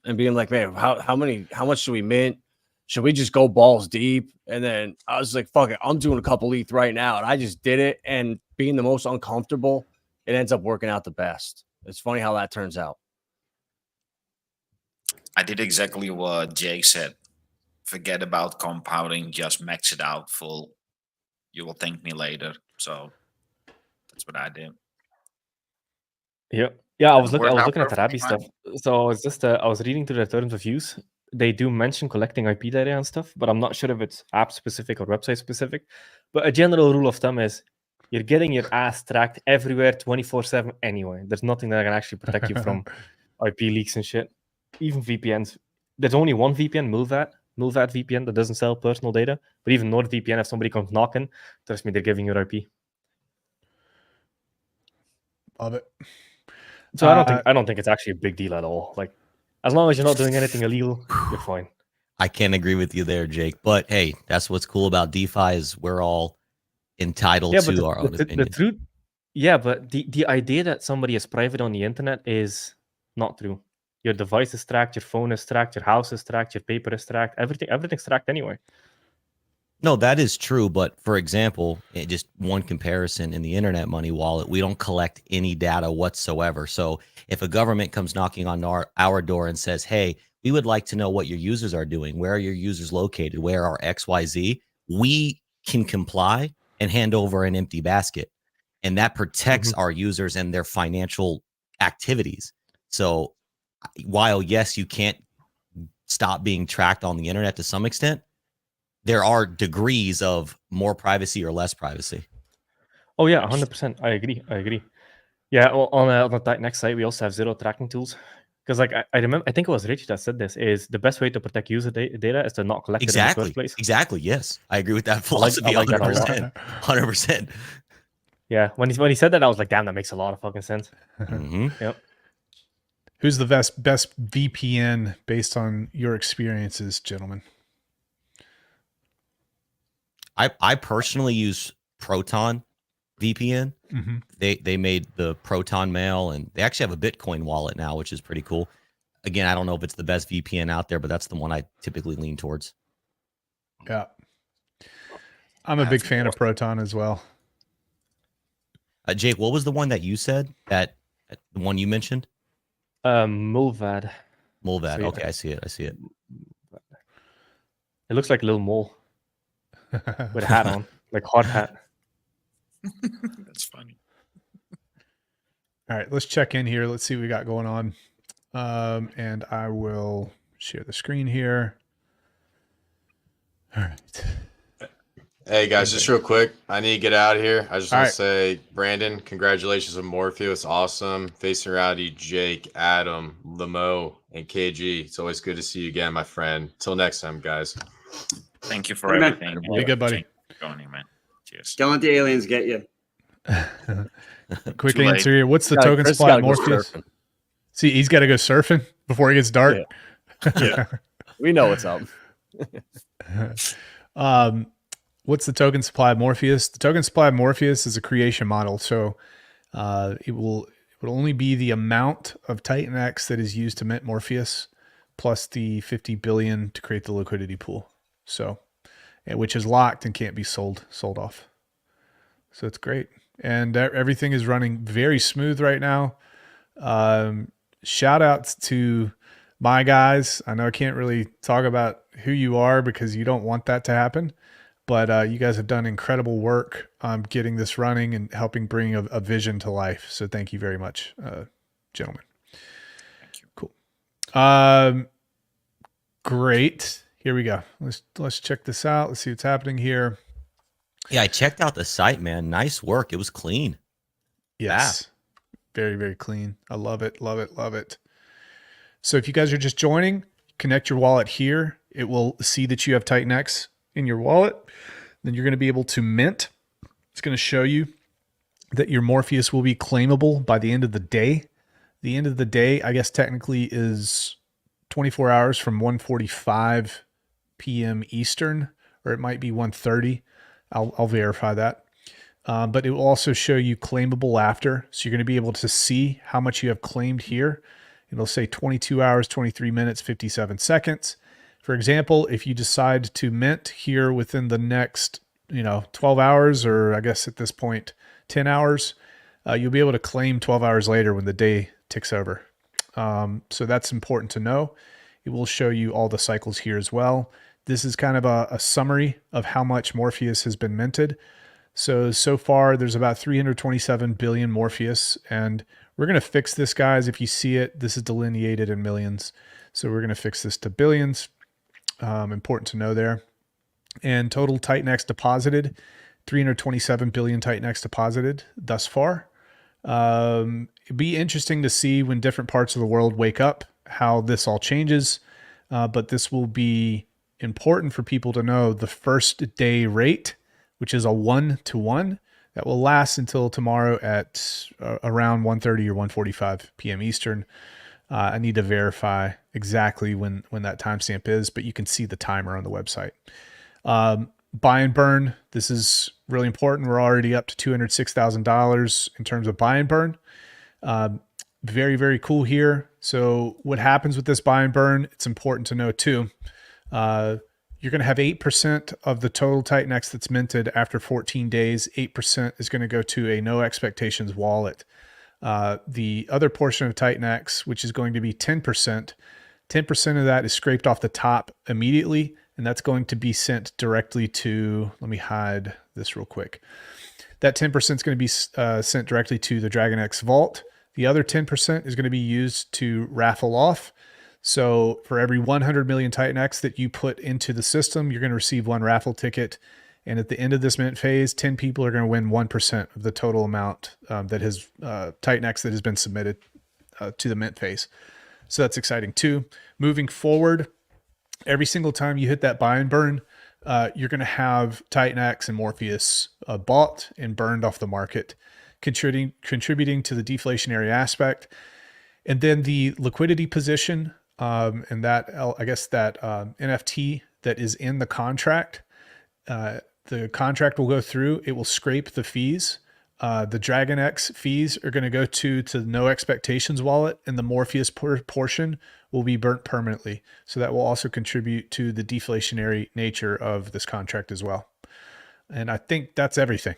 and being like, man, how much should we mint? Should we just go balls deep? And then I was like, fuck it, I'm doing a couple ETH right now. And I just did it. And being the most uncomfortable, it ends up working out the best. It's funny how that turns out. I did exactly what Jake said. Forget about compounding, just max it out full. You will thank me later. So that's what I did. Yeah, yeah. I was worked out looking at the Rabbi perfectly stuff. So I was reading through the terms of use. They do mention collecting IP data and stuff, but I'm not sure if it's app specific or website specific. But a general rule of thumb is you're getting your ass tracked everywhere 24/7 anyway. There's nothing that can actually protect you from IP leaks and shit. Even VPNs. There's only one VPN, Mulvat VPN, that doesn't sell personal data. But even NordVPN, if somebody comes knocking, trust me, they're giving your IP. Love it. So I don't think it's actually a big deal at all. Like, as long as you're not doing anything illegal, you're fine. I can't agree with you there, Jake. But hey, that's what's cool about DeFi is we're all entitled to our own opinion. The truth, yeah, but the idea that somebody is private on the internet is not true. Your device is tracked, your phone is tracked, your house is tracked, your paper is tracked, everything's tracked anyway. No, that is true. But for example, just one comparison in the internet money wallet, we don't collect any data whatsoever. So if a government comes knocking on our door and says, hey, we would like to know what your users are doing, where are your users located, where are XYZ, we can comply and hand over an empty basket. And that protects our users and their financial activities. So while, yes, you can't stop being tracked on the internet to some extent, there are degrees of more privacy or less privacy. Oh yeah, 100%. I agree. Yeah, on the next site, we also have zero tracking tools. Because like I remember, I think it was Rich that said this, is the best way to protect user data is to not collect it in the first place. Exactly. Yes. I agree with that philosophy. I like that a lot. 100%. Yeah. When he said that, I was like, damn, that makes a lot of fucking sense. Yep. Who's the best VPN based on your experiences, gentlemen? I personally use Proton VPN. Mm-hmm. They made the Proton Mail, and they actually have a Bitcoin wallet now, which is pretty cool. Again, I don't know if it's the best VPN out there, but that's the one I typically lean towards. Yeah. I'm a big fan of Proton as well. Jake, what was the one that you said? The one you mentioned? Mulvad. Mulvad. So, okay, I see it. It looks like a little mole with a hat on, like hard hat. That's funny. All right, let's check in here. Let's see what we got going on. And I will share the screen here. All right. Hey guys, just real quick, I need to get out of here. I just want to say, Brandon, congratulations on Morpheus. Awesome. Facing Rowdy, Jake, Adam, Lamo, and KG. It's always good to see you again, my friend. Till next time, guys. Thank you for everything. Be good, buddy. Going, man. Cheers. Don't let the aliens get you. Quick answer here. What's the token supply at Morpheus? See, he's got to go surfing before it gets dark. Yeah. We know what's up. What's the token supply of Morpheus? The token supply of Morpheus is a creation model. So it will only be the amount of Titan X that is used to mint Morpheus plus the 50 billion to create the liquidity pool. So, which is locked and can't be sold off. So it's great. And everything is running very smooth right now. Shout outs to my guys. I know I can't really talk about who you are because you don't want that to happen, but you guys have done incredible work getting this running and helping bring a vision to life. So thank you very much, gentlemen. Thank you. Cool. Great. Here we go. Let's check this out. Let's see what's happening here. Yeah, I checked out the site, man. Nice work. It was clean. Yes. Very, very clean. I love it. Love it. Love it. So if you guys are just joining, connect your wallet here. It will see that you have Titan X in your wallet. Then you're going to be able to mint. It's going to show you that your Morpheus will be claimable by the end of the day. The end of the day, I guess technically is 24 hours from 1:45 p.m. Eastern, or it might be 1:30. I'll verify that. But it will also show you claimable after. So you're going to be able to see how much you have claimed here. It'll say 22 hours, 23 minutes, 57 seconds. For example, if you decide to mint here within the next, 12 hours, or I guess at this point, 10 hours, you'll be able to claim 12 hours later when the day ticks over. So that's important to know. It will show you all the cycles here as well. This is kind of a summary of how much Morpheus has been minted. So far, there's about 327 billion Morpheus, and we're going to fix this, guys. If you see it, this is delineated in millions. So we're going to fix this to billions. Important to know there. And total Titan-X deposited, 327 billion Titan-X deposited thus far. It'd be interesting to see when different parts of the world wake up how this all changes. But this will be important for people to know the first day rate, which is a 1-to-1 that will last until tomorrow at around 1:30 or 1:45 p.m. Eastern. I need to verify exactly when that timestamp is, but you can see the timer on the website. Buy and burn. This is really important. We're already up to $206,000 in terms of buy and burn. Very, very cool here. So what happens with this buy and burn, it's important to know too. You're going to have 8% of the total Titan-X that's minted after 14 days. 8% is going to go to a no expectations wallet. The other portion of Titan-X, which is going to be 10%, 10% of that is scraped off the top immediately, and that's going to be sent directly to, let me hide this real quick. That 10% is going to be sent directly to the DragonX vault. The other 10% is going to be used to raffle off. So for every 100 million Titan-X that you put into the system, you're going to receive one raffle ticket. And at the end of this mint phase, 10 people are going to win 1% of the total amount that has Titan-X that has been submitted to the mint phase. So that's exciting too. Moving forward, every single time you hit that buy and burn, you're going to have Titan-X and Morpheus bought and burned off the market, contributing to the deflationary aspect. And then the liquidity position, and that, I guess that NFT that is in the contract, the contract will go through, it will scrape the fees. The DragonX fees are going to go to the no expectations wallet, and the Morpheus portion will be burnt permanently. So that will also contribute to the deflationary nature of this contract as well. And I think that's everything.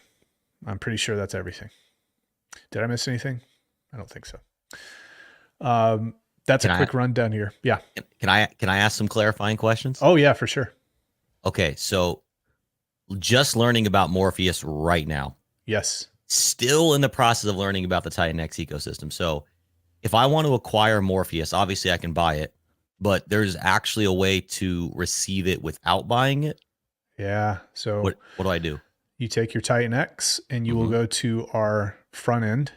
I'm pretty sure that's everything. Did I miss anything? I don't think so. That's a quick rundown here. Yeah. Can I ask some clarifying questions? Oh yeah, for sure. Okay. So just learning about Morpheus right now. Yes. Still in the process of learning about the Titan-X ecosystem. So if I want to acquire Morpheus, obviously I can buy it, but there's actually a way to receive it without buying it. Yeah. So what do I do? You take your Titan-X and you will go to our front end,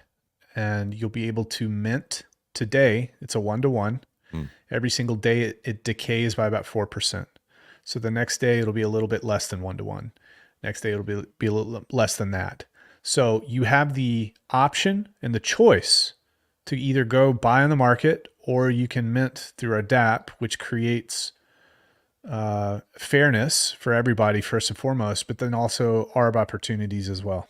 and you'll be able to mint today. It's a 1-to-1. Every single day it decays by about 4%. So the next day it'll be a little bit less than 1-to-1. Next day it'll be a little less than that. So you have the option and the choice to either go buy on the market, or you can mint through our DApp, which creates fairness for everybody first and foremost, but then also ARB opportunities as well.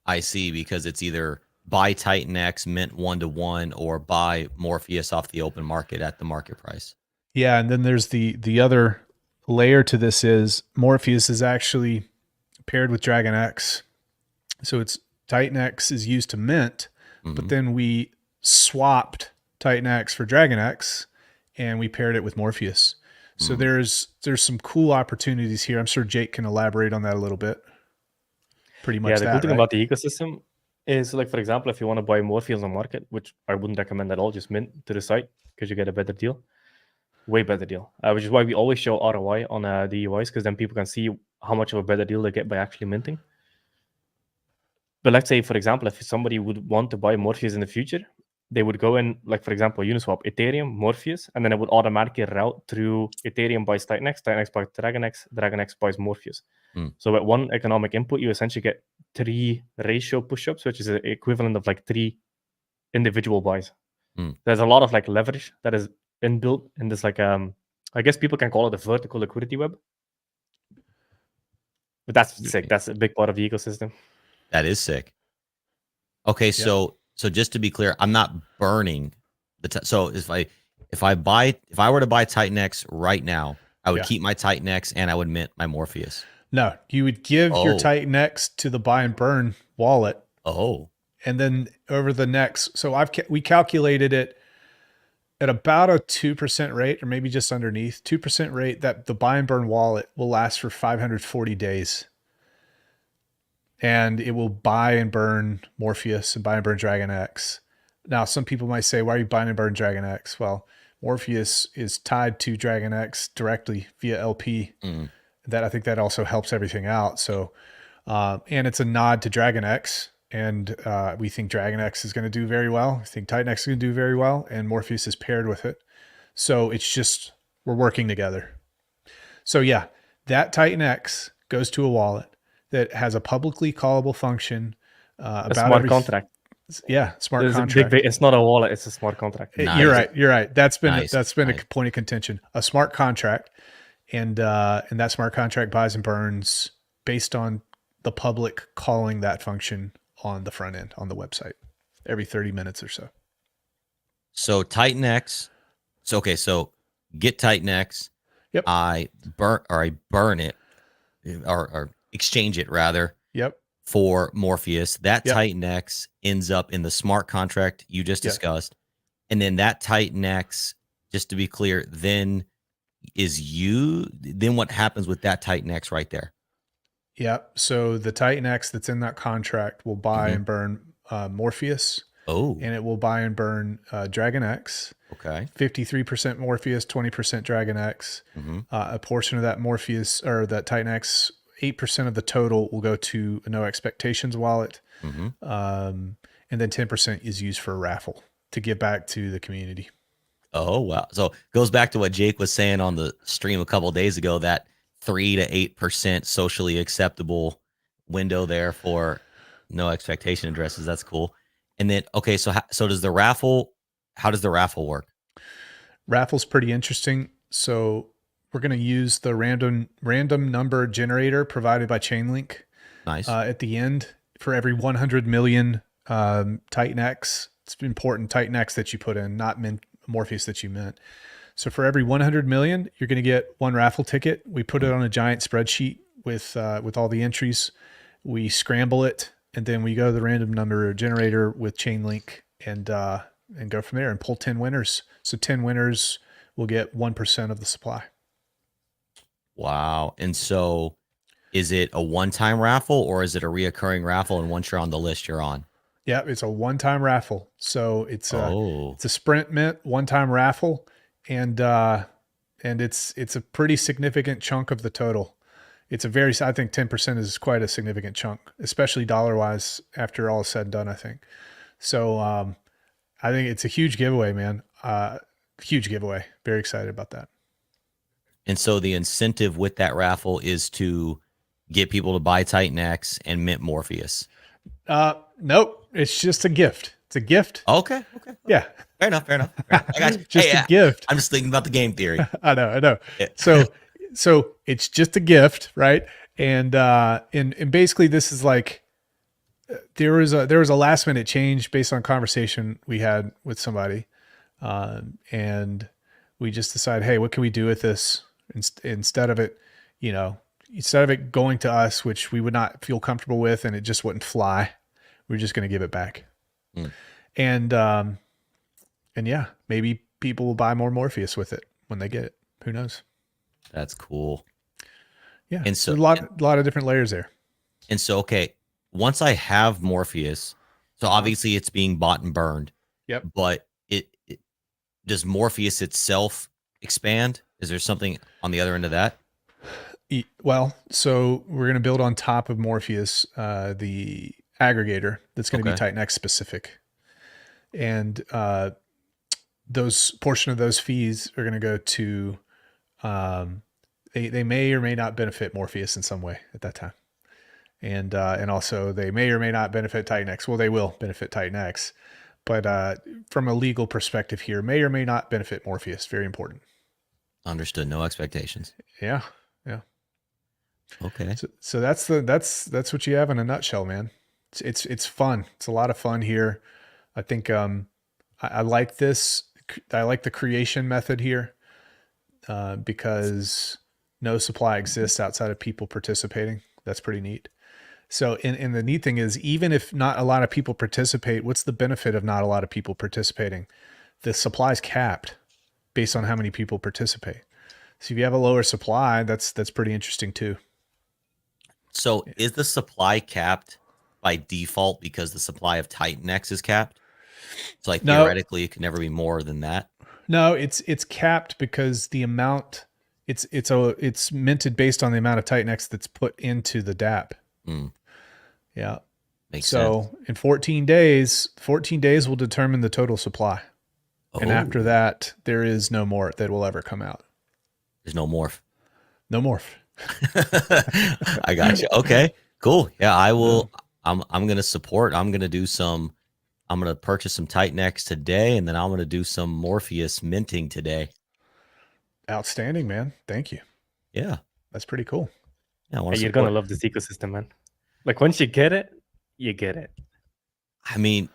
I see, because it's either buy Titan-X, mint 1-to-1, or buy Morpheus off the open market at the market price. Yeah, and then there's the other layer to this is Morpheus is actually paired with DragonX. So it's Titan-X is used to mint, but then we swapped Titan-X for DragonX and we paired it with Morpheus. So there's some cool opportunities here. I'm sure Jake can elaborate on that a little bit. Pretty much. Yeah, the cool thing about the ecosystem is, like, for example, if you want to buy Morpheus on market, which I wouldn't recommend at all, just mint to the site because you get a better deal. Way better deal. Which is why we always show ROI on the UIs, because then people can see how much of a better deal they get by actually minting. But let's say, for example, if somebody would want to buy Morpheus in the future, they would go in, like, for example, Uniswap, Ethereum, Morpheus, and then it would automatically route through Ethereum buys Titan-X, Titan-X buys DragonX, DragonX buys Morpheus. So with one economic input, you essentially get 3 ratio push-ups, which is the equivalent of like 3 individual buys. There's a lot of like leverage that is inbuilt in this, like, I guess people can call it a vertical liquidity web. But that's sick. That's a big part of the ecosystem. That is sick. Okay, so just to be clear, I'm not burning the so if I were to buy Titan-X right now, I would keep my Titan-X and I would mint my Morpheus. No, you would give your Titan-X to the buy and burn wallet. Oh. And then over the next, so we calculated it at about a 2% rate, or maybe just underneath 2% rate, that the buy and burn wallet will last for 540 days. And it will buy and burn Morpheus and buy and burn Dragon X. Now, some people might say, why are you buying and burn Dragon X? Well, Morpheus is tied to Dragon X directly via LP. I think that also helps everything out. So, and it's a nod to Dragon X. And we think Dragon X is going to do very well. We think Titan X is going to do very well. And Morpheus is paired with it. So it's just, we're working together. So yeah, that Titan X goes to a wallet that has a publicly callable function. A smart contract. Yeah, smart contract. It's not a wallet; it's a smart contract. Nice. You're right. That's been nice. A point of contention. A smart contract, and that smart contract buys and burns based on the public calling that function on the front end on the website every 30 minutes or so. So Titan X. So get Titan X. Yep. I burn it, or exchange it rather. Yep. For Morpheus. That Yep. Titan X ends up in the smart contract you just discussed. And then that Titan X, just to be clear, then what happens with that Titan X right there? Yep. So the Titan X that's in that contract will buy and burn Morpheus. Oh. And it will buy and burn Dragon X. Okay. 53% Morpheus, 20% Dragon X. A portion of that Morpheus or that Titan X, 8% of the total will go to a No Expectations wallet. And then 10% is used for a raffle to give back to the community. Oh, wow. So it goes back to what Jake was saying on the stream a couple of days ago, that 3 to 8% socially acceptable window there for No Expectation addresses. That's cool. And then, okay, so does the raffle, how does the raffle work? Raffle's pretty interesting. So we're going to use the random number generator provided by Chainlink. Nice. At the end, for every 100 million Titan X, it's important Titan X that you put in, not Morpheus that you meant. So for every 100 million, you're going to get one raffle ticket. We put it on a giant spreadsheet with all the entries. We scramble it, and then we go to the random number generator with Chainlink and go from there and pull 10 winners. So 10 winners will get 1% of the supply. Wow. And so is it a one-time raffle or is it a reoccurring raffle? And once you're on the list, you're on? Yeah, it's a one-time raffle. So it's a Sprint Mint one-time raffle, and it's a pretty significant chunk of the total. I think 10% is quite a significant chunk, especially dollar-wise after all is said and done, I think. So I think it's a huge giveaway, man. Huge giveaway. Very excited about that. And so the incentive with that raffle is to get people to buy Titan X and mint Morpheus. Nope. It's just a gift. It's a gift. Okay. Yeah. Fair enough. I got you. Just a gift. I'm just thinking about the game theory. I know. Yeah. So it's just a gift, right? And basically this is like, there was a last minute change based on conversation we had with somebody. And we just decided, hey, what can we do with this instead of it going to us, which we would not feel comfortable with, and it just wouldn't fly. We're just going to give it back. And yeah, maybe people will buy more Morpheus with it when they get it. Who knows? That's cool. Yeah. And so a lot of different layers there. And so, okay, once I have Morpheus, so obviously it's being bought and burned. Yep. But does Morpheus itself expand? Is there something on the other end of that? Well, so we're going to build on top of Morpheus, the aggregator that's going to be Titan X specific. And those portion of those fees are going to go to, they may or may not benefit Morpheus in some way at that time. And also they may or may not benefit Titan X. Well, they will benefit Titan X. But from a legal perspective here, may or may not benefit Morpheus. Very important. Understood. No expectations. Yeah. Okay. So that's what you have in a nutshell, man. It's fun. It's a lot of fun here. I think I like this. I like the creation method here because no supply exists outside of people participating. That's pretty neat. So, and the neat thing is, even if not a lot of people participate, what's the benefit of not a lot of people participating? the supply is capped based on how many people participate. So if you have a lower supply, that's pretty interesting too. So is the supply capped by default because the supply of Titan X is capped? So like No. theoretically, it can never be more than that. No, it's capped because the amount it's minted based on the amount of Titan X that's put into the DApp. Mm. Yeah. Makes So sense. in 14 days will determine the total supply. And after that, there is no more that will ever come out. There's no morph. No morph. I got you. Okay, cool. Yeah, I will. I'm gonna support. I'm gonna purchase some Titan X today, and then I'm gonna do some Morpheus minting today. Outstanding, man. Thank you. Yeah, That's pretty cool. yeah. Hey, you're gonna love this ecosystem, man. Like once you get it, you get it. I mean,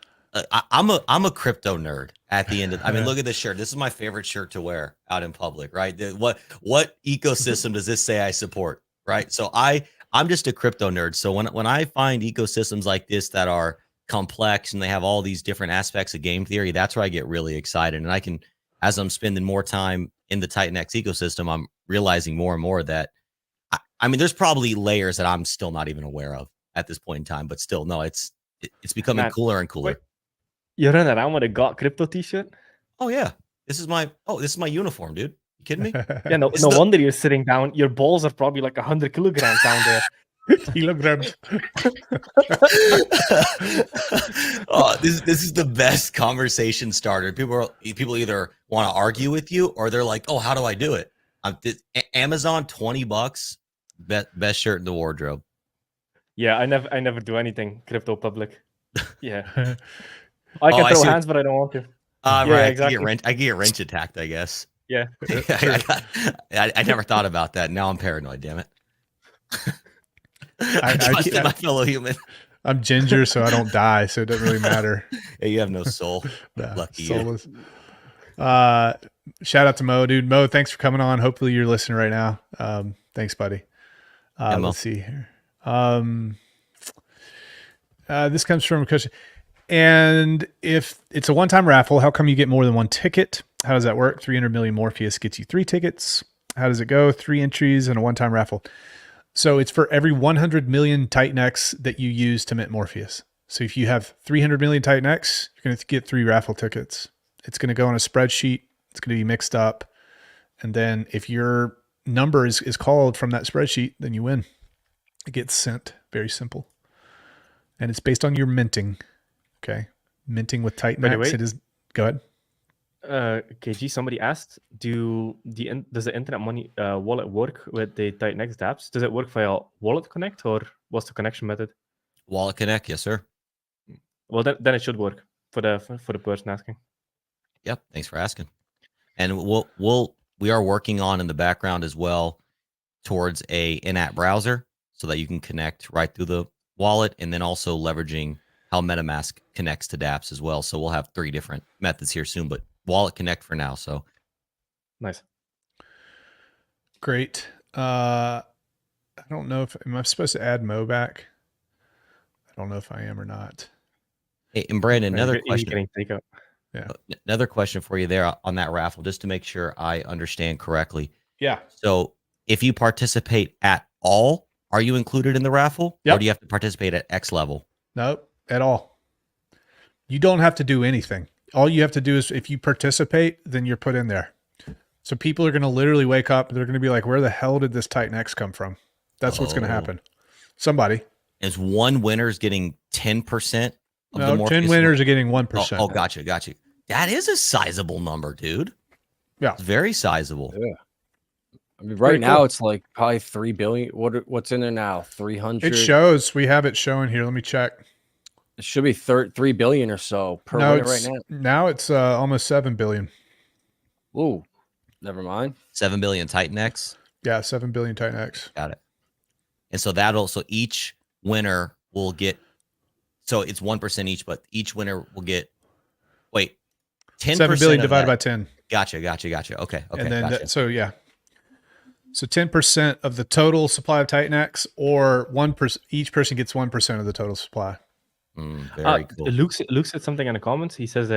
I'm a crypto nerd at the end of. I mean, look at this shirt. This is my favorite shirt to wear out in public, right? What ecosystem does this say I support, right? So I'm just a crypto nerd. So when I find ecosystems like this that are complex and they have all these different aspects of game theory, that's where I get really excited. And I can, as I'm spending more time in the Titan X ecosystem, I'm realizing more and more that I mean, there's probably layers that I'm still not even aware of at this point in time, but still, no, it's becoming cooler and cooler. Wait, you're running around with a Got Crypto t-shirt? Oh yeah, this is my uniform, dude. You kidding me? Yeah, no wonder you're sitting down. Your balls are probably like 100 kilograms down there. Kilograms. Oh, this is the best conversation starter. People either want to argue with you or they're like, "Oh, how do I do it?" Amazon, $20, best shirt in the wardrobe. Yeah, I never do anything crypto public. Yeah, I can throw hands, but I don't want to. Yeah, right. Exactly. I can get wrench attacked, I guess. Yeah. I never thought about that. Now I'm paranoid. Damn it. I trusted my fellow human. I'm ginger, so I don't die, so it doesn't really matter. Hey, you have no soul. Nah, Lucky soulless. Shout out to Mo, dude. Mo, thanks for coming on. Hopefully you're listening right now. Thanks, buddy. Let's see here. This comes from a question. And if it's a one-time raffle, how come you get more than one ticket? How does that work? 300 million Morpheus gets you 3 tickets. How does it go? 3 entries and a one-time raffle. So it's for every 100 million Titan X that you use to mint Morpheus. So if you have 300 million Titan X, you're going to get 3 raffle tickets. It's going to go on a spreadsheet. It's going to be mixed up. And then if your number is called from that spreadsheet, then you win. It gets sent. Very simple. And it's based on your minting. Okay. Minting with Titan X. Wait. It is. Go ahead. KG, somebody asked, does the Internet Money wallet work with the Titan X dApps? Does it work via Wallet Connect or what's the connection method? Wallet Connect, yes, sir. Well, then it should work for the person asking. Yep. Thanks for asking. And we are working on in the background as well towards a in-app browser so that you can connect right through the wallet, and then also leveraging how MetaMask connects to dApps as well. So we'll have 3 different methods here soon, but Wallet Connect for now. So nice. Great. I don't know if am I supposed to add Mo back? I don't know if I am or not. Hey, and Brandon, another question. Yeah. Another question for you there on that raffle, just to make sure I understand correctly. Yeah. So if you participate at all, are you included in the raffle? Yep. Or do you have to participate at X level? Nope, at all. You don't have to do anything. All you have to do is if you participate, then you're put in there. So people are going to literally wake up. They're going to be like, where the hell did this Titan X come from? That's what's going to happen. Somebody. Is one winner's getting 10%? No, 10 winners are getting 1%. Oh, gotcha. That is a sizable number, dude. Yeah. It's very sizable. Yeah. I mean, right now it's like probably 3 billion. What's in there now? 300. It shows. We have it showing here. Let me check. It should be 3 billion or so per winner right now. Now it's almost 7 billion. Ooh, never mind. 7 billion Titan X. Yeah, 7 billion Titan X. Got it. And so each winner will get. So it's 1% each, but each winner will get. Wait, 10%. 7 billion divided by 10. Gotcha. Okay. And then gotcha. So 10% of the total supply of Titan X, or 1%. Each person gets 1% of the total supply. Very cool. Luke said something in the comments. He says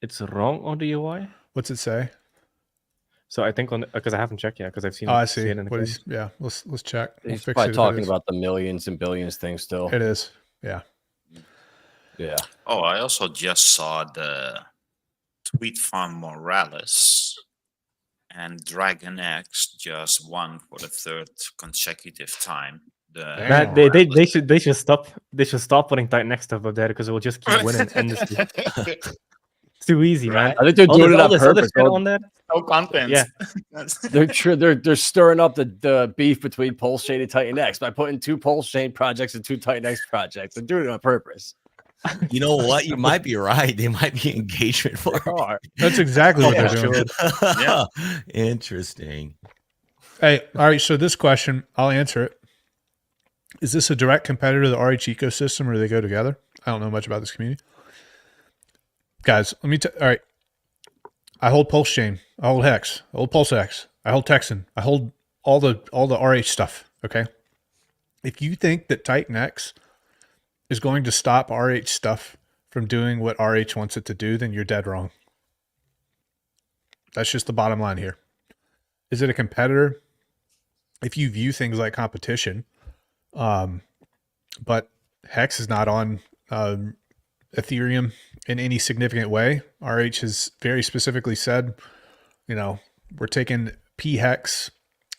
it's wrong on the UI. What's it say? So I think on because I haven't checked yet because I've seen. Oh, I see see. it in the What is? comments. Yeah, let's check. We'll He's fix probably it. talking about the millions and billions thing still. It is. Yeah. Yeah. Oh, I also just saw the tweet from Morales, and Dragon X just won for the third consecutive time. Man, they should stop putting Titan X stuff up there because it will just keep winning endlessly. It's too easy, man. I think they're doing it on purpose. On there. No content. Yeah. They're stirring up the beef between Pulse Chain and Titan X by putting 2 Pulse Chain projects and 2 Titan X projects. They're doing it on purpose. You know what? You might be right. They might be engagement for it. That's exactly what they're doing. Yeah. Interesting. Hey, all right. So this question, I'll answer it. Is this a direct competitor to the RH ecosystem, or do they go together? I don't know much about this community. Guys, let me all right. I hold Pulse Chain. I hold Hex. I hold Pulse X. I hold Texan. I hold all the RH stuff. Okay. If you think that Titan X is going to stop RH stuff from doing what RH wants it to do, then you're dead wrong. That's just the bottom line here. Is it a competitor? If you view things like competition, but Hex is not on Ethereum in any significant way. RH has very specifically said, we're taking P Hex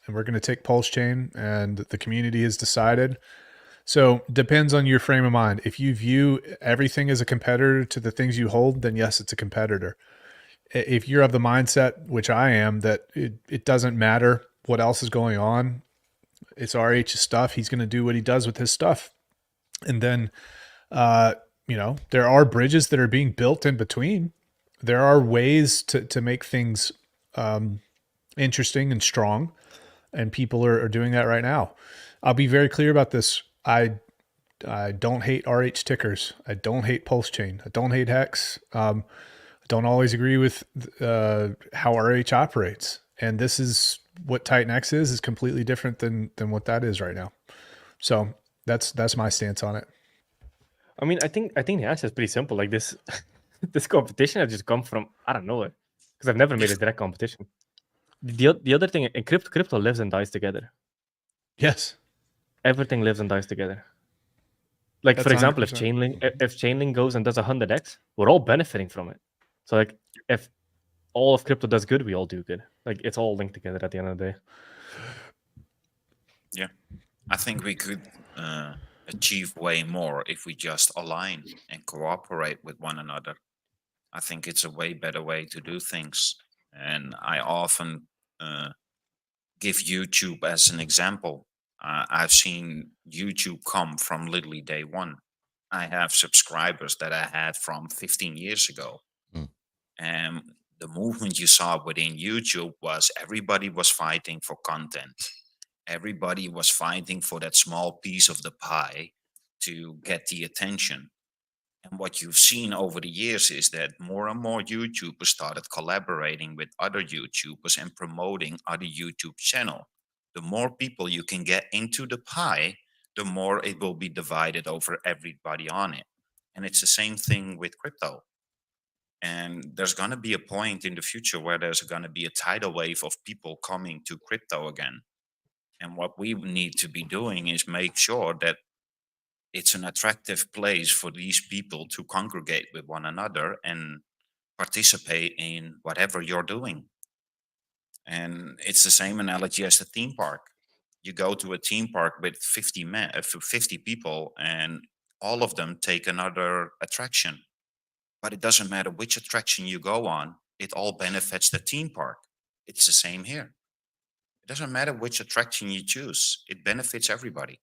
and we're going to take Pulse Chain, and the community has decided. So depends on your frame of mind. If you view everything as a competitor to the things you hold, then yes, it's a competitor. If you're of the mindset, which I am, that it doesn't matter what else is going on, it's RH's stuff. He's going to do what he does with his stuff. And then, there are bridges that are being built in between. There are ways to make things interesting and strong. And people are doing that right now. I'll be very clear about this. I don't hate RH tickers. I don't hate Pulse Chain. I don't hate Hex. I don't always agree with how RH operates. And this is what Titan X is completely different than what that is right now. So that's my stance on it. I mean, I think the answer is pretty simple. Like this competition has just come from, I don't know, because I've never made a direct competition. The other thing, in crypto lives and dies together. Yes. Everything lives and dies together. Like, that's for example, 100%. if Chainlink goes and does 100x, we're all benefiting from it. So like, if all of crypto does good, we all do good. Like, it's all linked together at the end of the day. Yeah, I think we could achieve way more if we just align and cooperate with one another. I think it's a way better way to do things. And I often give YouTube as an example. I've seen YouTube come from literally day one. I have subscribers that I had from 15 years ago. And the movement you saw within YouTube was everybody was fighting for content. Everybody was fighting for that small piece of the pie to get the attention. And what you've seen over the years is that more and more YouTubers started collaborating with other YouTubers and promoting other YouTube channels. The more people you can get into the pie, the more it will be divided over everybody on it. And it's the same thing with crypto. And there's going to be a point in the future where there's going to be a tidal wave of people coming to crypto again. And what we need to be doing is make sure that it's an attractive place for these people to congregate with one another and participate in whatever you're doing. And it's the same analogy as the theme park. You go to a theme park with 50 people, and all of them take another attraction. But it doesn't matter which attraction you go on, it all benefits the theme park. It's the same here. It doesn't matter which attraction you choose, it benefits everybody.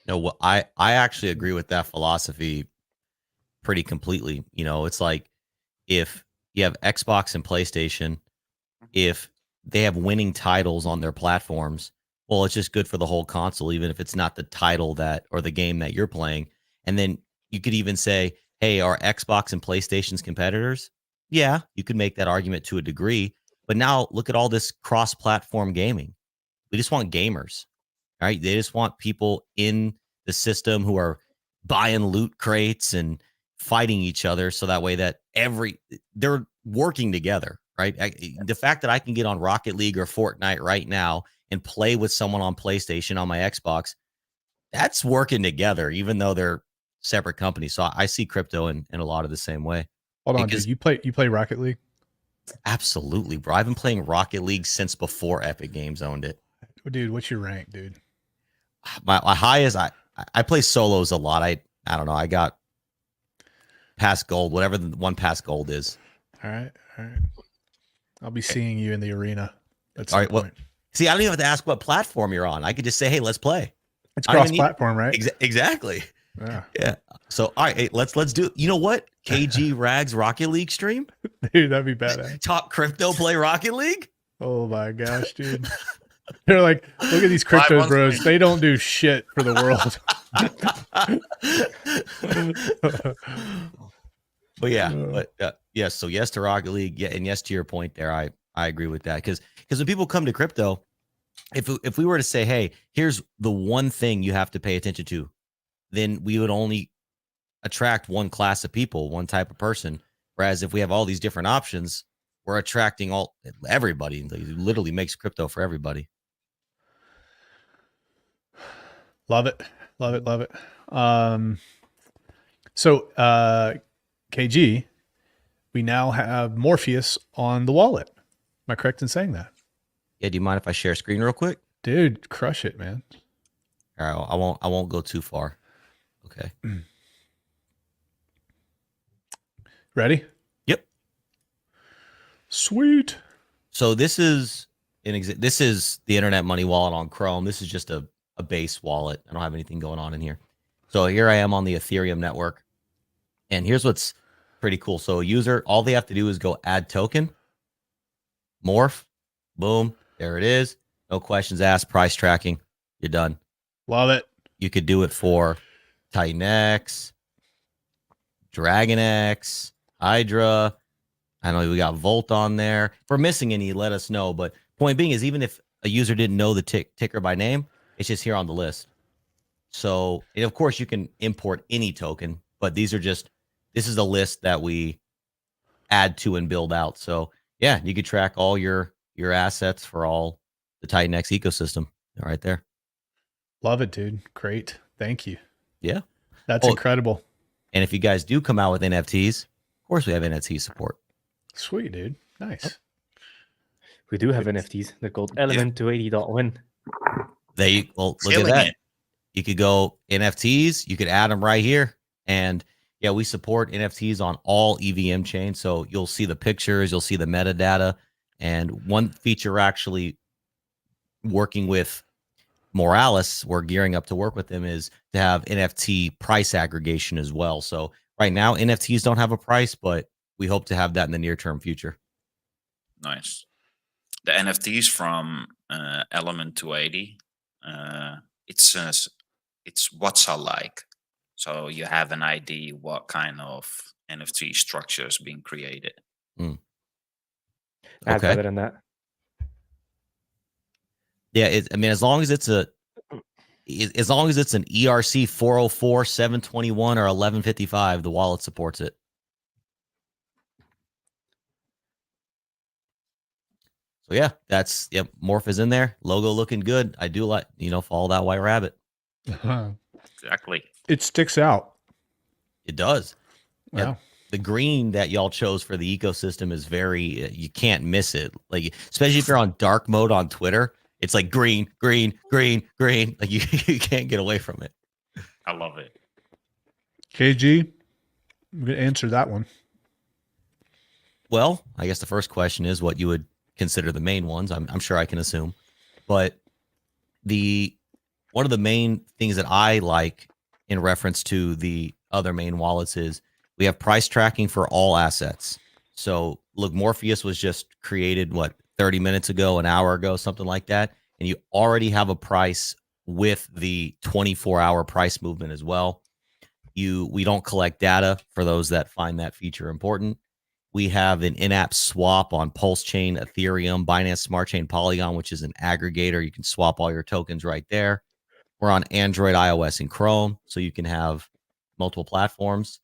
No, I actually agree with that philosophy pretty completely. It's like if you have Xbox and PlayStation, if they have winning titles on their platforms, well, it's just good for the whole console, even if it's not the title or the game that you're playing. And then you could even say, hey, are Xbox and PlayStation's competitors? Yeah, you could make that argument to a degree. But now look at all this cross-platform gaming. We just want gamers, right? They just want people in the system who are buying loot crates and fighting each other, so that way that they're working together, right? The fact that I can get on Rocket League or Fortnite right now and play with someone on PlayStation on my Xbox, that's working together, even though they're separate companies. So I see crypto in a lot of the same way. Hold on, Because- dude. You play Rocket League? Absolutely, bro. I've been playing Rocket League since before Epic Games owned it. Dude, what's your rank, dude? My high is I play solos a lot. I don't know. I got past gold, whatever the one past gold is. All right. I'll be seeing you in the arena at some All right, well, point. See, I don't even have to ask what platform you're on. I could just say, hey, let's play. It's I don't even need- cross-platform, right? Exactly. Yeah. Yeah. So all right, hey, let's do. You know what? KG Rags Rocket League stream. Dude, that'd be badass. Talk crypto, play Rocket League. Oh my gosh, dude. They're like, look at these crypto 5 bros. months. They don't do shit for the world. But yeah, so yes to Rocket League, yeah, and yes to your point there. I agree with that because when people come to crypto, if we were to say, hey, here's the one thing you have to pay attention to, then we would only attract one class of people, one type of person. Whereas if we have all these different options, we're attracting everybody. It literally makes crypto for everybody. Love it. So KG, we now have Morpheus on the wallet. Am I correct in saying that? Yeah, do you mind if I share screen real quick? Dude, crush it, man. All right, I won't go too far. Okay. Ready? Yep. Sweet. So this is this is the Internet Money Wallet on Chrome. This is just a base wallet. I don't have anything going on in here. So here I am on the Ethereum network. And here's what's pretty cool. So a user, all they have to do is go add token, morph, boom, there it is. No questions asked, price tracking. You're done. Love it. You could do it for Titan X, Dragon X, Hydra. I know we got Volt on there. If we're missing any, let us know. But point being is, even if a user didn't know the ticker by name, it's just here on the list. So, and of course, you can import any token, but this is a list that we add to and build out. So, yeah, you could track all your assets for all the Titan X ecosystem right there. Love it, dude. Great. Thank you. Yeah. That's incredible. And if you guys do come out with NFTs, of course, we have NFT support. Sweet, dude. Nice. We do have NFTs. They're called element280.win. Look at Killing that. it. You could go NFTs. You could add them right here. And yeah, we support NFTs on all EVM chains. So you'll see the pictures, you'll see the metadata. And one feature actually working with Morales, we're gearing up to work with them, is to have NFT price aggregation as well. So right now, NFTs don't have a price, but we hope to have that in the near term future. Nice. The NFTs from Element 280, it's what's alike. So you have an idea what kind of NFT structure is being created. That's Okay. better than that. Yeah, as long as it's an ERC 404, 721, or 1155, the wallet supports it. So yeah, Morph is in there. Logo looking good. I do like, follow that white rabbit. Exactly. It sticks out. It does. Wow. Yeah, the green that y'all chose for the ecosystem is very, you can't miss it. Like, especially if you're on dark mode on Twitter, it's like green, green, green, green. Like you can't get away from it. I love it. KG, I'm going to answer that one. Well, I guess the first question is what you would consider the main ones. I'm sure I can assume, but one of the main things that I like in reference to the other main wallets is we have price tracking for all assets. So look, Morpheus was just created 30 minutes ago, an hour ago, something like that, and you already have a price with the 24-hour price movement as well. We don't collect data for those that find that feature important. We have an in-app swap on Pulse Chain, Ethereum, Binance Smart Chain, Polygon, which is an aggregator. You can swap all your tokens right there. We're on Android, iOS, and Chrome, so you can have multiple platforms.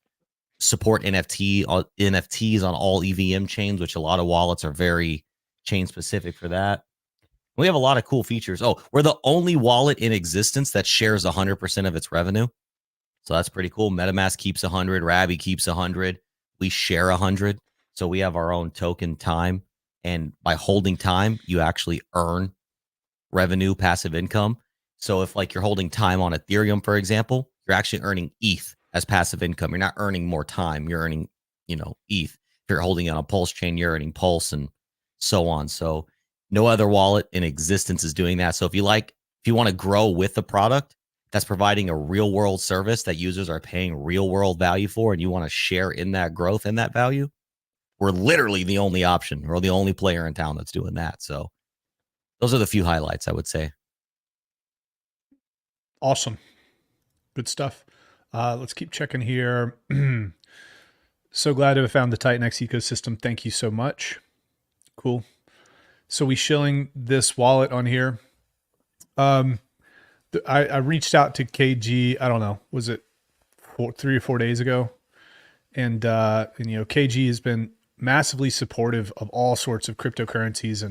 support NFTs on all EVM chains, which a lot of wallets are very chain specific for that. We have a lot of cool features. Oh, we're the only wallet in existence that shares 100% of its revenue. So that's pretty cool. MetaMask keeps 100, Rabby keeps 100. We share 100. So we have our own token time. And by holding time, you actually earn revenue, passive income. So if like you're holding time on Ethereum, for example, you're actually earning ETH as passive income. You're not earning more time. You're earning, ETH. If you're holding it on a Pulse chain, you're earning Pulse and so on. So no other wallet in existence is doing that. So if you want to grow with the product that's providing a real world service that users are paying real world value for, and you want to share in that growth and that value, we're literally the only option. We're the only player in town that's doing that. So those are the few highlights I would say. Awesome. Good stuff. Let's keep checking here. So glad to have found the TitanX ecosystem. Thank you so much. Cool. So we shilling this wallet on here. I reached out to KG. I don't know. Was it 3 or 4 days ago? And KG has been massively supportive of all sorts of cryptocurrencies,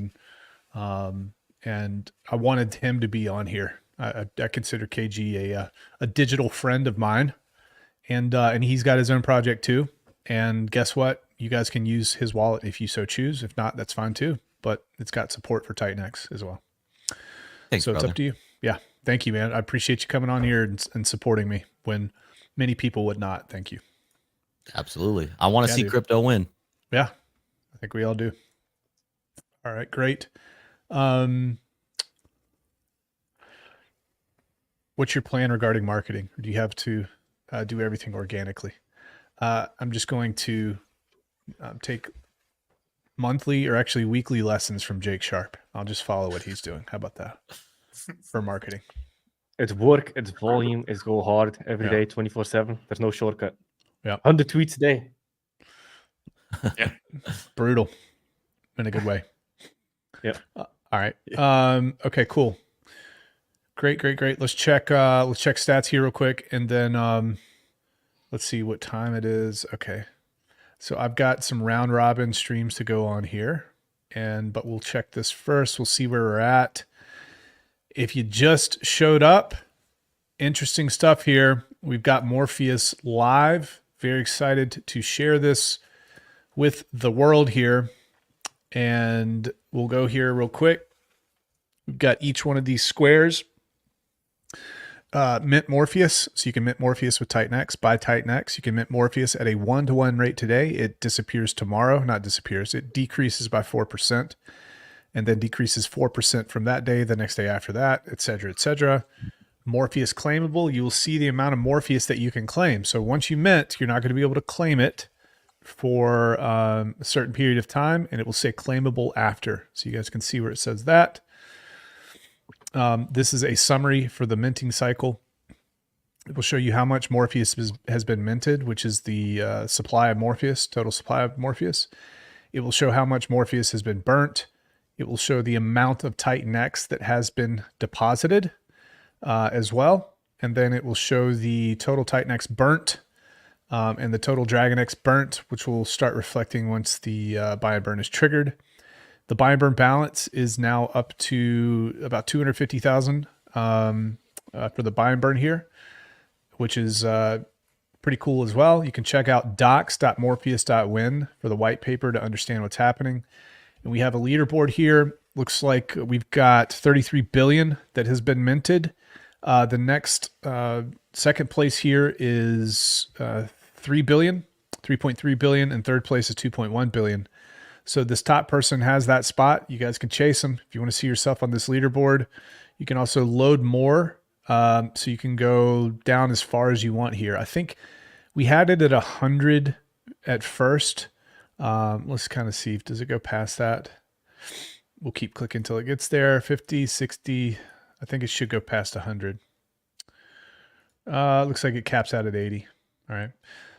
and I wanted him to be on here. I consider KG a digital friend of mine, and he's got his own project too. And guess what? You guys can use his wallet if you so choose. If not, that's fine too. But it's got support for TitanX as well. Thanks, so brother. It's up to you. Yeah. Thank you, man. I appreciate you coming on here and supporting me when many people would not. Thank you. Absolutely. I want to see dude. crypto win. Yeah. I think we all do. All right, great. What's your plan regarding marketing? Or do you have to do everything organically? I'm just going to take monthly or actually weekly lessons from Jake Sharp. I'll just follow what he's doing. How about that for marketing? It's work, it's volume, it's go hard every day, 24/7. There's no shortcut. Yeah. 100 tweets a day. Yeah. Brutal in a good way. Yep. All right. Okay, cool. Great. Let's check stats here real quick, and then let's see what time it is. Okay. So I've got some round robin streams to go on here, but we'll check this first. We'll see where we're at. If you just showed up, interesting stuff here. We've got Morpheus live. Very excited to share this with the world here. And we'll go here real quick. We've got each one of these squares. Mint Morpheus. So you can mint Morpheus with TitanX. Buy TitanX. You can mint Morpheus at a 1-to-1 rate today. It disappears tomorrow. Not disappears. It decreases by 4%. And then decreases 4% from that day, the next day after that, et cetera, et cetera. Morpheus claimable. You will see the amount of Morpheus that you can claim. So once you mint, you're not going to be able to claim it for a certain period of time, and it will say claimable after. So you guys can see where it says that. This is a summary for the minting cycle. It will show you how much Morpheus has been minted, which is the supply of Morpheus, total supply of Morpheus. It will show how much Morpheus has been burnt. It will show the amount of TitanX that has been deposited as well. And then it will show the total TitanX burnt and the total DragonX burnt, which will start reflecting once the buy and burn is triggered. The buy and burn balance is now up to about 250,000 for the buy and burn here, which is pretty cool as well. You can check out docs.morpheus.win for the white paper to understand what's happening. And we have a leaderboard here. Looks like we've got 33 billion that has been minted. The next second place here is 3 billion, 3.3 billion, and third place is 2.1 billion. So this top person has that spot. You guys can chase them. If you want to see yourself on this leaderboard, you can also load more. So you can go down as far as you want here. I think we had it at 100 at first. Let's kind of see, does it go past that? We'll keep clicking until it gets there. 50, 60, I think it should go past 100. Looks like it caps out at 80. All right.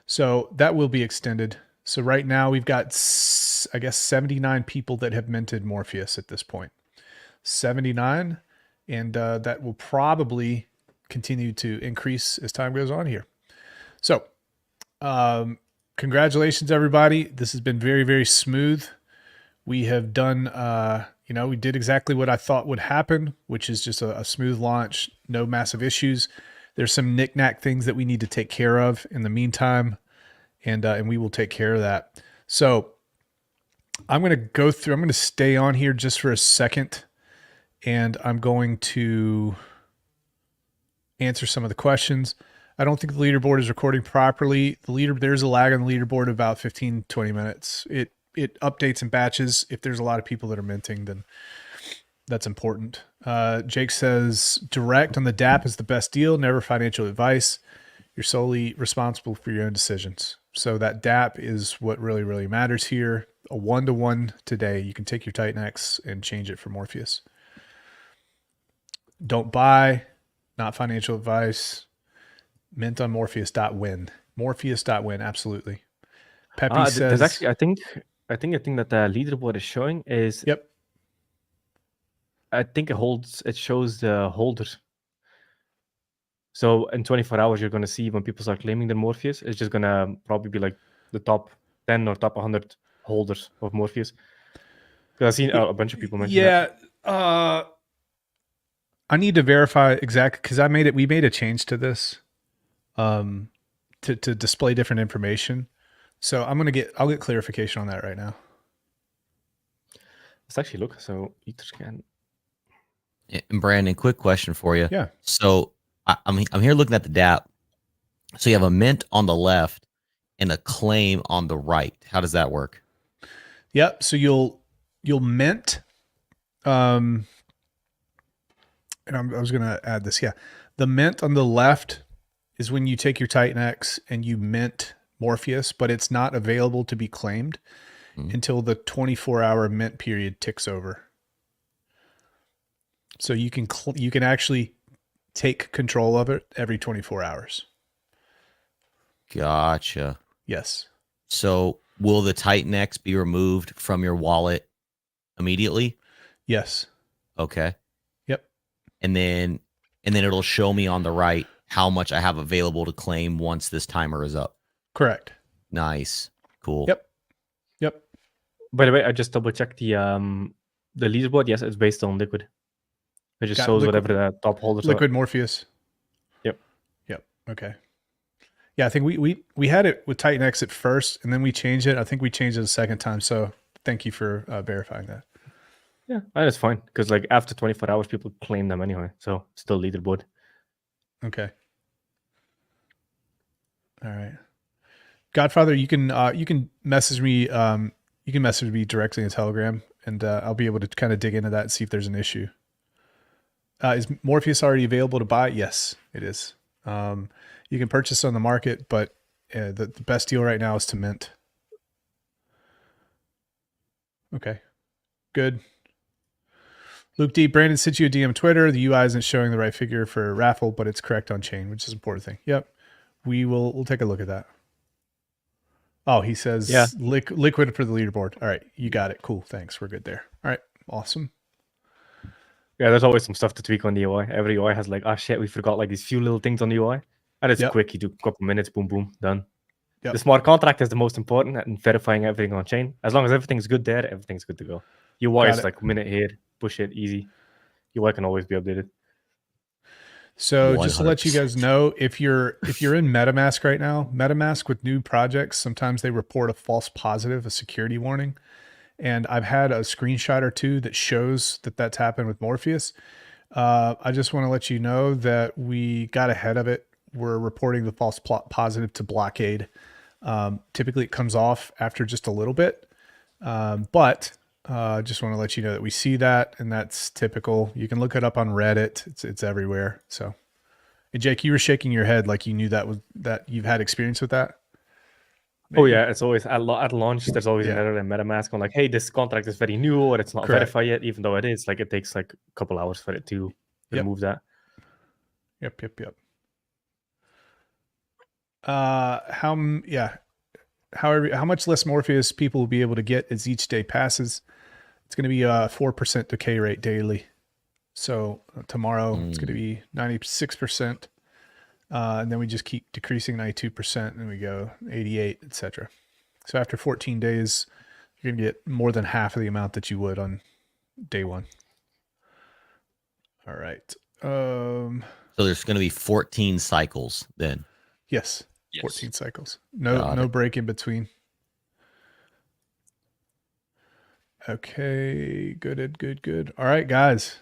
So that will be extended. So right now we've got, I guess, 79 people that have minted Morpheus at this point. 79. And that will probably continue to increase as time goes on here. So congratulations, everybody. This has been very, very smooth. We have done, we did exactly what I thought would happen, which is just a smooth launch, no massive issues. There's some knick-knack things that we need to take care of in the meantime, and we will take care of that. So I'm going to stay on here just for a second, and I'm going to answer some of the questions. I don't think the leaderboard is recording properly. There's a lag on the leaderboard of about 15, 20 minutes. It updates in batches. If there's a lot of people that are minting, then that's important. Jake says, direct on the DApp is the best deal, never financial advice. You're solely responsible for your own decisions. So that DApp is what really, really matters here. A 1-to-1 today. You can take your Titan X and change it for Morpheus. Don't buy, not financial advice. Mint on Morpheus.win. Morpheus.win, absolutely. Peppy says, there's actually, I think the thing that the leaderboard is showing is, yep. I think it shows the holders. So in 24 hours, you're going to see when people start claiming their Morpheus, it's just going to probably be like the top 10 or top 100 holders of Morpheus. Because I've seen a bunch of people mention that. I need to verify exactly, because we made a change to this to display different information. So I'll get clarification on that right now. Let's actually look. So Etherscan. And Brandon, quick question for you. Yeah. So I'm here looking at the DApp. So you have a mint on the left and a claim on the right. How does that work? Yep. So you'll mint. And I was going to add this. Yeah. The mint on the left is when you take your Titan X and you mint Morpheus, but it's not available to be claimed until the 24-hour mint period ticks over. So you can actually take control of it every 24 hours. Gotcha. Yes. So will the Titan X be removed from your wallet immediately? Yes. Okay. Yep. And then it'll show me on the right how much I have available to claim once this timer is up. Correct. Nice. Cool. Yep. By the way, I just double checked the leaderboard. Yes, it's based on Liquid. It just shows whatever the top holders Liquid are. Morpheus. Yep. Okay. Yeah, I think we had it with Titan X at first, and then we changed it. I think we changed it a second time. So thank you for verifying that. Yeah, and it's fine because like after 24 hours, people claim them anyway. So still leaderboard. Okay. All right. Godfather, you can message me. You can message me directly in Telegram, and I'll be able to kind of dig into that and see if there's an issue. Is Morpheus already available to buy? Yes, it is. You can purchase on the market, but the best deal right now is to mint. Okay, good. Luke D. Brandon sent you a DM Twitter. The UI isn't showing the right figure for raffle, but it's correct on chain, which is an important thing. Yep, we'll take a look at that. Oh, he says liquid for the leaderboard. All right, you got it. Cool, thanks. We're good there. All right, awesome. Yeah, there's always some stuff to tweak on the UI. Every UI has like, oh shit, we forgot like these few little things on the UI. And it's quick. You do a couple minutes, boom, boom, done. Yep. The smart contract is the most important and verifying everything on chain. As long as everything's good there, everything's good to go. UI is like minute here, push it, easy. UI can always be updated. So 100%. Just to let you guys know, if you're in MetaMask right now, MetaMask with new projects, sometimes they report a false positive, a security warning. And I've had a screenshot or two that shows that that's happened with Morpheus. I just want to let you know that we got ahead of it. We're reporting the false positive to Blockade. Typically it comes off after just a little bit. But just want to let you know that we see that, and that's typical. You can look it up on Reddit. It's everywhere. So, and Jake, you were shaking your head like you knew that you've had experience with that. Maybe. Oh yeah, it's always at launch. There's always an error in MetaMask on like, hey, this contract is very new or it's not verified yet, even though it is. Like it takes like a couple hours for it to remove that. Yep. How much less Morpheus people will be able to get as each day passes? It's going to be a 4% decay rate daily. So tomorrow it's going to be 96%. And then we just keep decreasing 92%, and we go 88, etc. So after 14 days, you're going to get more than half of the amount that you would on day one. All right. So there's going to be 14 cycles then. Yes. Yes. 14 cycles. No break in between. Okay. Good. All right, guys.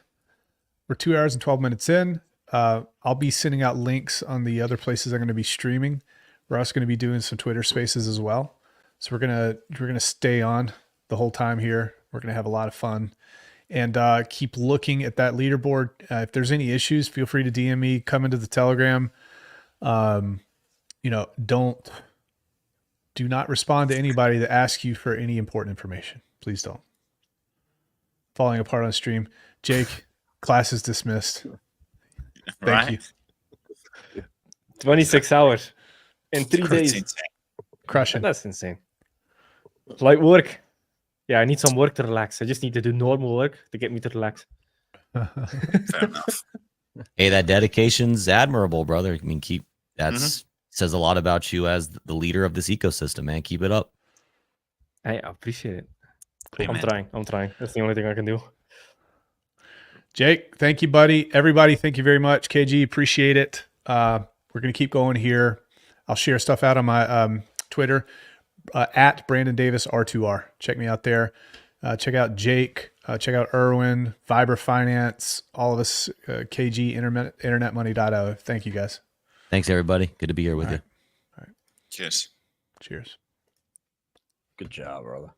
We're 2 hours and 12 minutes in. I'll be sending out links on the other places I'm going to be streaming. We're also going to be doing some Twitter Spaces as well. So we're gonna stay on the whole time here. We're gonna have a lot of fun, and keep looking at that leaderboard. If there's any issues, feel free to DM me. Come into the Telegram. Do not respond to anybody that asks you for any important information. Please don't. Falling apart on stream. Jake, class is dismissed. Thank you. 26 hours in 3 days. Insane. Crushing. That's insane. Light work. Yeah, I need some work to relax. I just need to do normal work to get me to relax. Fair enough. Hey, that dedication's admirable, brother. I mean, says a lot about you as the leader of this ecosystem, man. Keep it up. I appreciate it. Amen. I'm trying. That's the only thing I can do. Jake, thank you, buddy. Everybody, thank you very much. KG, appreciate it. We're going to keep going here. I'll share stuff out on my Twitter at Brandon Davis R2R. Check me out there. Check out Jake. Check out Erwin, Viber Finance, all of us, KG, internetmoney.io. Thank you, guys. Thanks, everybody. Good to be here with you. Cheers. Cheers. Good job, brother.